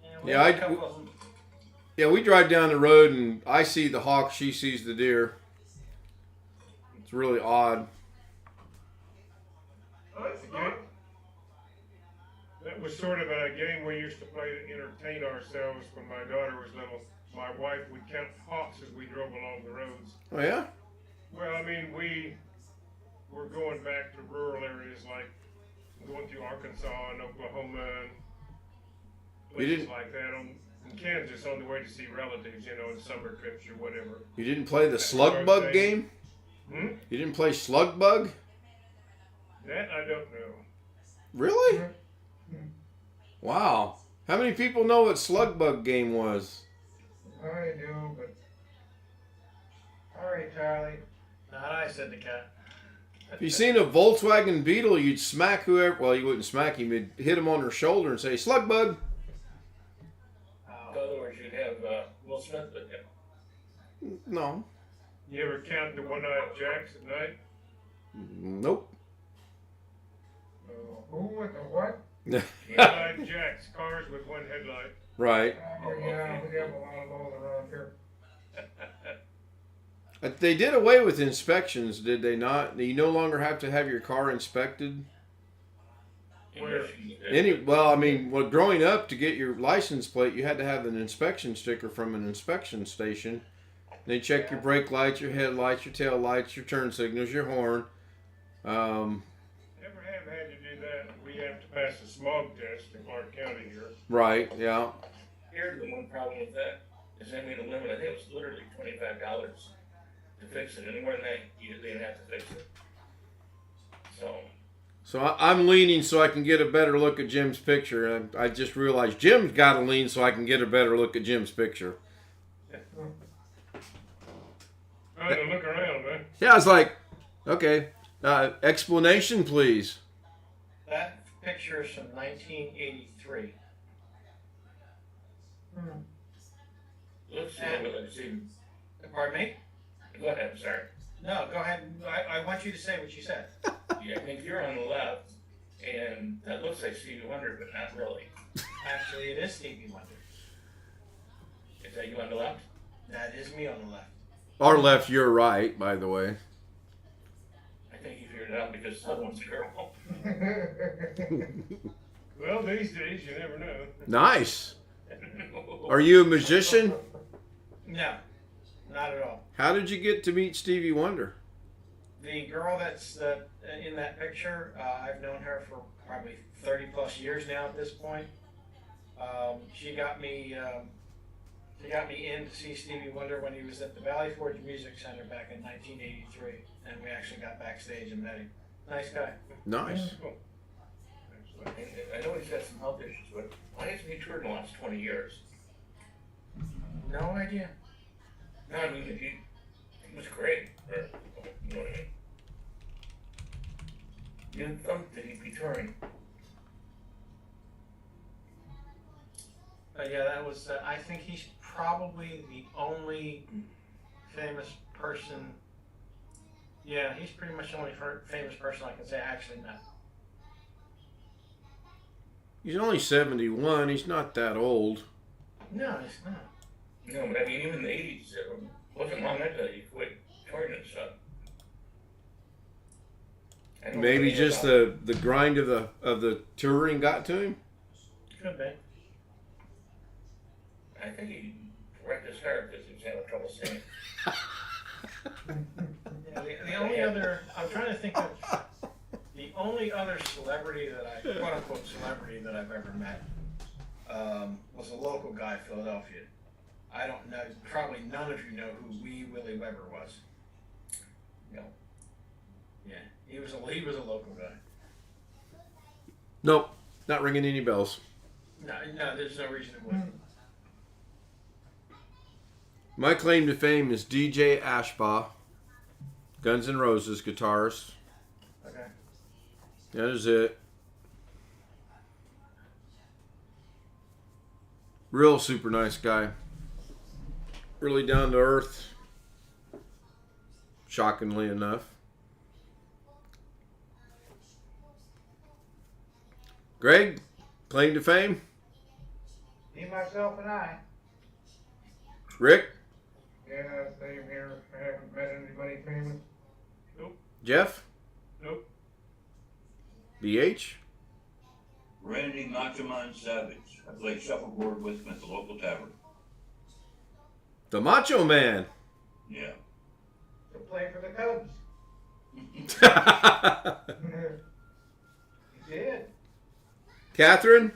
And we Yeah, have a couple of them. Yeah, we drive down the road and I see the hawk, she sees the deer. It's really odd. Oh, it's good. That was sort of a game we used to play to entertain ourselves when my daughter was little. My wife would count hawks as we drove along the roads. Oh, yeah? Well, I mean, we were going back to rural areas like going through Arkansas and Oklahoma and places like that in Kansas on the way to see relatives, you know, in summer trips or whatever. You didn't play the slug bug game? Hmm? You didn't play slug bug? That I don't know. Really? Wow. How many people know what slug bug game was? I do, but. Alright, Charlie. Not I, said the cat. If you seen a Volkswagen Beetle, you'd smack whoever. Well, you wouldn't smack him. You'd hit him on their shoulder and say, "Slug bug." In other words, you'd have Will Smith with him. No. You ever count the one-eyed jacks at night? Nope. Who with the what? One-eyed jacks, cars with one headlight. Right. Yeah, we have a lot of those around here. They did away with inspections, did they not? You no longer have to have your car inspected. Where? Growing up, to get your license plate, you had to have an inspection sticker from an inspection station. They check your brake lights, your headlights, your tail lights, your turn signals, your horn. Never have had to do that. We have to pass a smog test in Clark County here. Right, yeah. Here's the one problem with that, is they made a limit, I think it was literally $25 to fix it. Any more than that, you didn't have to fix it. So I'm leaning so I can get a better look at Jim's picture. I just realized Jim's got to lean so I can get a better look at Jim's picture. Trying to look around, man. Yeah, I was like, okay, explanation, please. That picture is from 1983. Looks like Pardon me? Go ahead, I'm sorry. No, go ahead. I want you to say what you said. Yeah, I think you're on the left, and that looks like Stevie Wonder, but not really. Actually, it is Stevie Wonder. Is that you on the left? That is me on the left. Our left, your right, by the way. I think you figured it out because the other one's a girl. Well, these days, you never know. Nice. Are you a musician? No, not at all. How did you get to meet Stevie Wonder? The girl that's in that picture, I've known her for probably 30 plus years now at this point. She got me in to see Stevie Wonder when he was at the Valley Forge Music Center back in 1983, and we actually got backstage and met him. Nice guy. Nice. I know he's got some health issues, but why hasn't he toured in the last 20 years? No idea. No, I mean, he was great. You know what I mean? You'd think that he'd be touring. Yeah, that was. I think he's probably the only famous person. Yeah, he's pretty much the only famous person I can say I actually met. He's only 71. He's not that old. No, he's not. No, but I mean, even in the 80s, it wasn't long after he quit touring and stuff. Maybe just the grind of the touring got to him. Could be. I think he wrecked his car because he was having trouble singing. Yeah, the only other, I'm trying to think of, the only other celebrity that I, quote unquote celebrity that I've ever met, was a local guy, Philadelphia. I don't know, probably none of you know who Wee Willie Weber was. No. Yeah, he was a local guy. Nope, not ringing any bells. No, there's no reason it wouldn't. My claim to fame is DJ Ashbaugh, Guns N' Roses guitarist. Okay. That is it. Real super nice guy. Really down to earth. Shockingly enough. Greg, claim to fame? Me, myself, and I. Rick? Yeah, same here. I haven't met anybody famous. Jeff? Nope. BH? Randy Macho Man Savage. I played shuffleboard with him at the local tavern. The Macho Man. Yeah. To play for the Cubs. He did. Catherine?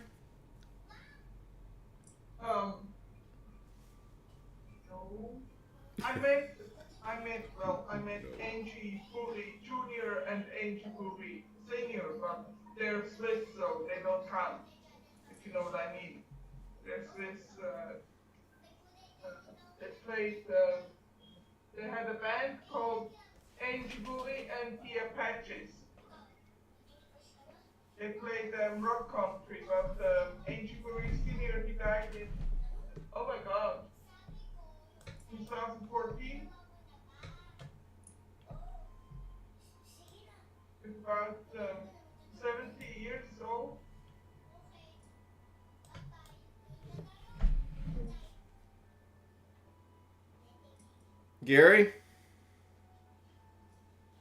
No. I met Angie Booley Jr. and Angie Booley Sr., but they're Swiss, so they don't count, if you know what I mean. They're Swiss, they played, they had a band called Angie Booley and the Apaches. They played rock country, but Angie Booley Sr., he died in, oh my God, 2014. It's about 70 years old. Gary?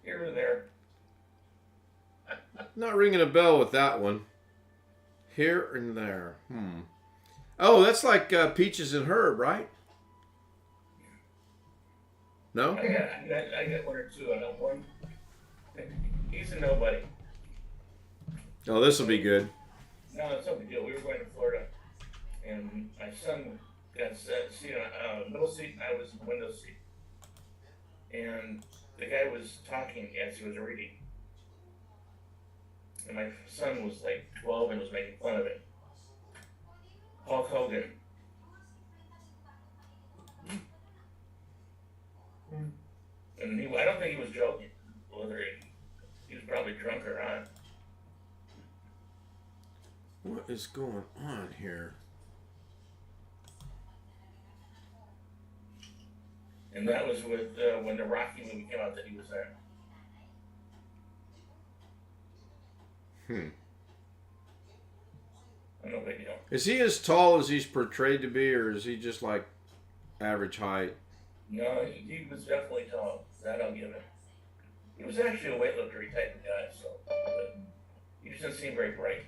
Here or there. Not ringing a bell with that one. Here and there. Oh, that's like Peaches and Herb, right? No? I got one or two on that one. He's a nobody. Oh, this will be good. No, it's no big deal. We were going to Florida, and my son got seat on middle seat, and I was in the window seat. And the guy was talking as he was reading. And my son was like 12 and was making fun of it. Hulk Hogan. And I don't think he was joking. Whether he was probably drunk or not. What is going on here? And that was with when the Rocky movie came out that he was there. No big deal. Is he as tall as he's portrayed to be, or is he just like average height? No, he was definitely tall. That I'll give him. He was actually a weightlifter type of guy, so but he just didn't seem very bright.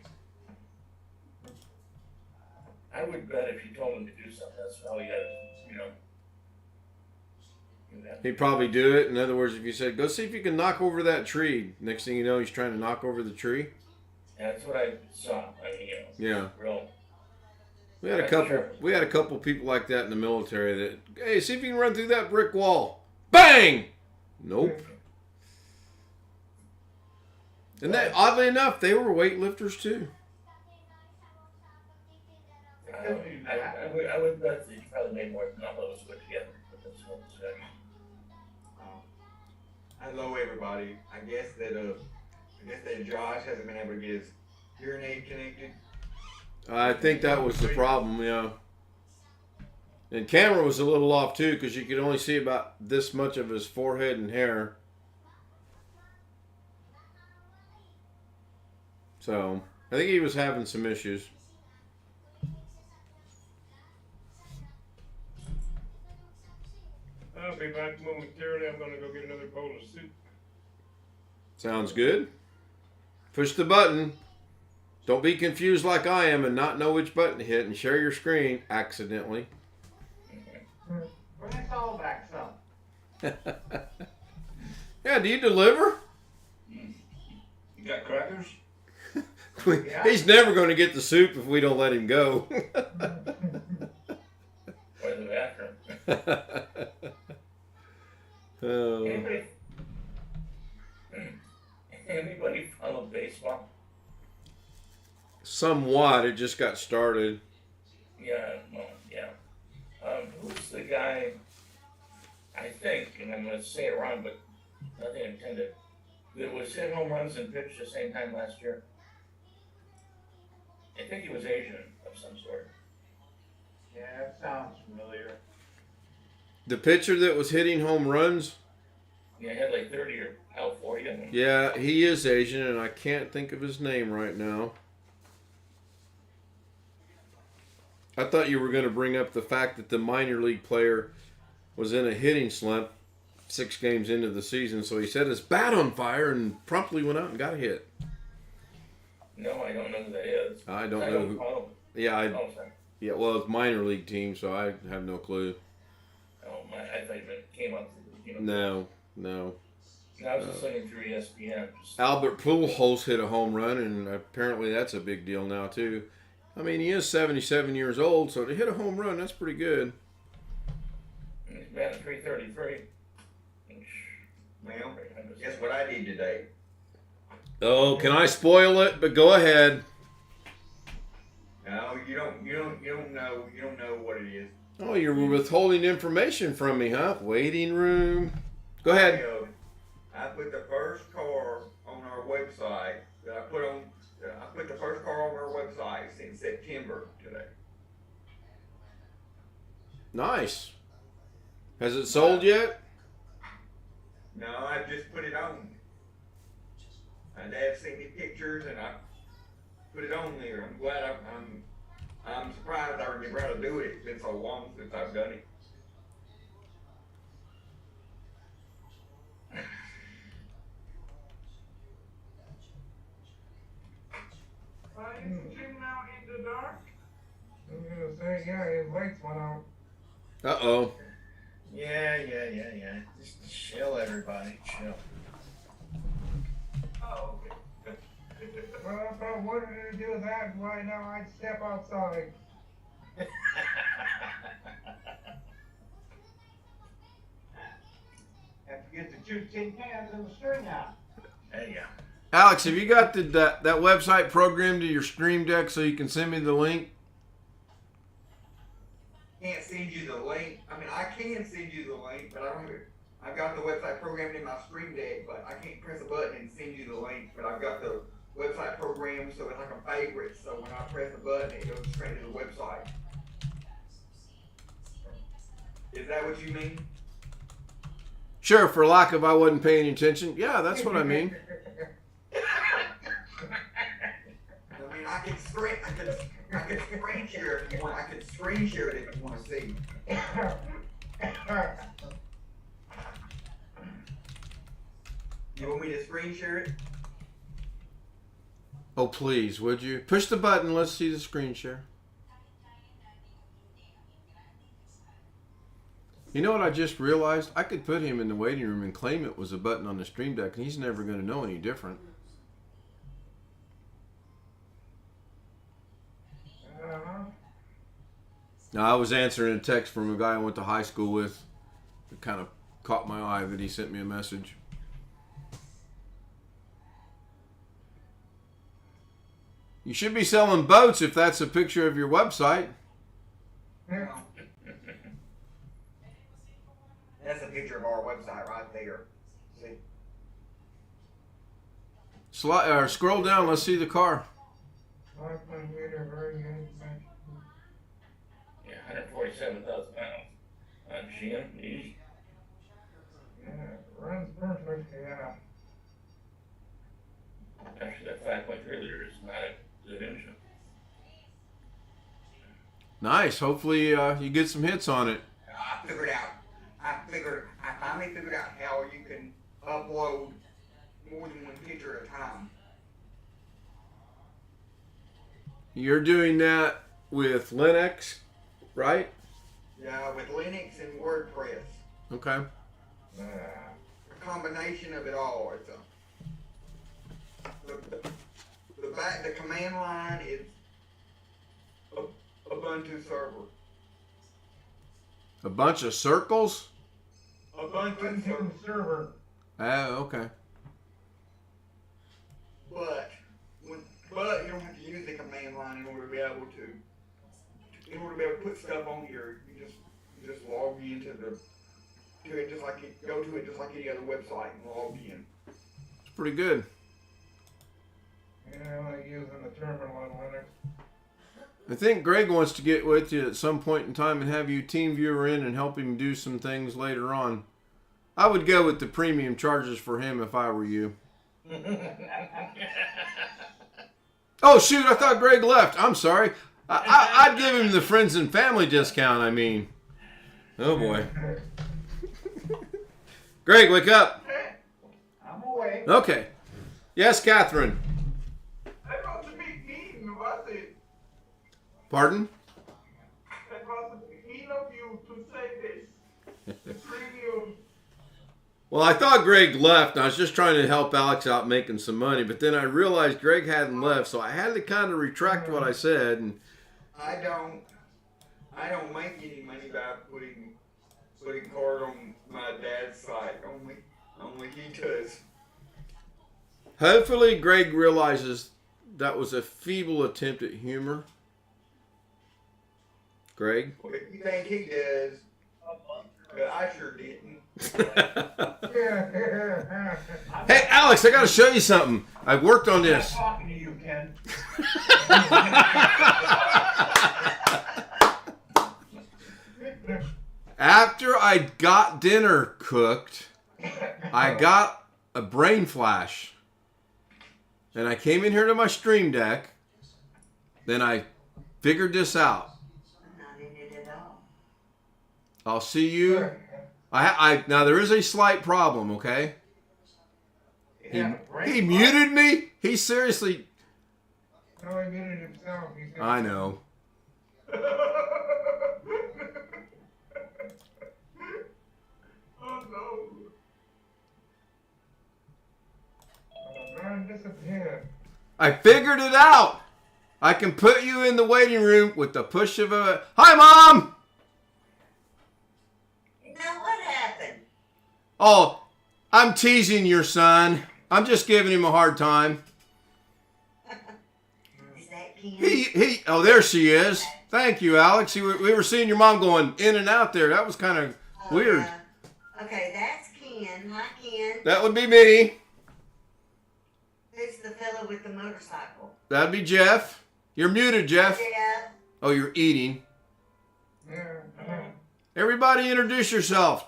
I would bet if you told him to do something, that's how he got it, you know. He'd probably do it. In other words, if you said, go see if you can knock over that tree. Next thing you know, he's trying to knock over the tree. That's what I saw. I mean, you know, Yeah. real. We had a couple people like that in the military that, hey, see if you can run through that brick wall. Bang! Nope. And that, oddly enough, they were weightlifters too. I would bet that he probably made more than all those put together. Hello, everybody. I guess that Josh hasn't been able to get his hearing aid connected. I think that was the problem, yeah. And camera was a little off too, because you could only see about this much of his forehead and hair. So, I think he was having some issues. I'll be back momentarily. I'm going to go get another bowl of soup. Sounds good. Push the button. Don't be confused like I am and not know which button to hit and share your screen accidentally. Bring us all back some. Yeah, do you deliver? You got crackers? He's never going to get the soup if we don't let him go. Or the bathroom. Oh. Anybody follow baseball? Somewhat. It just got started. Yeah, well, yeah. Who's the guy, I think, and I'm going to say it wrong, but nothing intended, that was hit home runs and pitched the same time last year? I think he was Asian of some sort. Yeah, that sounds familiar. The pitcher that was hitting home runs? Yeah, he had like 30 or out 40 of them. Yeah, he is Asian, and I can't think of his name right now. I thought you were going to bring up the fact that the minor league player was in a hitting slump 6 games into the season, so he set his bat on fire and promptly went out and got a hit. No, I don't know who that is. I don't know who. Oh, Yeah, sorry. yeah. Well, it's minor league team, so I have no clue. Oh, I thought it came up. You know, No. I was just looking through ESPN. Albert Pujols hit a home run, and apparently that's a big deal now too. I mean, he is 77 years old, so to hit a home run, that's pretty good. He's batting .333. Well, guess what I did today? Oh, can I spoil it? But go ahead. No, you don't know what it is. Oh, you're withholding information from me, huh? Waiting room. Go ahead. I put the first car on our website that I put the first car on our website in September today. Nice. Has it sold yet? No, I just put it on. My dad sent me pictures and I put it on there. I'm glad I'm surprised I remember how to do it. It's been so long since I've done it. Is the stream now in the dark? I was gonna say, yeah, his lights went out. Uh-oh. Yeah. Just chill, everybody. Chill. Oh, okay. Well, if I wanted to do that, why now I'd step outside. Have to get the 2 tin cans and the string out. There you go. Alex, have you got that website programmed to your Stream Deck so you can send me the link? Can't send you the link. I mean, I can send you the link, but I don't. I've got the website programmed in my Stream Deck, but I can't press a button and send you the link. But I've got the website programmed so it's like a favorite. So when I press the button, it goes straight to the website. Is that what you mean? Sure, for lack of I wasn't paying attention. Yeah, that's what I mean. I mean, I can screen share if you want. I can screen share it if you want to see. You want me to screen share it? Oh, please, would you? Push the button. Let's see the screen share. You know what I just realized? I could put him in the waiting room and claim it was a button on the Stream Deck, and he's never going to know any different. Now, I was answering a text from a guy I went to high school with. It kind of caught my eye that he sent me a message. You should be selling boats if that's a picture of your website. That's a picture of our website right there. See? Scroll down. Let's see the car. Yeah, 147,000 pounds. On GM, easy. Yeah, runs perfect, yeah. Actually, that 5.3 liter is not a good engine. Nice. Hopefully you get some hits on it. I figured out. I finally figured out how you can upload more than one picture at a time. You're doing that with Linux, right? Yeah, with Linux and WordPress. Okay. A combination of it all. It's the command line is Ubuntu server. A bunch of circles? Ubuntu server. Okay. But you don't have to use the command line in order to be able to. In order to be able to put stuff on here, you just log into it just like go to it just like any other website and log in. It's pretty good. Yeah, I like using the terminal on Linux. I think Greg wants to get with you at some point in time and have you Teamviewer in and help him do some things later on. I would go with the premium charges for him if I were you. Oh, shoot, I thought Greg left. I'm sorry. I'd give him the friends and family discount, I mean. Oh, boy. Greg, wake up. I'm awake. Okay. Yes, Catherine. That was a big mean, was it? Pardon? That was mean of you to say this. It's premium. Well, I thought Greg left, and I was just trying to help Alex out making some money, but then I realized Greg hadn't left, so I had to kind of retract what I said. And I don't make any money by putting card on my dad's site. Only he does. hopefully Greg realizes that was a feeble attempt at humor. Greg? Well, if you think he does, but I sure didn't. Hey, Alex, I got to show you something. I've worked on this. I'm talking to you, Ken. After I got dinner cooked, I got a brain flash. And I came in here to my stream deck. Then I figured this out. Not in it at all. I'll see you. Now there is a slight problem, okay? He muted me? He seriously... No, he muted himself. I know. Oh no. Man disappeared. I figured it out. I can put you in the waiting room with the push of a... Hi, Mom! Now what happened? Oh, I'm teasing your son. I'm just giving him a hard time. Is that Ken? Oh, there she is. Thank you, Alex. We were seeing your mom going in and out there. That was kind of weird. Okay, that's Ken. Hi, Ken. That would be me. Who's the fellow with the motorcycle? That'd be Jeff. You're muted, Jeff. Yeah. Oh, you're eating. Yeah. Everybody introduce yourself.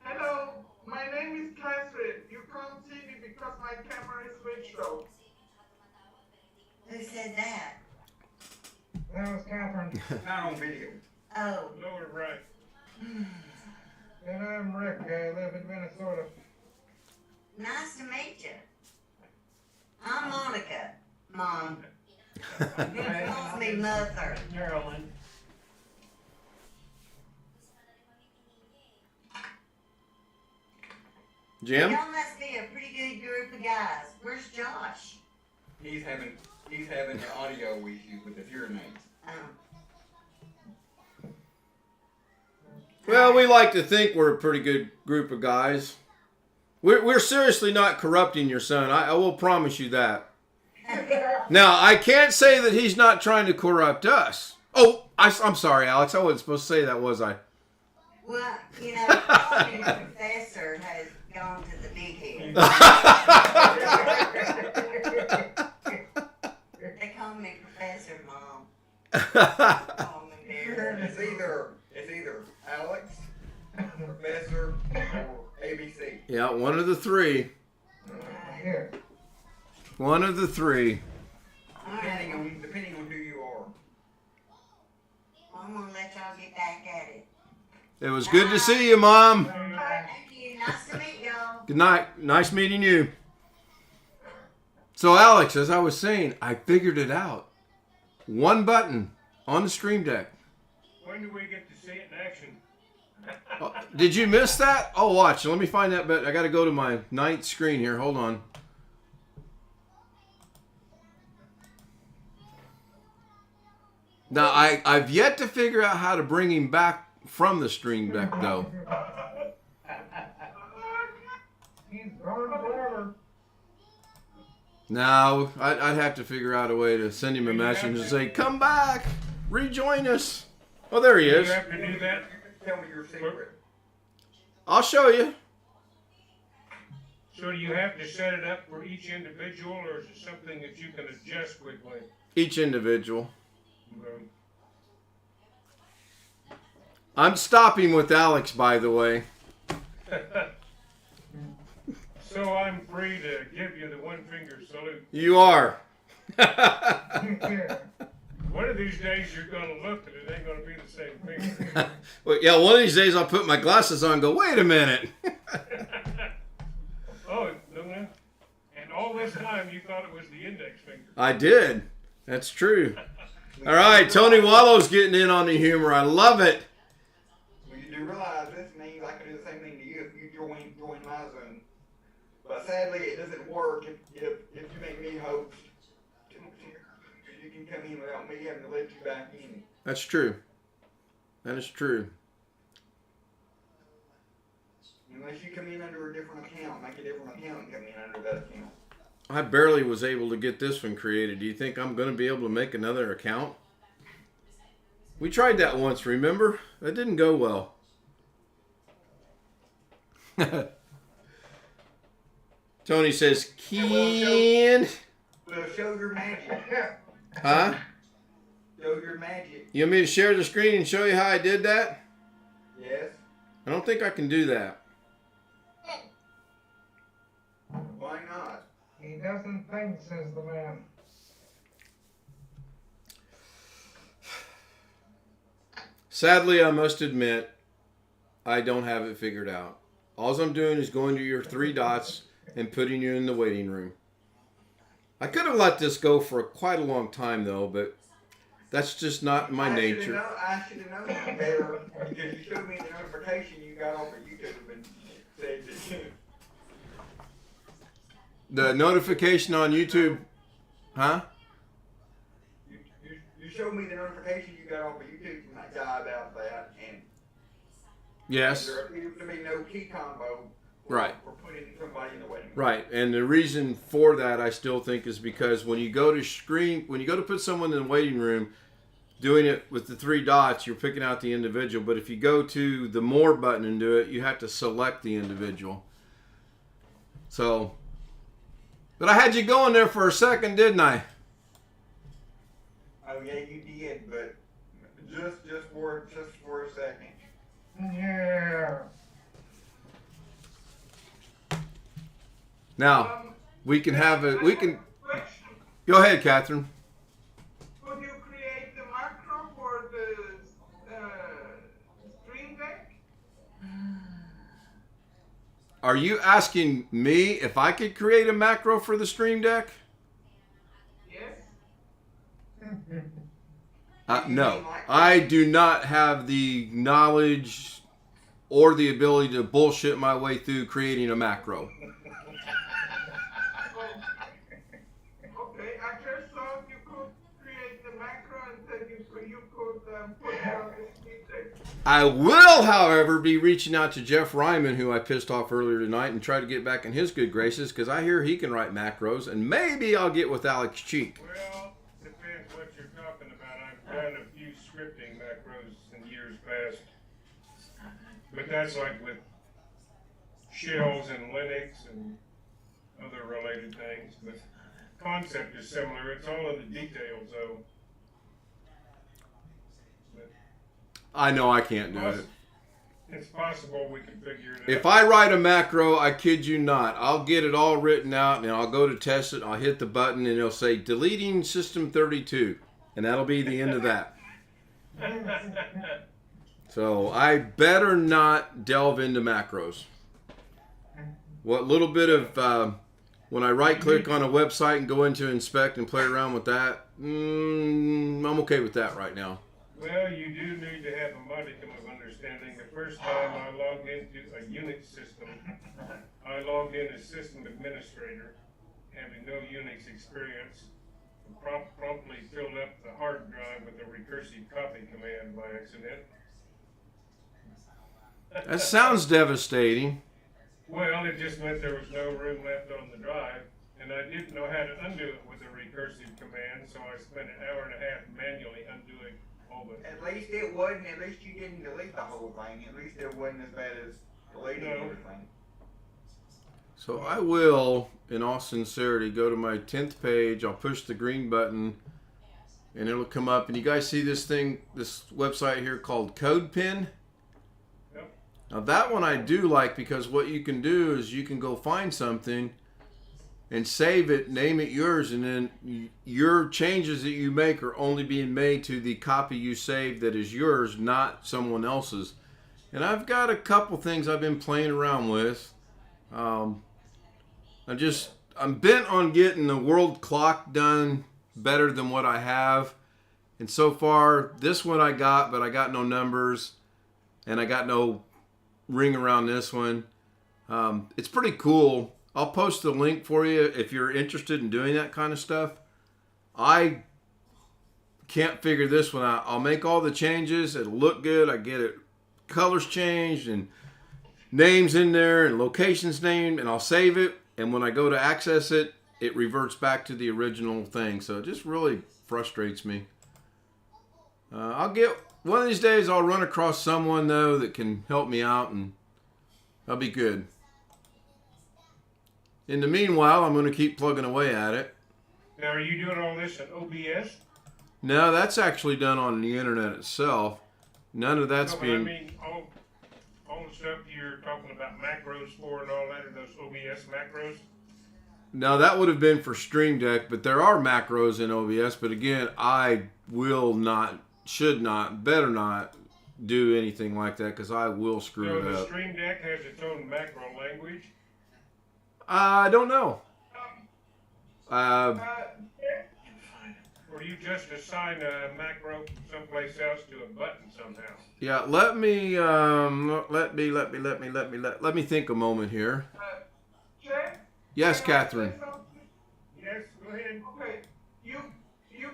Hello, my name is Catherine. You can't see me because my camera is switched off. Who said that? That was Catherine. Not on video. Oh. Lower right. And I'm Rick. I live in Minnesota. Nice to meet you. I'm Monica. Mom. Calls me Mother. Maryland. Jim? Y'all must be a pretty good group of guys. Where's Josh? He's having an audio issue with his hearing aids. Well, we like to think we're a pretty good group of guys. We're seriously not corrupting your son. I will promise you that. Now, I can't say that he's not trying to corrupt us. Oh, I'm sorry, Alex. I wasn't supposed to say that, was I? Well, you know, the professor has gone to the big head. They call me Professor Mom. Call me Mary. It's either Alex, Professor, or ABC. Yeah, one of the three. Here. One of the three. Depending on who you are. Well, I'm gonna let y'all get back at it. It was good to see you, Mom. Thank you. Nice to meet y'all. Good night. Nice meeting you. So, Alex, as I was saying, I figured it out. One button on the stream deck. When do we get to see it in action? Oh, did you miss that? Oh, watch. Let me find that button. I got to go to my 9th screen here. Hold on. Now, I've yet to figure out how to bring him back from the stream deck, though. He's gone forever. Now, I'd have to figure out a way to send him a message and say, come back, rejoin us. Oh, there he Do is. you have to do that? Tell me your secret. I'll show you. So do you have to set it up for each individual, or is it something that you can adjust quickly? Each individual. Um, I'm stopping with Alex, by the way. So I'm free to give you the one finger salute. You are. One of these days you're gonna look and it ain't gonna be the same finger. Well, yeah, one of these days I'll put my glasses on and go, wait a minute. Oh, no, no. And all this time you thought it was the index finger. I did. That's true. All right, Tony Wallow's getting in on the humor. I love it. Well, you do realize this means I can do the same thing to you if you join my Zoom. But sadly, it doesn't work if you make me host. You can come in without me having to let you back in. That's true. That is true. Unless you come in under a different account, make a different account and come in under that account. I barely was able to get this one created. Do you think I'm going to be able to make another account? We tried that once, remember? That didn't go well. Tony says, Ken. Well, show your magic. Huh? Show your magic. You want me to share the screen and show you how I did that? Yes. I don't think I can do that. Why not? He doesn't think, says the man. Sadly, I must admit, I don't have it figured out. All I'm doing is going to your 3 dots and putting you in the waiting room. I could have let this go for quite a long time, though, but that's just not my nature. I should have known better because you showed me the notification you got off of YouTube and said that. The notification on YouTube, huh? You showed me the notification you got off of YouTube from that guy about that, and Yes. there appears to be no key combo. Right. For putting somebody in the waiting room. Right, and the reason for that, I still think, is because when you go to put someone in the waiting room, doing it with the 3 dots, you're picking out the individual. But if you go to the more button and do it, you have to select the individual. So, but I had you going there for a second, didn't I? Oh yeah, you did, but just for a second. Yeah. Now, we can have it. We can. Question. Go ahead, Catherine. Could you create the macro for the Stream Deck? Are you asking me if I could create a macro for the Stream Deck? Yes. No, I do not have the knowledge or the ability to bullshit my way through creating a macro. Okay, I just thought you could create the macro and then you could put it on the Stream Deck. I will, however, be reaching out to Jeff Ryman, who I pissed off earlier tonight, and try to get back in his good graces, because I hear he can write macros, and maybe I'll get with Alex Cheak. Well, depends what you're talking about. I've done a few scripting macros in years past. But that's like with shells and Linux and other related things. But concept is similar. It's all in the details, though. But I know I can't do it. it's possible we can figure it out. If I write a macro, I kid you not, I'll get it all written out, and I'll go to test it, I'll hit the button, and it'll say, deleting system 32. And that'll be the end of that. So I better not delve into macros. What little bit of, when I right click on a website and go into inspect and play around with that, I'm okay with that right now. Well, you do need to have a modicum of understanding. The first time I logged into a Unix system, I logged in as system administrator, having no Unix experience, and promptly filled up the hard drive with a recursive copy command by accident. That sounds devastating. Well, it just meant there was no room left on the drive, and I didn't know how to undo it with a recursive command, so I spent an hour and a half manually undoing all the... At least it wasn't. At least you didn't delete the whole thing. At least it wasn't as bad as deleting everything. So I will, in all sincerity, go to my 10th page. I'll push the green button, and it'll come up. And you guys see this thing, this website here called CodePen? Yep. Now that one I do like, because what you can do is you can go find something and save it, name it yours, and then your changes that you make are only being made to the copy you saved that is yours, not someone else's. And I've got a couple things I've been playing around with. I'm bent on getting the world clock done better than what I have. And so far, this one I got, but I got no numbers, and I got no ring around this one. It's pretty cool. I'll post the link for you if you're interested in doing that kind of stuff. I can't figure this one out. I'll make all the changes. It'll look good. I get it colors changed and names in there and locations named, and I'll save it. And when I go to access it, it reverts back to the original thing. So it just really frustrates me. I'll get one of these days. I'll run across someone though that can help me out, and I'll be good. In the meanwhile, I'm going to keep plugging away at it. Now, are you doing all this in OBS? No, that's actually done on the internet itself. None of that's No, but being... I mean, about macros for and all that, or those OBS macros? Now that would have been for Stream Deck, but there are macros in OBS. But again, I will not, should not, better not do anything like that because I will screw So it the up. Stream Deck has its own macro language? I don't know. Or you just assign a macro from someplace else to a button somehow? Yeah, let me think a moment here. Check. Yes, Can I say Catherine. something? Yes, go ahead. Okay, you can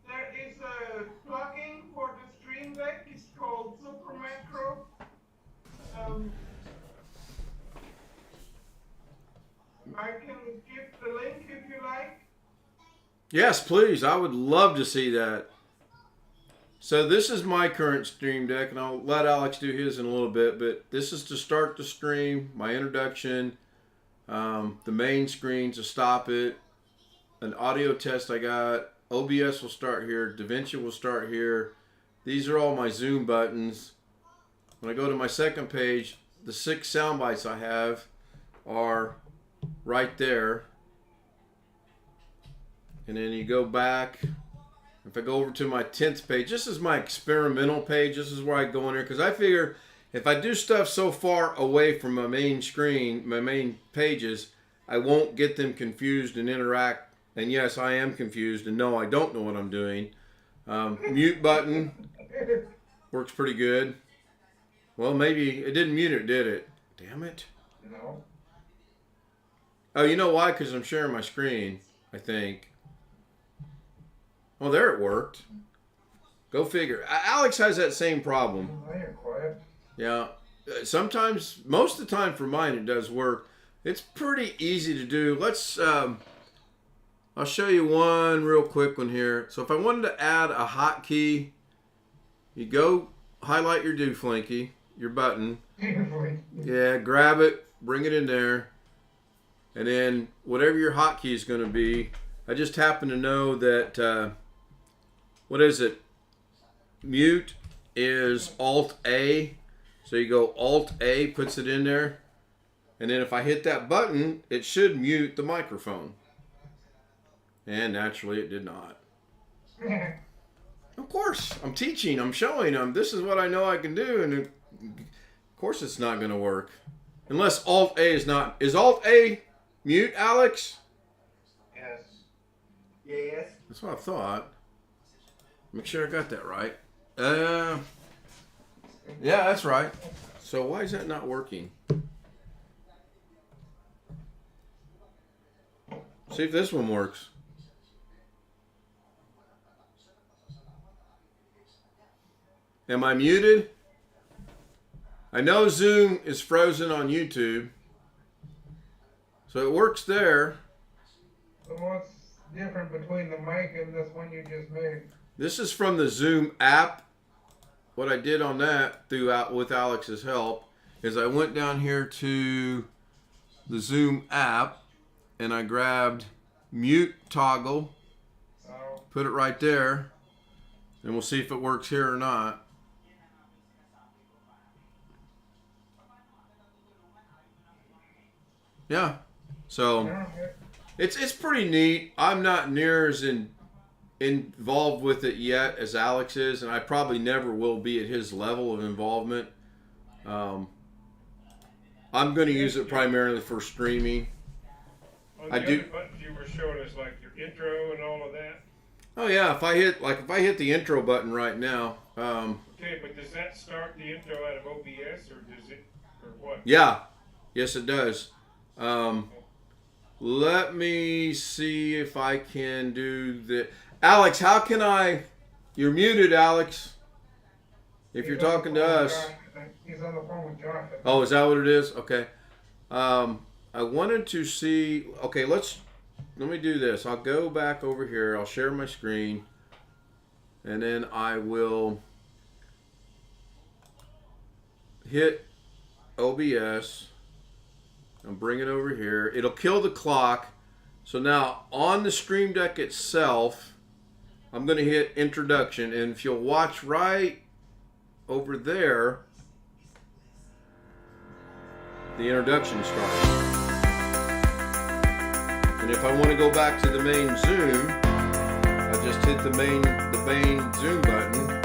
there is a plugin for the Stream Deck. It's called Super Macro. I can give the link if you like. Yes, please. I would love to see that. So this is my current Stream Deck, and I'll let Alex do his in a little bit, but this is to start the stream, my introduction, the main screen to stop it, an audio test I got, OBS will start here, DaVinci will start here. These are all my Zoom buttons. When I go to my second page, the 6 sound bites I have are right there. And then you go back. If I go over to my 10th page, this is my experimental page. This is where I go in here because I figure if I do stuff so far away from my main screen, my main pages, I won't get them confused and interact. And yes, I am confused, and no, I don't know what I'm doing. Mute button works pretty good. Well, maybe it didn't mute it, did it? Damn it. No. Oh, you know why? Because I'm sharing my screen, I think. Well, there it worked. Go figure. Alex has that same problem. They're quiet. Yeah. Sometimes, most of the time for mine, it does work. It's pretty easy to do. Let's, I'll show you one real quick one here. So if I wanted to add a hotkey, you go highlight your dooflinky, your button. Yeah, grab it, bring it in there. And then whatever your hotkey is going to be, I just happen to know that, what is it? Mute is Alt-A. So you go Alt-A, puts it in there. And then if I hit that button, it should mute the microphone. And naturally it did not. Of course, I'm teaching, I'm showing them. This is what I know I can do. And of course it's not going to work. Unless Alt-A is not. Is Alt-A mute, Alex? Yes. Yes. That's what I thought. Make sure I got that right. Yeah, that's right. So why is that not working? See if this one works. Am I muted? I know Zoom is frozen on YouTube. So it works there. So what's different between the mic and this one you just made? This is from the Zoom app. What I did on that throughout with Alex's help is I went down here to the Zoom app and I grabbed mute toggle, put it right there, and we'll see if it works here or not. Yeah, so it's pretty neat. I'm not near as involved with it yet as Alex is, and I probably never will be at his level of involvement. I'm going to use it primarily for streaming. On the other buttons you were showing us, like your intro and all of that. Oh yeah, if I hit the intro button right now. Okay, but does that start the intro out of OBS or does it, or what? Yeah, yes it does. Let me see if I can do the. Alex, how can I? You're muted, Alex. If you're talking to us. He's on the phone with Josh. Oh, is that what it is? Okay. I wanted to see. Okay, let me do this. I'll go back over here. I'll share my screen, and then I will hit OBS and bring it over here. It'll kill the clock. So now on the Stream Deck itself, I'm going to hit introduction, and if you'll watch right over there, the introduction starts. And if I want to go back to the main Zoom, I just hit the main Zoom button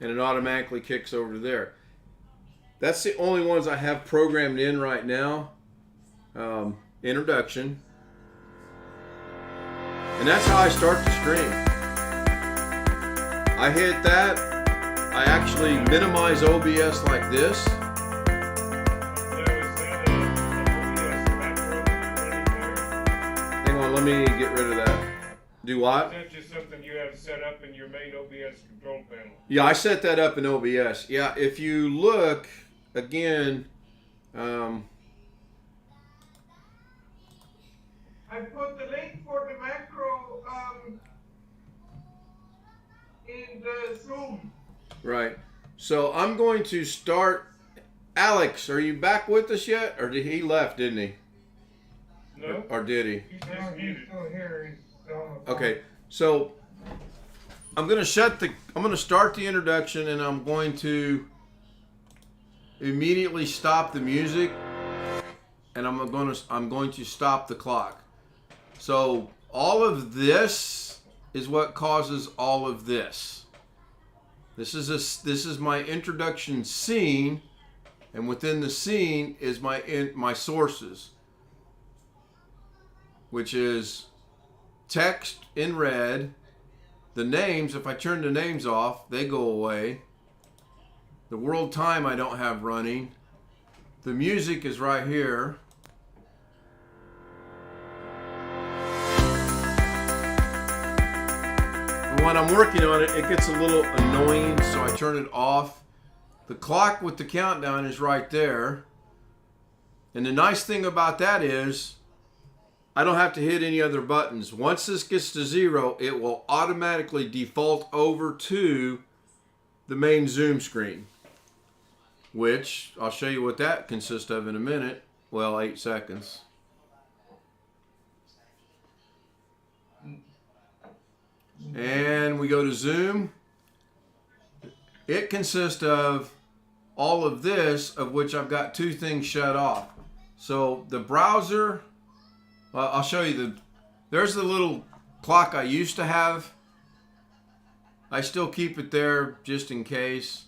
and it automatically kicks over to there. That's the only ones I have programmed in right now. Introduction. And that's how I start the stream. I hit that. I actually minimize OBS like this. Hang on, let me get rid of that. Do what? Is that just something you have set up in your main OBS control panel? Yeah, I set that up in OBS. Yeah, if you look again, I put the link for the macro in the Zoom. right. So I'm going to start. Alex, are you back with us yet, or did he left? Didn't he? No. Or did he? He's No, just he's muted. still here. He's still on the phone. Okay. So I'm going to start the introduction, and I'm going to immediately stop the music, and I'm going to stop the clock. So all of this is what causes all of this. This is my introduction scene, and within the scene is my sources, which is text in red. The names, if I turn the names off, they go away. The world time I don't have running. The music is right here. And when I'm working on it, it gets a little annoying, so I turn it off. The clock with the countdown is right there. And the nice thing about that is I don't have to hit any other buttons. Once this gets to 0, it will automatically default over to the main Zoom screen, which I'll show you what that consists of in a minute. Well, 8 seconds. And we go to Zoom. It consists of all of this, of which I've got 2 things shut off. So the browser, I'll show you there's the little clock I used to have. I still keep it there just in case.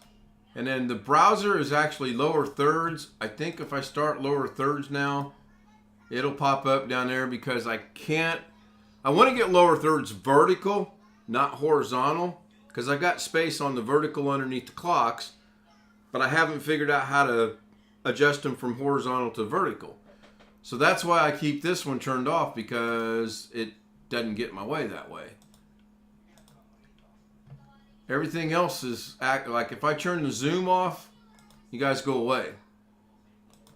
And then the browser is actually lower thirds. I think if I start lower thirds now, it'll pop up down there because I want to get lower thirds vertical, not horizontal, because I got space on the vertical underneath the clocks, but I haven't figured out how to adjust them from horizontal to vertical. So that's why I keep this one turned off, because it doesn't get in my way that way. Everything else is like if I turn the zoom off, you guys go away.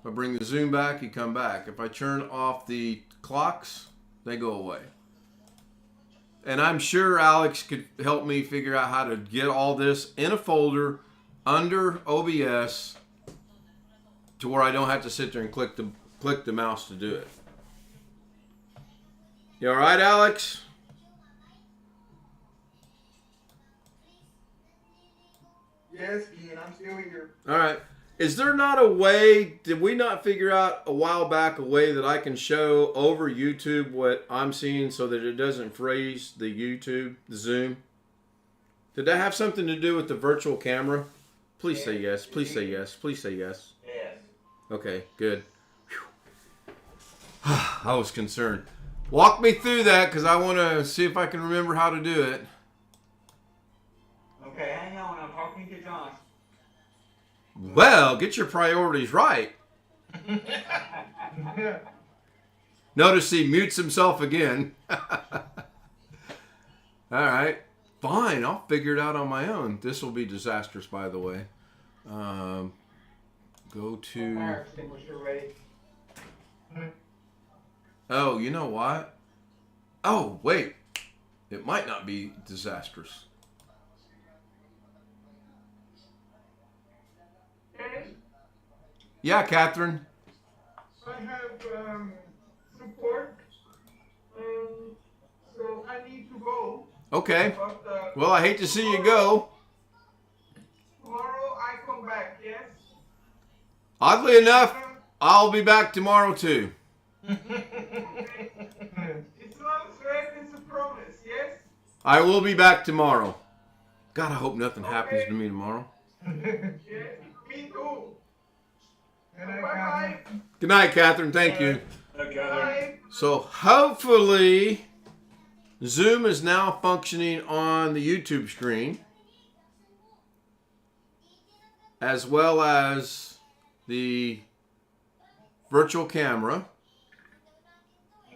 If I bring the zoom back, you come back. If I turn off the clocks, they go away. And I'm sure Alex could help me figure out how to get all this in a folder under OBS to where I don't have to sit there and click the mouse to do it. You all right, Alex? Yes, Ian, I'm still here. All right. Is there not a way, did we not figure out a while back a way that I can show over YouTube what I'm seeing so that it doesn't freeze the YouTube, the Zoom? Did that have something to do with the virtual camera? Please say yes. Please say yes. Please say yes. Yes. Okay, good. Whew. I was concerned. Walk me through that because I want to see if I can remember how to do it. Okay, hang on. I'm talking to John. Well, get your priorities right. Notice he mutes himself again. All right. Fine. I'll figure it out on my own. This will be disastrous, by the way. Go to... Fire extinguisher ready. Oh, you know what? Oh, wait. It might not be disastrous. Yeah, Catherine. I have support, so I need to go. Okay. But, Well, I hate to see you go. tomorrow I come back, yes? Oddly enough, I'll be back tomorrow too. It's not a threat, it's a promise, yes? I will be back tomorrow. God, I hope nothing happens to me tomorrow. Yeah, me too. Bye-bye. Good night, Catherine. Thank you. Bye. So hopefully Zoom is now functioning on the YouTube screen as well as the virtual camera.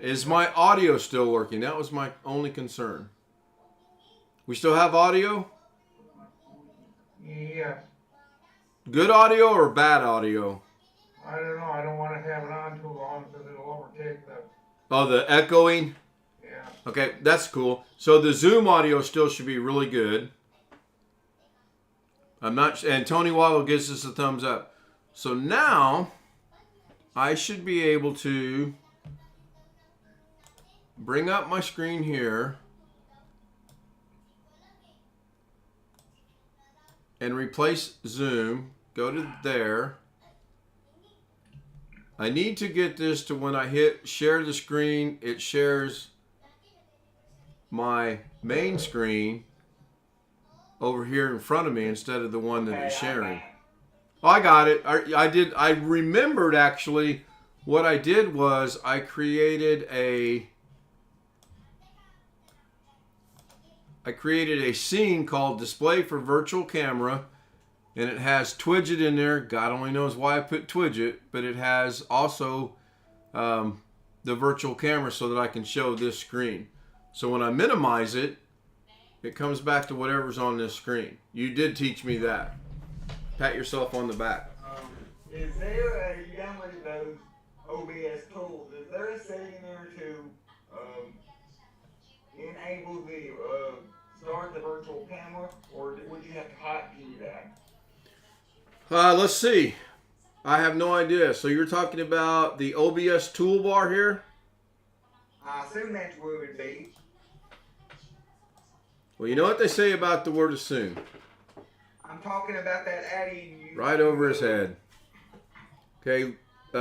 Is my audio still working? That was my only concern. We still have audio? Yes. Good audio or bad audio? I don't know. I don't want to have it on too long because it'll overtake the. Oh, the echoing? Yeah. Okay, that's cool. So the Zoom audio still should be really good. I'm not, and Tony Waddle gives us a thumbs up. So now I should be able to bring up my screen here and replace Zoom. Go to there. I need to get this to when I hit share the screen, it shares my main screen over here in front of me instead of the one that it's sharing. Oh, I got it. I remembered actually what I did was I created a scene called display for virtual camera, and it has Twidget in there. God only knows why I put Twidget, but it has also the virtual camera so that I can show this screen. So when I minimize it, it comes back to whatever's on this screen. You did teach me that. Pat yourself on the back. Is there you downloaded those OBS tools? Is there a setting in there to enable the start the virtual camera, or would you have to hotkey that? Let's see. I have no idea. So you're talking about the OBS toolbar here? I assume that's where it would be. Well, you know what they say about the word assume. I'm talking about that adding you. Right over his head. Okay. I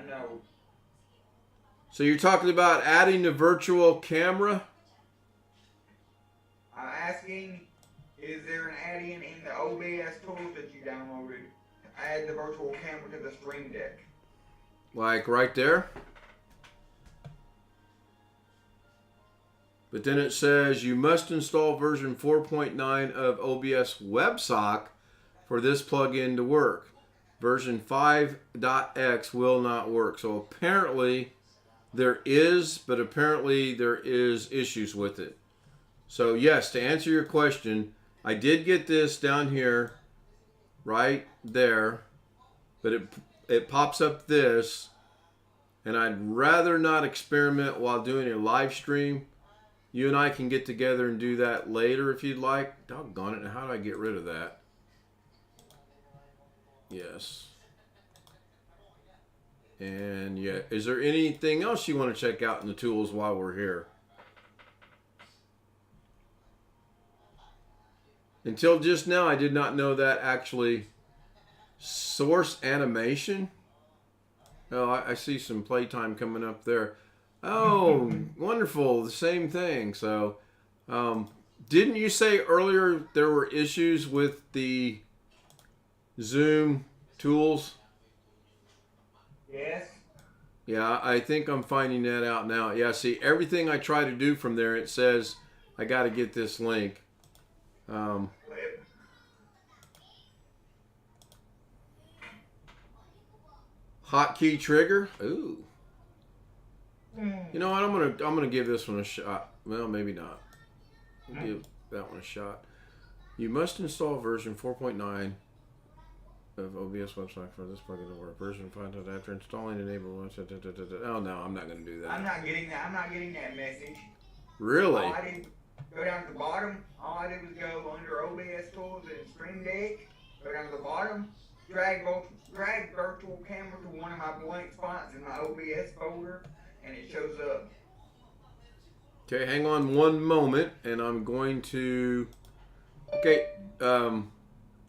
know. So you're talking about adding the virtual camera? I'm asking, is there an add-in in the OBS tools that you downloaded to add the virtual camera to the Stream Deck? Like right there? But then it says you must install version 4.9 of OBS WebSock for this plugin to work. Version 5.x will not work. So apparently there is, but apparently there is issues with it. So yes, to answer your question, I did get this down here, right there, but it pops up this, and I'd rather not experiment while doing a live stream. You and I can get together and do that later if you'd like. Doggone it, how do I get rid of that? Yes. And yeah, is there anything else you want to check out in the tools while we're here? Until just now, I did not know that actually source animation. Oh, I see some playtime coming up there. Oh, wonderful. The same thing. So, didn't you say earlier there were issues with the Zoom tools? Yes. Yeah, I think I'm finding that out now. Yeah, see, everything I try to do from there, it says I got to get this link. Hotkey trigger. Ooh. You know what? I'm gonna give this one a shot. Well, maybe not. We'll give that one a shot. You must install version 4.9 of OBS WebSock for this plugin to work. Version 5 after installing enable. Oh no, I'm not gonna do that. I'm not getting that. I'm not getting that message. Really? All I did, go down to the bottom. All I did was go under OBS tools and Stream Deck. Go down to the bottom. Drag virtual camera to one of my blank spots in my OBS folder, and it shows up. Okay, hang on one moment, and I'm going to. Okay,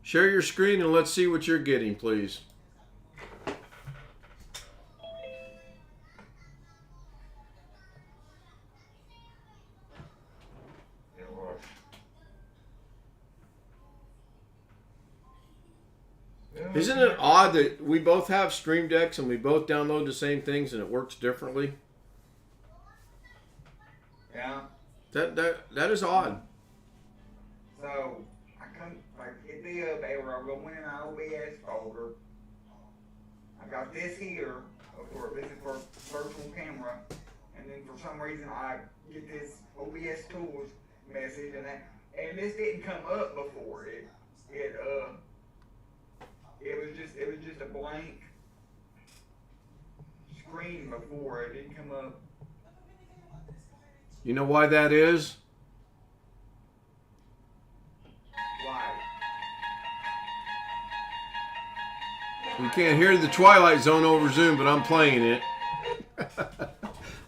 share your screen and let's see what you're getting, please. Isn't it odd that we both have Stream Decks and we both download the same things and it works differently? Yeah. That is odd. So I come like hit the up where I go in my OBS folder. I got this here. This is for virtual camera, and then for some reason I get this OBS tools message, and this didn't come up before. It was just a blank screen before. It didn't come up. You know why that is? Why? You can't hear the Twilight Zone over Zoom, but I'm playing it.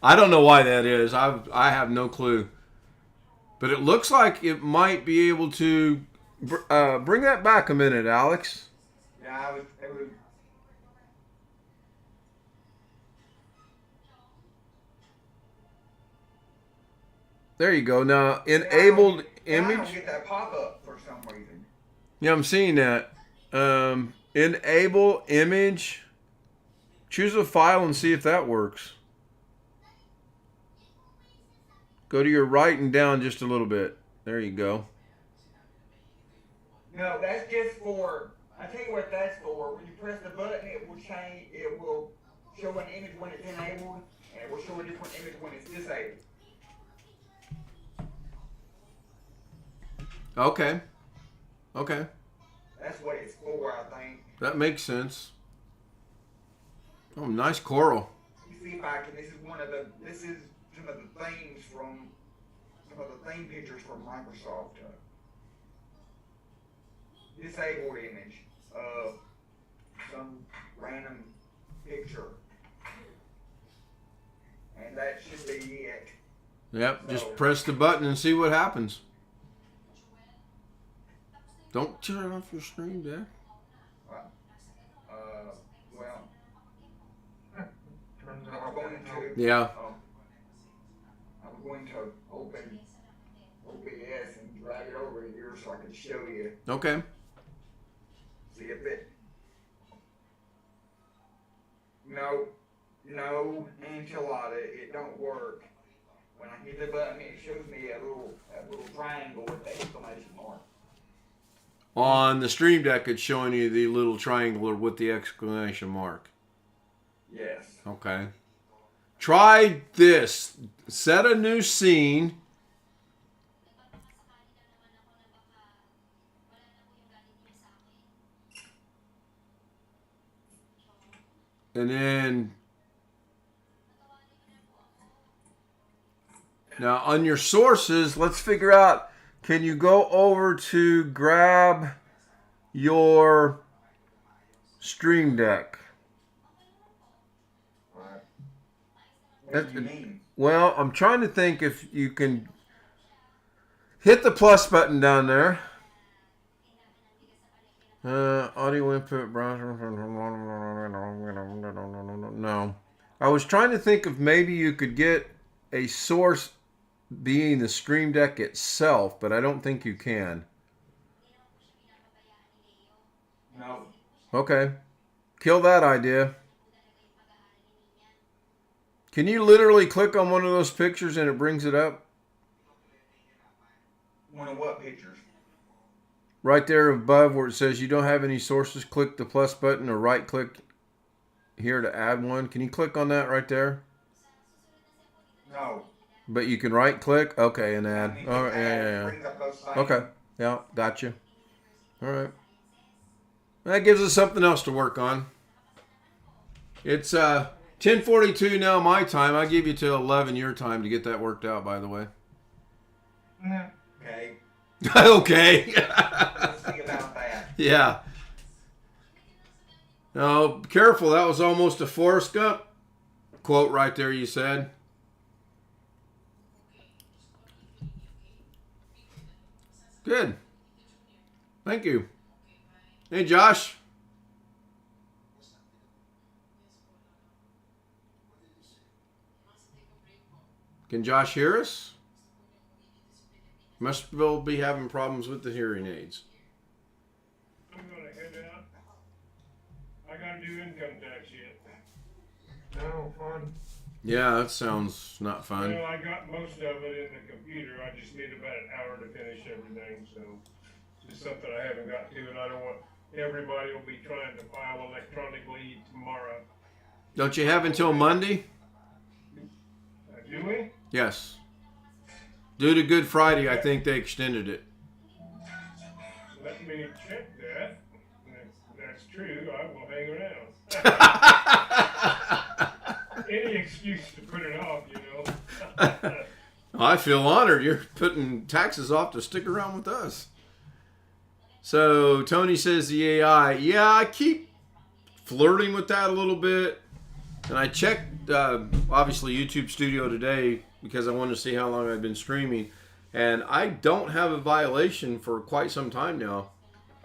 I don't know why that is. I have no clue. But it looks like it might be able to bring that back a minute, Alex. Yeah, it was. There you go. Now, enabled I image. don't get that pop up for some reason. Yeah, I'm seeing that. Enable image. Choose a file and see if that works. Go to your right and down just a little bit. There you go. No, that's just for. I tell you what that's for. When you press the button, it will change. It will show an image when it's enabled, and it will show a different image when it's disabled. Okay. Okay. That's what it's for, I think. That makes sense. Oh, nice coral. You see if I can. This is some of the themes from some of the theme pictures from Microsoft. Disabled image of some random picture, and that should be it. Yep. So, Just press the button and see what happens. Don't turn off your screen, Dad. well, I'm going to. Yeah. I'm going to open OBS and drag it over here so I can show you. Okay. See if it. No enchilada. It don't work. When I hit the button, it shows me a little triangle with the exclamation mark. On the Stream Deck, it's showing you the little triangle with the exclamation mark. Yes. Okay. Try this. Set a new scene. And then now on your sources, let's figure out, can you go over to grab your Stream Deck? What do you mean? Well, I'm trying to think if you can hit the plus button down there. Audio input browser. No. I was trying to think if maybe you could get a source being the Stream Deck itself, but I don't think you can. No. Okay. Kill that idea. Can you literally click on one of those pictures and it brings it up? One of what pictures? Right there above where it says you don't have any sources, click the plus button or right click here to add one. Can you click on that right there? No. But you can right click? Okay, and add. All right, yeah. Okay, yeah, gotcha. All right. That gives us something else to work on. It's 10:42 now my time. I give you till 11 your time to get that worked out, by the way. Okay. Okay. Let's think about that. Yeah. No, careful. That was almost a Forrest Gump quote right there, you said. Good. Thank you. Hey, Josh. Can Josh hear us? Must will be having problems with the hearing aids. I'm gonna head out. much yet. No fun. Yeah, that sounds not fun. Well, I got most of it in the computer. I just need about an hour to finish everything. So it's something I haven't got to, and I don't want everybody will be trying to file electronically tomorrow. Don't you have until Monday? Do we? Yes. Due to Good Friday, I think they extended it. Let me check that. If that's true, I will hang around. Any excuse to put it off, you know. I feel honored. You're putting taxes off to stick around with us. So Tony says the AI. Yeah, I keep flirting with that a little bit. And I checked, obviously, YouTube Studio today because I wanted to see how long I've been streaming. And I don't have a violation for quite some time now.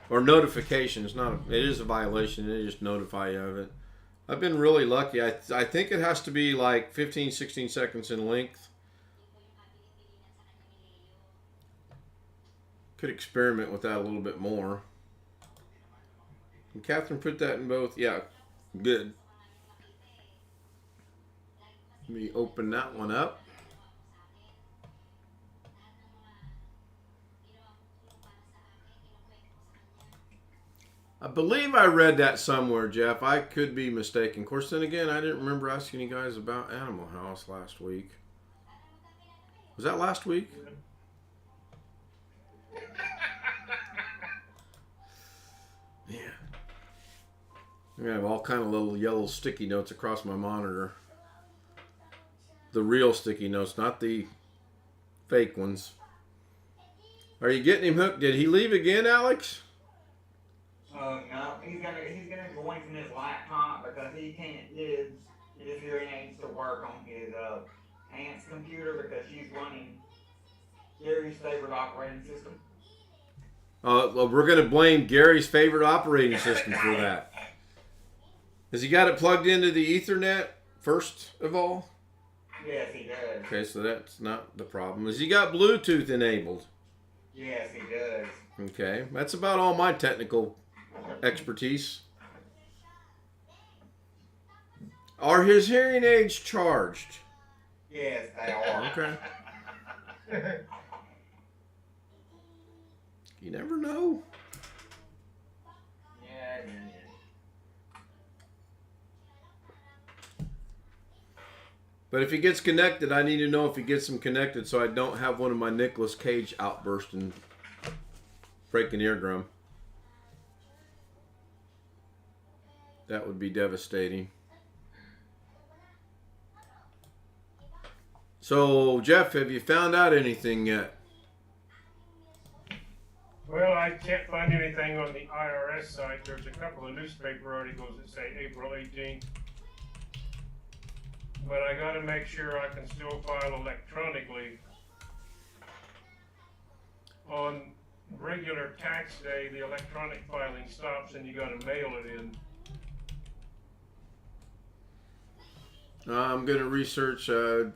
Or notification. It is a violation. They just notify you of it. I've been really lucky. I think it has to be like 15, 16 seconds in length. Could experiment with that a little bit more. Can Catherine put that in both? Yeah, good. Let me open that one up. I believe I read that somewhere, Jeff. I could be mistaken. Of course, then again, I didn't remember asking you guys about Animal House last week. Was that last week? Yeah. I'm going to have all kind of little yellow sticky notes across my monitor. The real sticky notes, not the fake ones. Are you getting him hooked? Did he leave again, Alex? No, he's gonna join from his laptop because he can't get his hearing aids to work on his aunt's computer because she's running Gary's favorite operating system. Well, we're going to blame Gary's favorite operating system for that. Has he got it plugged into the Ethernet first of all? Yes, he does. Okay, so that's not the problem. Has he got Bluetooth enabled? Yes, he does. Okay, that's about all my technical expertise. Are his hearing aids charged? Yes, they are. Okay. You never know. Yeah. But if he gets connected, I need to know if he gets them connected so I don't have one of my Nicolas Cage outbursts and break an eardrum. That would be devastating. So, Jeff, have you found out anything yet? Well, I can't find anything on the IRS site. There's a couple of newspaper articles that say April 18th. But I got to make sure I can still file electronically. On regular tax day, the electronic filing stops and you got to mail it in. I'm going to research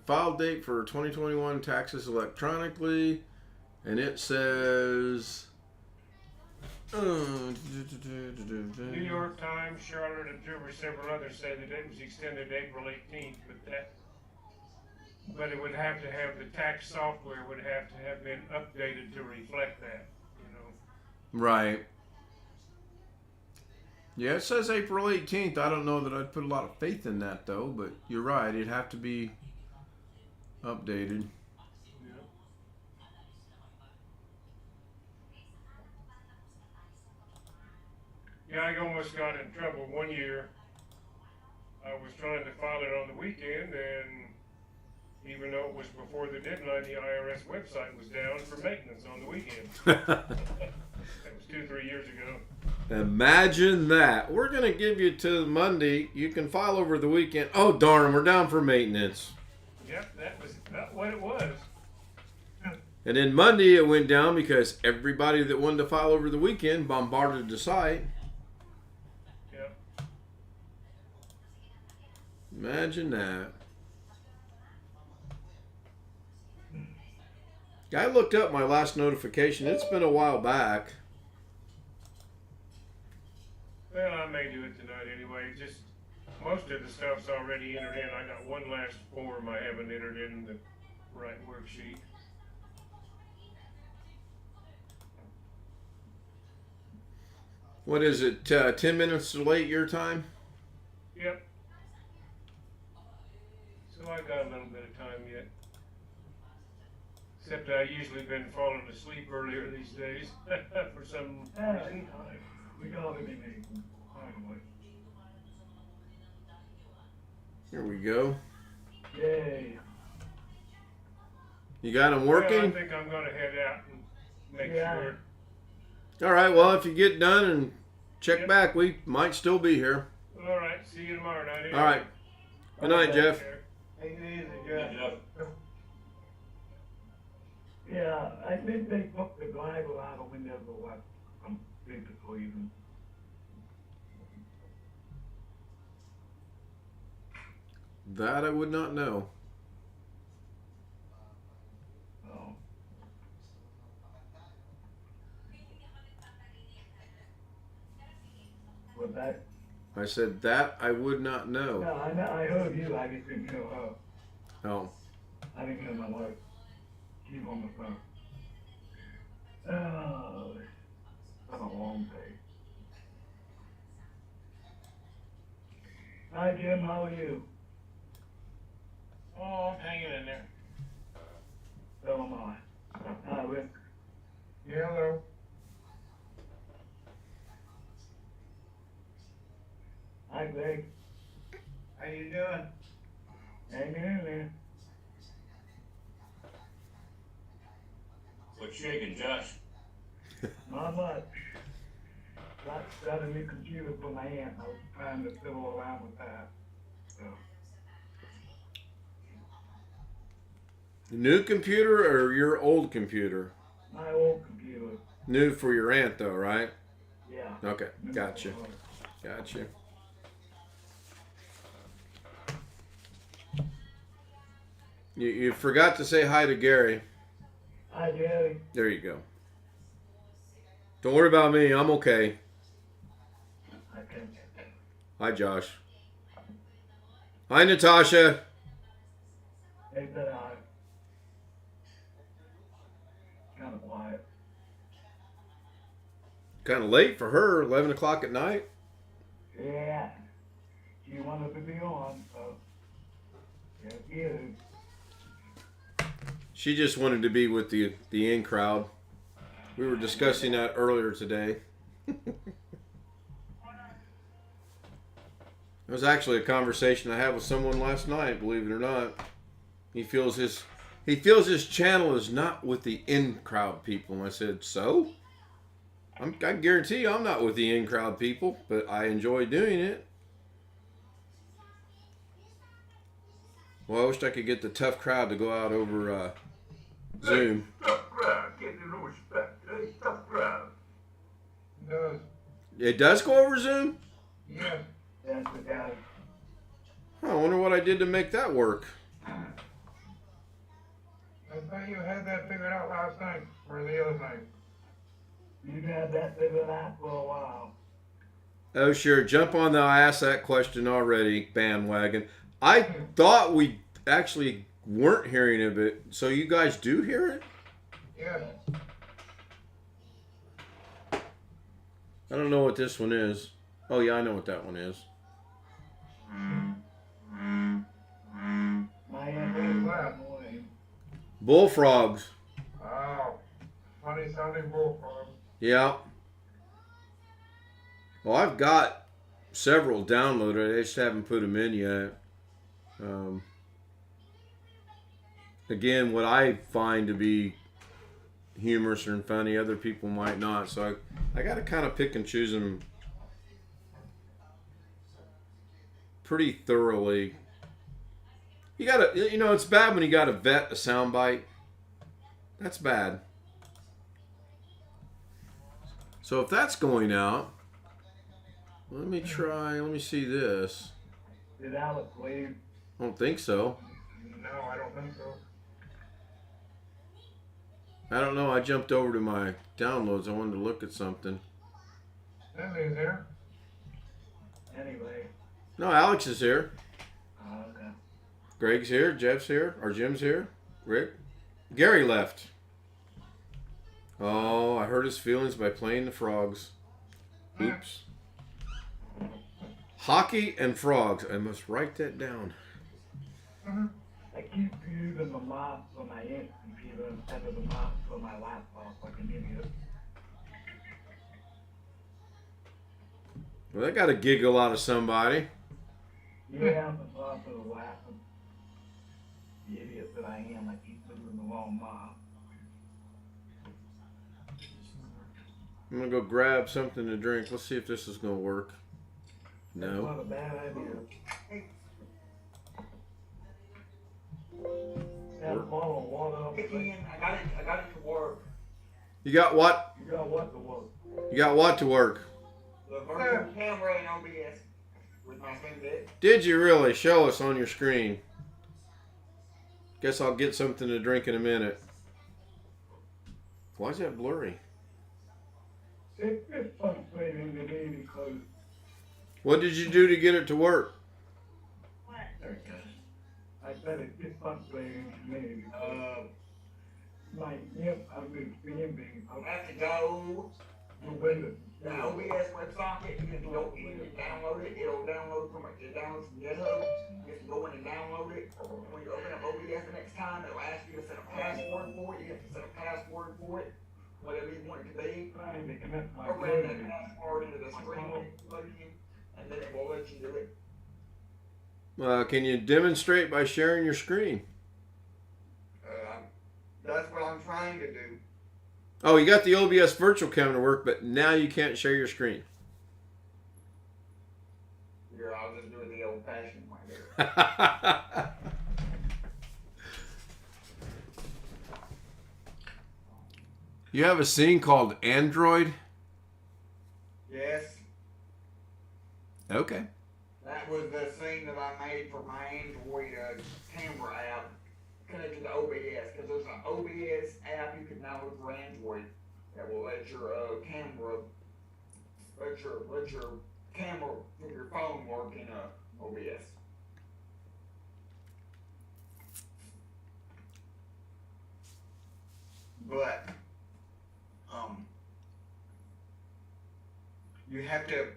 file date for 2021 taxes electronically. And it says... New York Times, Charlotte Observer, several others say that it was extended April 18th, but it would have to have the tax software would have to have been updated to reflect that, you know. Right. Yeah, it says April 18th. I don't know that I'd put a lot of faith in that though, but you're right. It'd have to be updated. Yeah, I almost got in trouble one year. I was trying to file it on the weekend, and even though it was before the deadline, the IRS website was down for maintenance on the weekend. That was 2-3 years ago. Imagine that. We're going to give you to Monday. You can file over the weekend. Oh, darn, we're down for maintenance. Yep, that was not what it was. And then Monday it went down because everybody that wanted to file over the weekend bombarded the site. Imagine that. I looked up my last notification. It's been a while back. Well, I may do it tonight anyway. Just most of the stuff's already entered in. I got one last form I haven't entered in the right worksheet. What is it? 10 minutes late your time? Yep. So I got a little bit of time yet. Except I usually been falling asleep earlier these days for some reason. We got him in the highway. Here we go. Yay. You got them Well, I working? think I'm gonna head out and make Yeah. sure. All right, well, if you get done and check Yep. back, we might still be here. All right, see you tomorrow night. All right. Good night, Jeff. Take it easy, Yeah, Jeff. Jeff. Yeah, I think they took the driver out of window or what, from Cleveland. That I would not know. Oh. Was that? I said that I would not No, know. I know, I heard you, I just didn't hear her. Oh. I didn't hear my wife. She's on the phone. Oh, it's been a long day. Hi Jim, how are you? Oh, I'm hanging in there. So am I. Hi Rick. Yeah, hello. Hi Greg. How you doing? Hanging in there. What's shaking, Josh? Not much. Got a new computer for my aunt. I was trying to fiddle around with that. So, New computer or your old computer? my old computer. New for your aunt, though, right? Yeah. Okay, gotcha. Gotcha. You forgot to say hi to Gary. Hi Jerry. There you go. Don't worry about me. I'm okay. Okay. Hi, Josh. Hi, Natasha. Hey, said hi. Kind of quiet. Kind of late for her. 11 o'clock at night. Yeah. She wanted to be on, so. Yeah, you. She just wanted to be with the in crowd. We were discussing that earlier today. It was actually a conversation I had with someone last night, believe it or not. He feels his channel is not with the in crowd people. And I said, so? I guarantee you I'm not with the in crowd people, but I enjoy doing it. Well, I wish I could get the tough crowd to go out over Zoom. Tough crowd, get no respect. Hey, tough crowd. Does. It does go over Zoom? Yes. That's the guy. I wonder what I did to make that work. I thought you had that figured out last night, or the other night. You've had that figured out for a while. Oh, sure. Jump on the I asked that question already bandwagon. I thought we actually weren't hearing of it. So you guys do hear it? Yes. I don't know what this one is. Oh, yeah, I know what that one is. My aunt is that morning. Bullfrogs. Wow. Funny sounding bullfrog. Yeah. Well, I've got several downloaded. I just haven't put them in yet. Again, what I find to be humorous and funny, other people might not. So I got to kind of pick and choose them pretty thoroughly. You gotta, it's bad when you gotta vet a soundbite. That's bad. So if that's going out, let me see this. Did Alex leave? I don't think so. No, I don't think so. I don't know. I jumped over to my downloads. I wanted to look at something. Emily's there. Anyway. No, Alex is here. Oh, okay. Greg's here. Jeff's here. Or Jim's here. Rick. Gary left. Oh, I hurt his feelings by playing the frogs. Oops. Hockey and frogs. I must write that down. I keep using the mouse for my computer instead of the mouse for my laptop like an idiot. Well, that got a giggle out of somebody. Yeah, but also laughing. The idiot that I am, I keep moving the wrong mouse. I'm going to go grab something to drink. Let's see if this is going to work. That's No. not a bad idea. Got a bottle of water up there. Again, I got it to work. You got what? You got what to work? You got what to work? The virtual camera and OBS with my screen deck. Did you really? Show us on your screen. Guess I'll get something to drink in a minute. Why is that blurry? It's frustrating to me because What did you do to get it to work? There it goes. I said it's just frustrating to me because I've been streaming I have to go the windows. the OBS WebSocket. You can go in and download it. It'll download from GitHub. You can go in and download it. When you open up OBS the next time, it'll ask you to set a password for it. You have to set a password for it, whatever you want it to be. Trying to connect my Program that computer. password into the screen plugin, and then it will let you do it. Can you demonstrate by sharing your screen? That's what I'm trying to do. Oh, you got the OBS virtual camera to work, but now you can't share your screen. Yeah, I'll just do it the old-fashioned way there. You have a scene called Android? Yes, Okay. that was the scene that I made for my Android camera app connected to OBS, because there's an OBS app you can download for Android that will let your camera from your phone work in OBS. But you have to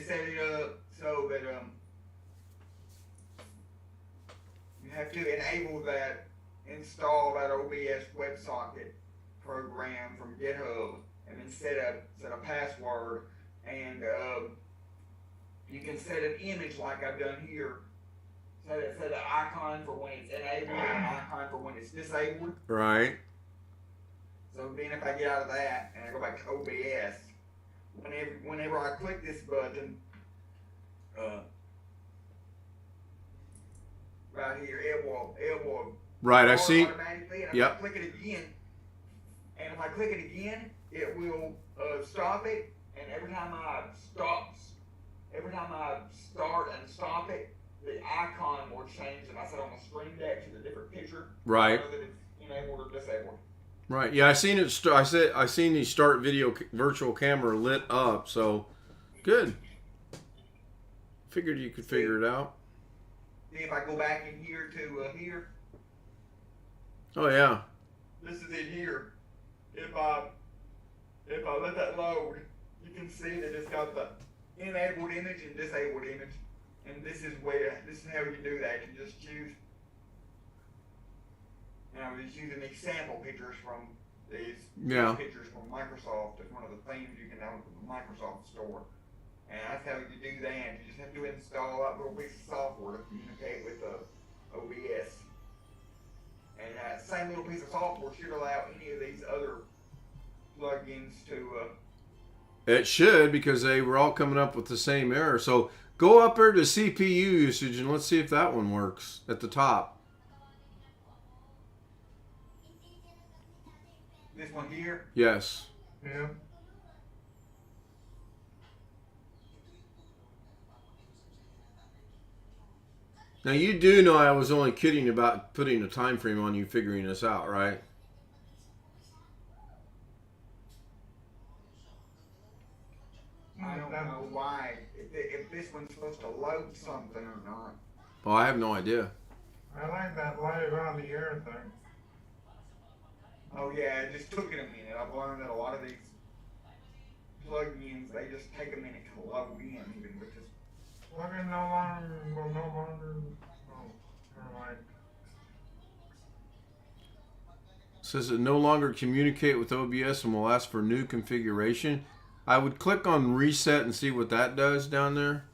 set it up so that you have to enable that, install that OBS WebSocket program from GitHub, and then set a password, and you can set an image like I've done here. Set an icon for when it's enabled and an icon for when it's disabled. Right. So then if I get out of that and I go back to OBS, whenever I click this button, right here, it will Right, I start see. automatically, and if Yep. I click it again, it will stop it, and every time I start and stop it, the icon will change, and I set on the screen deck to the different picture. Right. So that it's enabled or disabled. Right. Yeah, I seen it. I seen the start video virtual camera lit up. So, good. Figured you could figure it out. Then if I go back in here to here, Oh yeah. this is it here. If I let that load, you can see that it's got the enabled image and disabled image. And this is how you do that. You just choose. And I was just using these sample pictures from these pictures from Microsoft. It's one of the themes you can download from the Microsoft store. And that's how you do that. You just have to install that little piece of software to communicate with OBS. And that same little piece of software should allow any of these other plugins to. It should, because they were all coming up with the same error. So go up there to CPU usage and let's see if that one works at the top. This one here. Yes. Yeah. Now you do know I was only kidding about putting a time frame on you figuring this out, right? I don't know why this one's supposed to load something or not. Oh, I have no idea. I like that live on the air thing. Oh yeah, it just took it a minute. I've learned that a lot of these plugins, they just take a minute to load in, even with this. Plugin no longer, will no longer, oh, never mind. Says it no longer communicate with OBS and will ask for new configuration. I would click on reset and see what that does down there.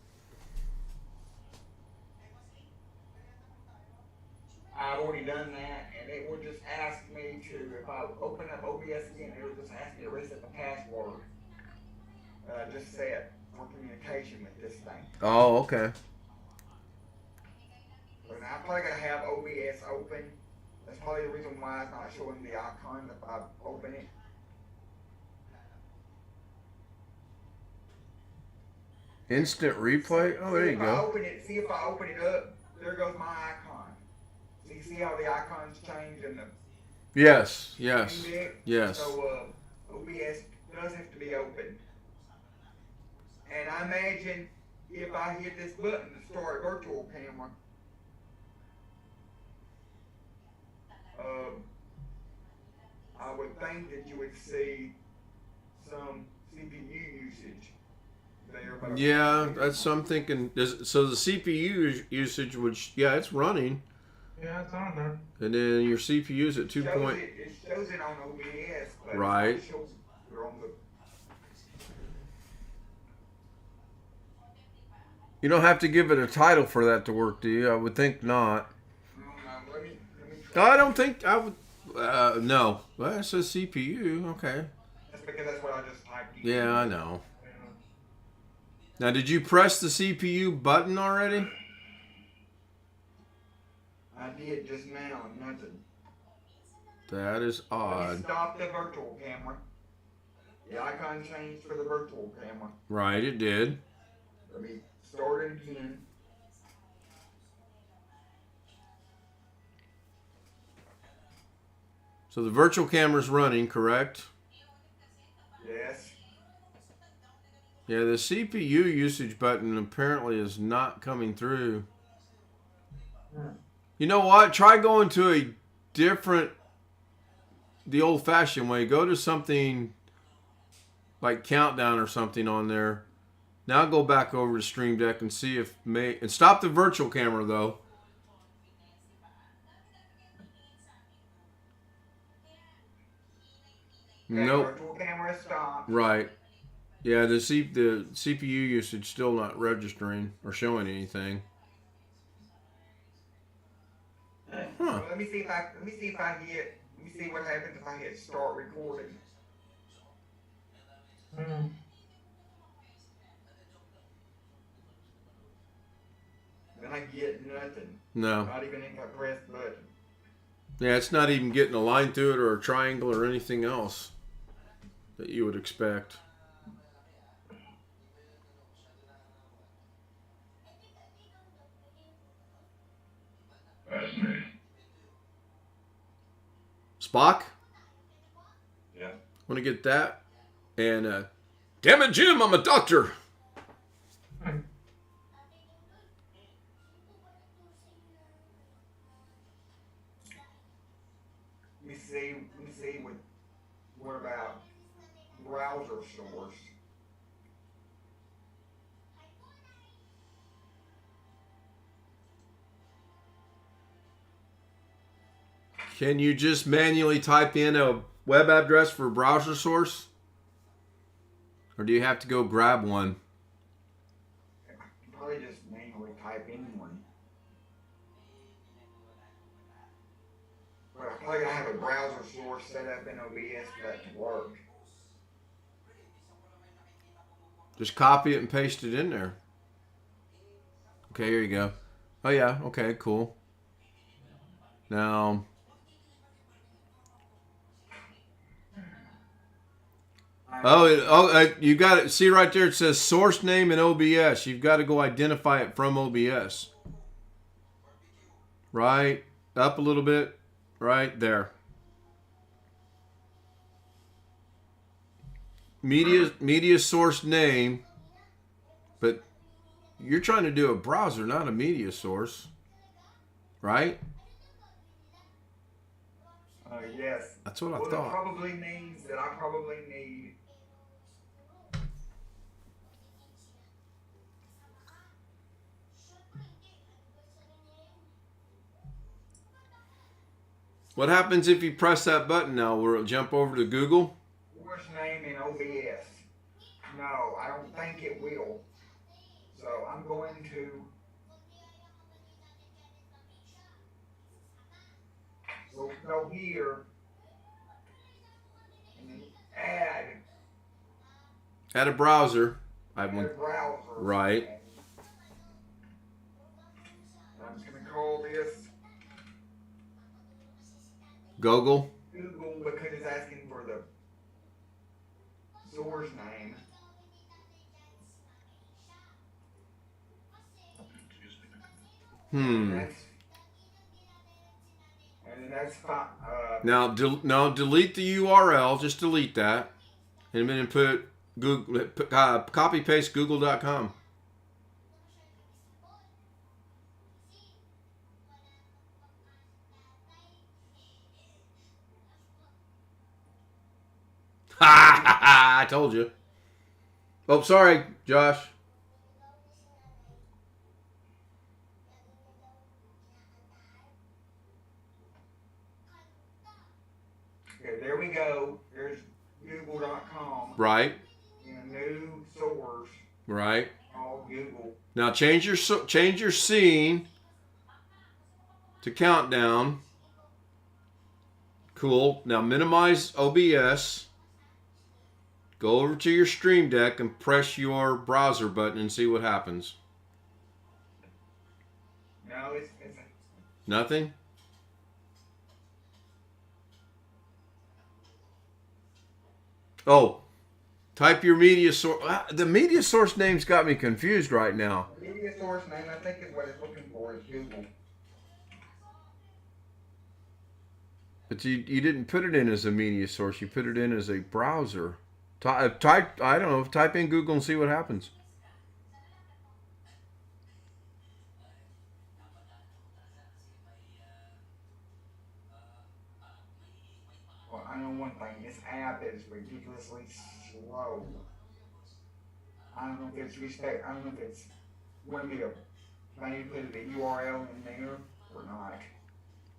I've already done that, and it would just ask me to, if I open up OBS again, it would just ask me to reset the password. Just set for communication with this thing. Oh, okay. So now I'm probably gonna have OBS open. That's probably the reason why it's not showing the icon if I open it. Instant replay? Oh, there you If I go. open it, see if I open it up, there goes my icon. So you see how the icons change in the Yes, yes, index? yes. So OBS does have to be open. And I imagine if I hit this button to start a virtual camera, I would think that you would see some CPU usage there. But Yeah, that's what I'm thinking. So the CPU usage would, yeah, it's running. Yeah, it's on there. And then your CPU's at 2 point. It shows it on OBS, but Right. it shows it on the. You don't have to give it a title for that to work, do you? I would think not. Let me I don't think I would. No. Well, it says CPU. Okay. That's because that's what I just typed in. Yeah, I know. Now, did you press the CPU button already? I did just now, and nothing. That is Let me odd. stop the virtual camera. The icon changed for the virtual camera. Right, it did. Let me start it again. So the virtual camera's running, correct? Yes. Yeah, the CPU usage button apparently is not coming through. You know what? Try going to a different, the old-fashioned way. Go to something like Countdown or something on there. Now go back over to Stream Deck and see if and stop the virtual camera though. Okay, Nope. virtual camera stopped. Right. Yeah, the CPU usage still not registering or showing anything. Huh. Well, let me see if I hit. Let me see what happens if I hit start recording. Then I get nothing. No. Not even if I press the button. Yeah, it's not even getting a line through it or a triangle or anything else that you would expect. Spock? Yeah. Want to get that? And, damn it, Jim, I'm a doctor. Let me see what about browser source? Can you just manually type in a web address for a browser source? Or do you have to go grab one? Probably just manually type in one. But I probably gotta have a browser source set up in OBS for that to work. Just copy it and paste it in there. Okay, here you go. Oh yeah, okay, cool. Now, you got it. See right there, it says source name in OBS. You've got to go identify it from OBS. Right, up a little bit, right there. Media source name, but you're trying to do a browser, not a media source, right? Yes. That's what I Well, it thought. probably means that I probably need. What happens if you press that button now? Will it jump over to Google? Source name in OBS. No, I don't think it will. So I'm going to go here and then Add a browser. I add a went browser. right. I'm just going to call this Google. Google because it's asking for the source name. Hmm. And that's fine. Now delete the URL. Just delete that, and then put Google. Copy paste google.com. I told you. Oh, sorry, Josh. Okay, there we go. There's google.com. Right. In a new source Right. called Google. Now change your scene to countdown. Cool. Now minimize OBS. Go over to your Stream Deck and press your browser button and see what happens. No, it's Nothing? Oh, type your media source. The media source name's got me confused right now. media source name. I think is what it's looking for is Google. But you didn't put it in as a media source. You put it in as a browser. Type I don't know. Type in Google and see what happens. Well, I know one thing. This app is ridiculously slow. I don't know if it's respect. I don't know if it's going to be if I need to put the URL in there or not.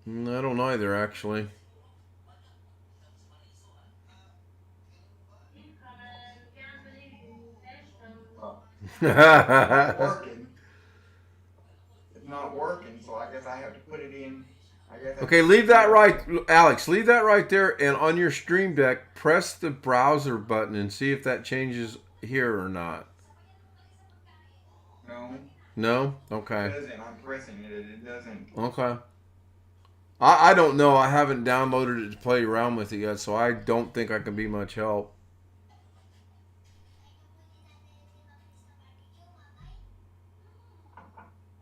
I don't either, actually. It's not working. It's not working, so I guess I have to put it in. Okay, leave that right, Alex. Leave that right there, and on your Stream Deck, press the browser button and see if that changes here or not. No. No? Okay. It doesn't. I'm pressing it. It doesn't. Okay. I don't know. I haven't downloaded it to play around with it yet, so I don't think I can be much help.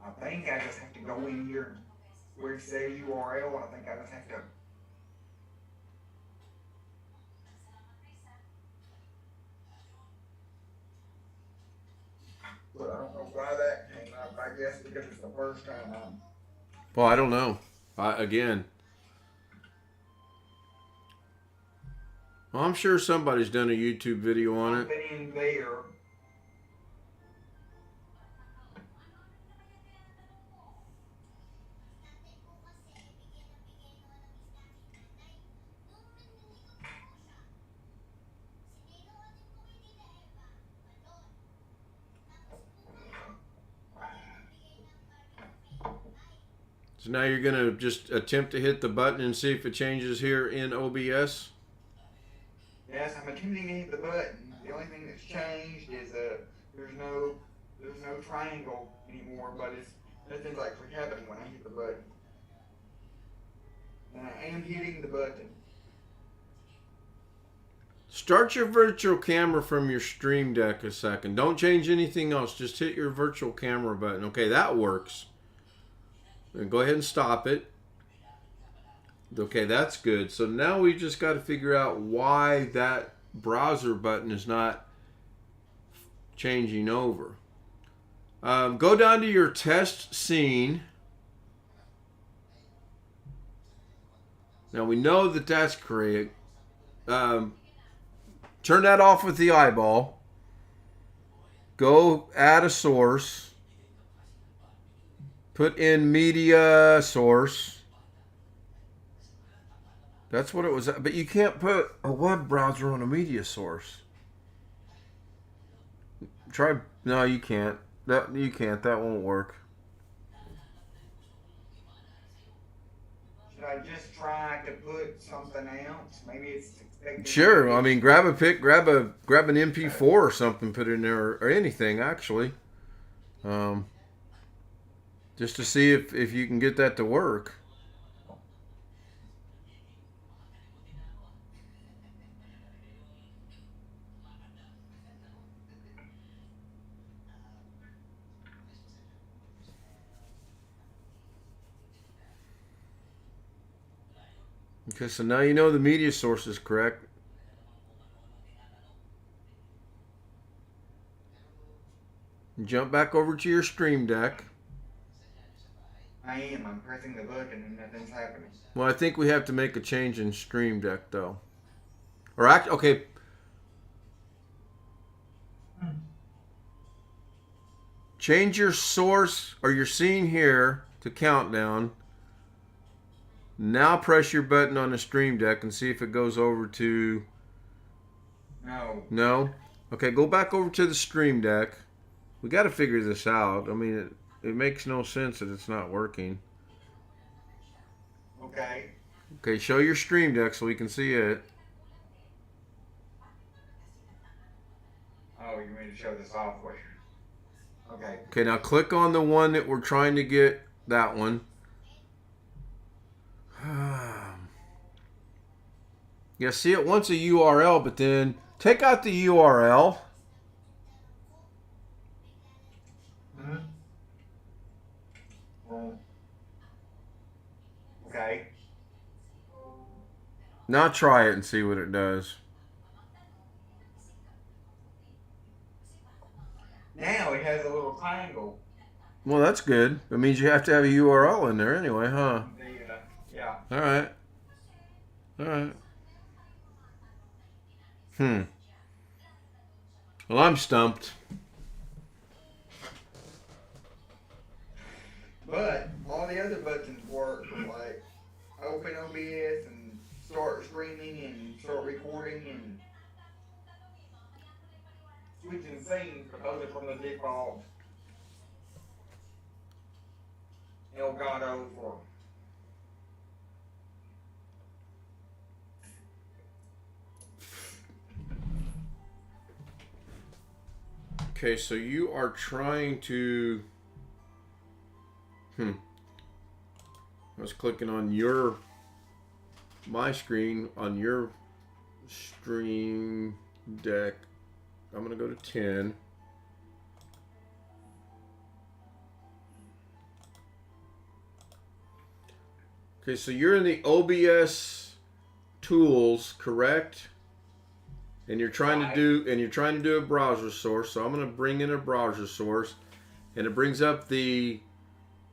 I think I just have to go in here where it says URL. I think I just have to. But I don't know why that came up. I guess because it's the first time I'm. Well, I don't know. Again. Well, I'm sure somebody's done a YouTube video on it. Been in there. So now you're going to just attempt to hit the button and see if it changes here in OBS? Yes, I'm attempting to hit the button. The only thing that's changed is there's no triangle anymore, but nothing's actually happening when I hit the button. And I am hitting the button. Start your virtual camera from your Stream Deck a second. Don't change anything else. Just hit your virtual camera button. Okay, that works. And go ahead and stop it. Okay, that's good. So now we just got to figure out why that browser button is not changing over. Go down to your test scene. Now we know that that's correct. Turn that off with the eyeball. Go add a source. Put in media source. That's what it was. But you can't put a web browser on a media source. Try. No, you can't. You can't. That won't work. Should I just try to put something else? Maybe it's expected. Sure. I mean, grab an MP4 or something, put it in there, or anything actually. Just to see if you can get that to work. Okay, so now you know the media source is correct. Jump back over to your Stream Deck. I am. I'm pressing the button and nothing's happening. Well, I think we have to make a change in Stream Deck, though. Or okay. Change your source or your scene here to countdown. Now press your button on the Stream Deck and see if it goes over to... No. No? Okay, go back over to the Stream Deck. We got to figure this out. I mean, it makes no sense that it's not working. Okay. Okay, show your Stream Deck so we can see it. Oh, you mean to show the software? Okay. Okay, now click on the one that we're trying to get, that one. Yeah, see, it wants a URL, but then take out the URL. Okay. Now try it and see what it does. Now it has a little triangle. Well, that's good. That means you have to have a URL in there anyway, huh? Yeah. All right. All right. Well, I'm stumped. But all the other buttons work, like open OBS and start streaming and start recording and switching scenes, but those are from the default Elgato for. Okay, so you are trying to... I was clicking on my screen on your Stream Deck. I'm going to go to 10. Okay, so you're in the OBS tools, correct? And you're trying to do a browser source. So I'm going to bring in a browser source, and it brings up the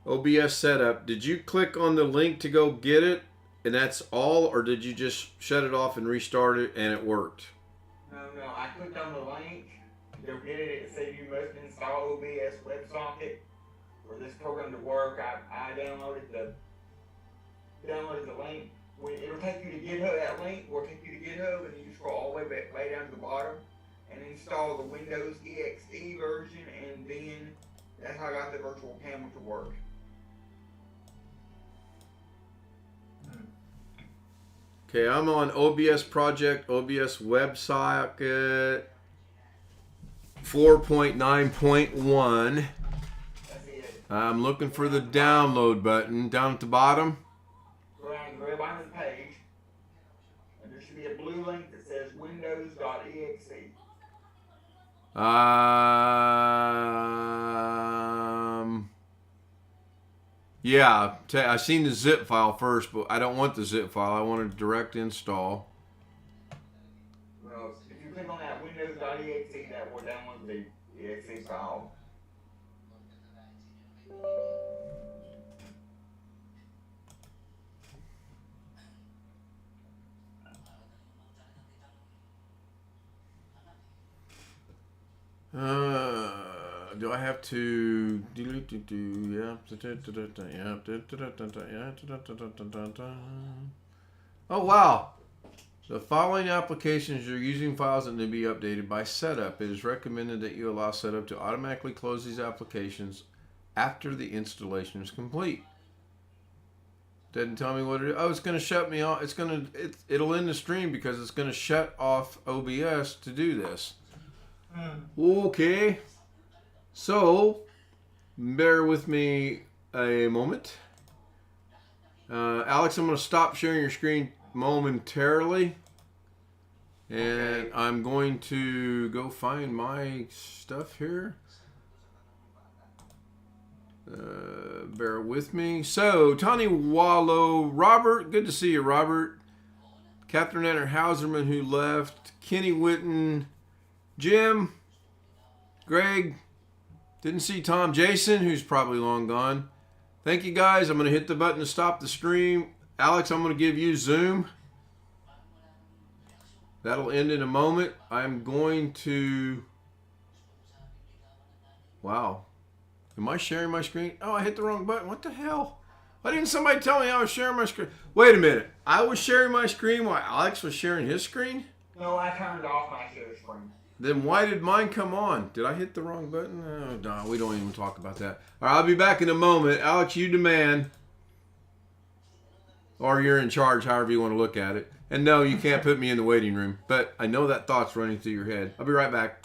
OBS setup. Did you click on the link to go get it, and that's all, or did you just shut it off and restart it and it worked? No, I clicked on the link to go get it. It said you must install OBS WebSocket for this program to work. I downloaded the link. It'll take you to GitHub. That link will take you to GitHub, and you scroll all the way down to the bottom and install the Windows EXE version, and then that's how I got the virtual camera to work. Okay, I'm on OBS project, OBS WebSocket 4.9.1. I'm looking for the download button down at the bottom. Go down to the page, and there should be a blue link that says windows.exe. Yeah, I seen the zip file first, but I don't want the zip file. I want a direct install. Well, if you click on that windows.exe, that will download the exe file. Do I have to? Oh wow! The following applications are using files that need to be updated by setup. It is recommended that you allow setup to automatically close these applications after the installation is complete. Doesn't tell me what it is. Oh, it's going to shut me off. It'll end the stream because it's going to shut off OBS to do this. Okay. So, bear with me a moment. Alex, I'm going to stop sharing your screen momentarily. And I'm going to go find my stuff here. Bear with me. So, Tony Wallow, Robert, good to see you, Robert. Catherine Anner Hauserman, who left. Kenny Witten, Jim, Greg, didn't see Tom Jason, who's probably long gone. Thank you, guys. I'm going to hit the button to stop the stream. Alex, I'm going to give you Zoom. That'll end in a moment. I'm going to... Wow. Am I sharing my screen? Oh, I hit the wrong button. What the hell? Why didn't somebody tell me I was sharing my screen? Wait a minute. I was sharing my screen while Alex was sharing his screen? No, I turned off my share screen. Then why did mine come on? Did I hit the wrong button? Oh, no, we don't even talk about that. All right, I'll be back in a moment. Alex, you demand. Or you're in charge, however you want to look at it. And no, you can't put me in the waiting room. But I know that thought's running through your head. I'll be right back.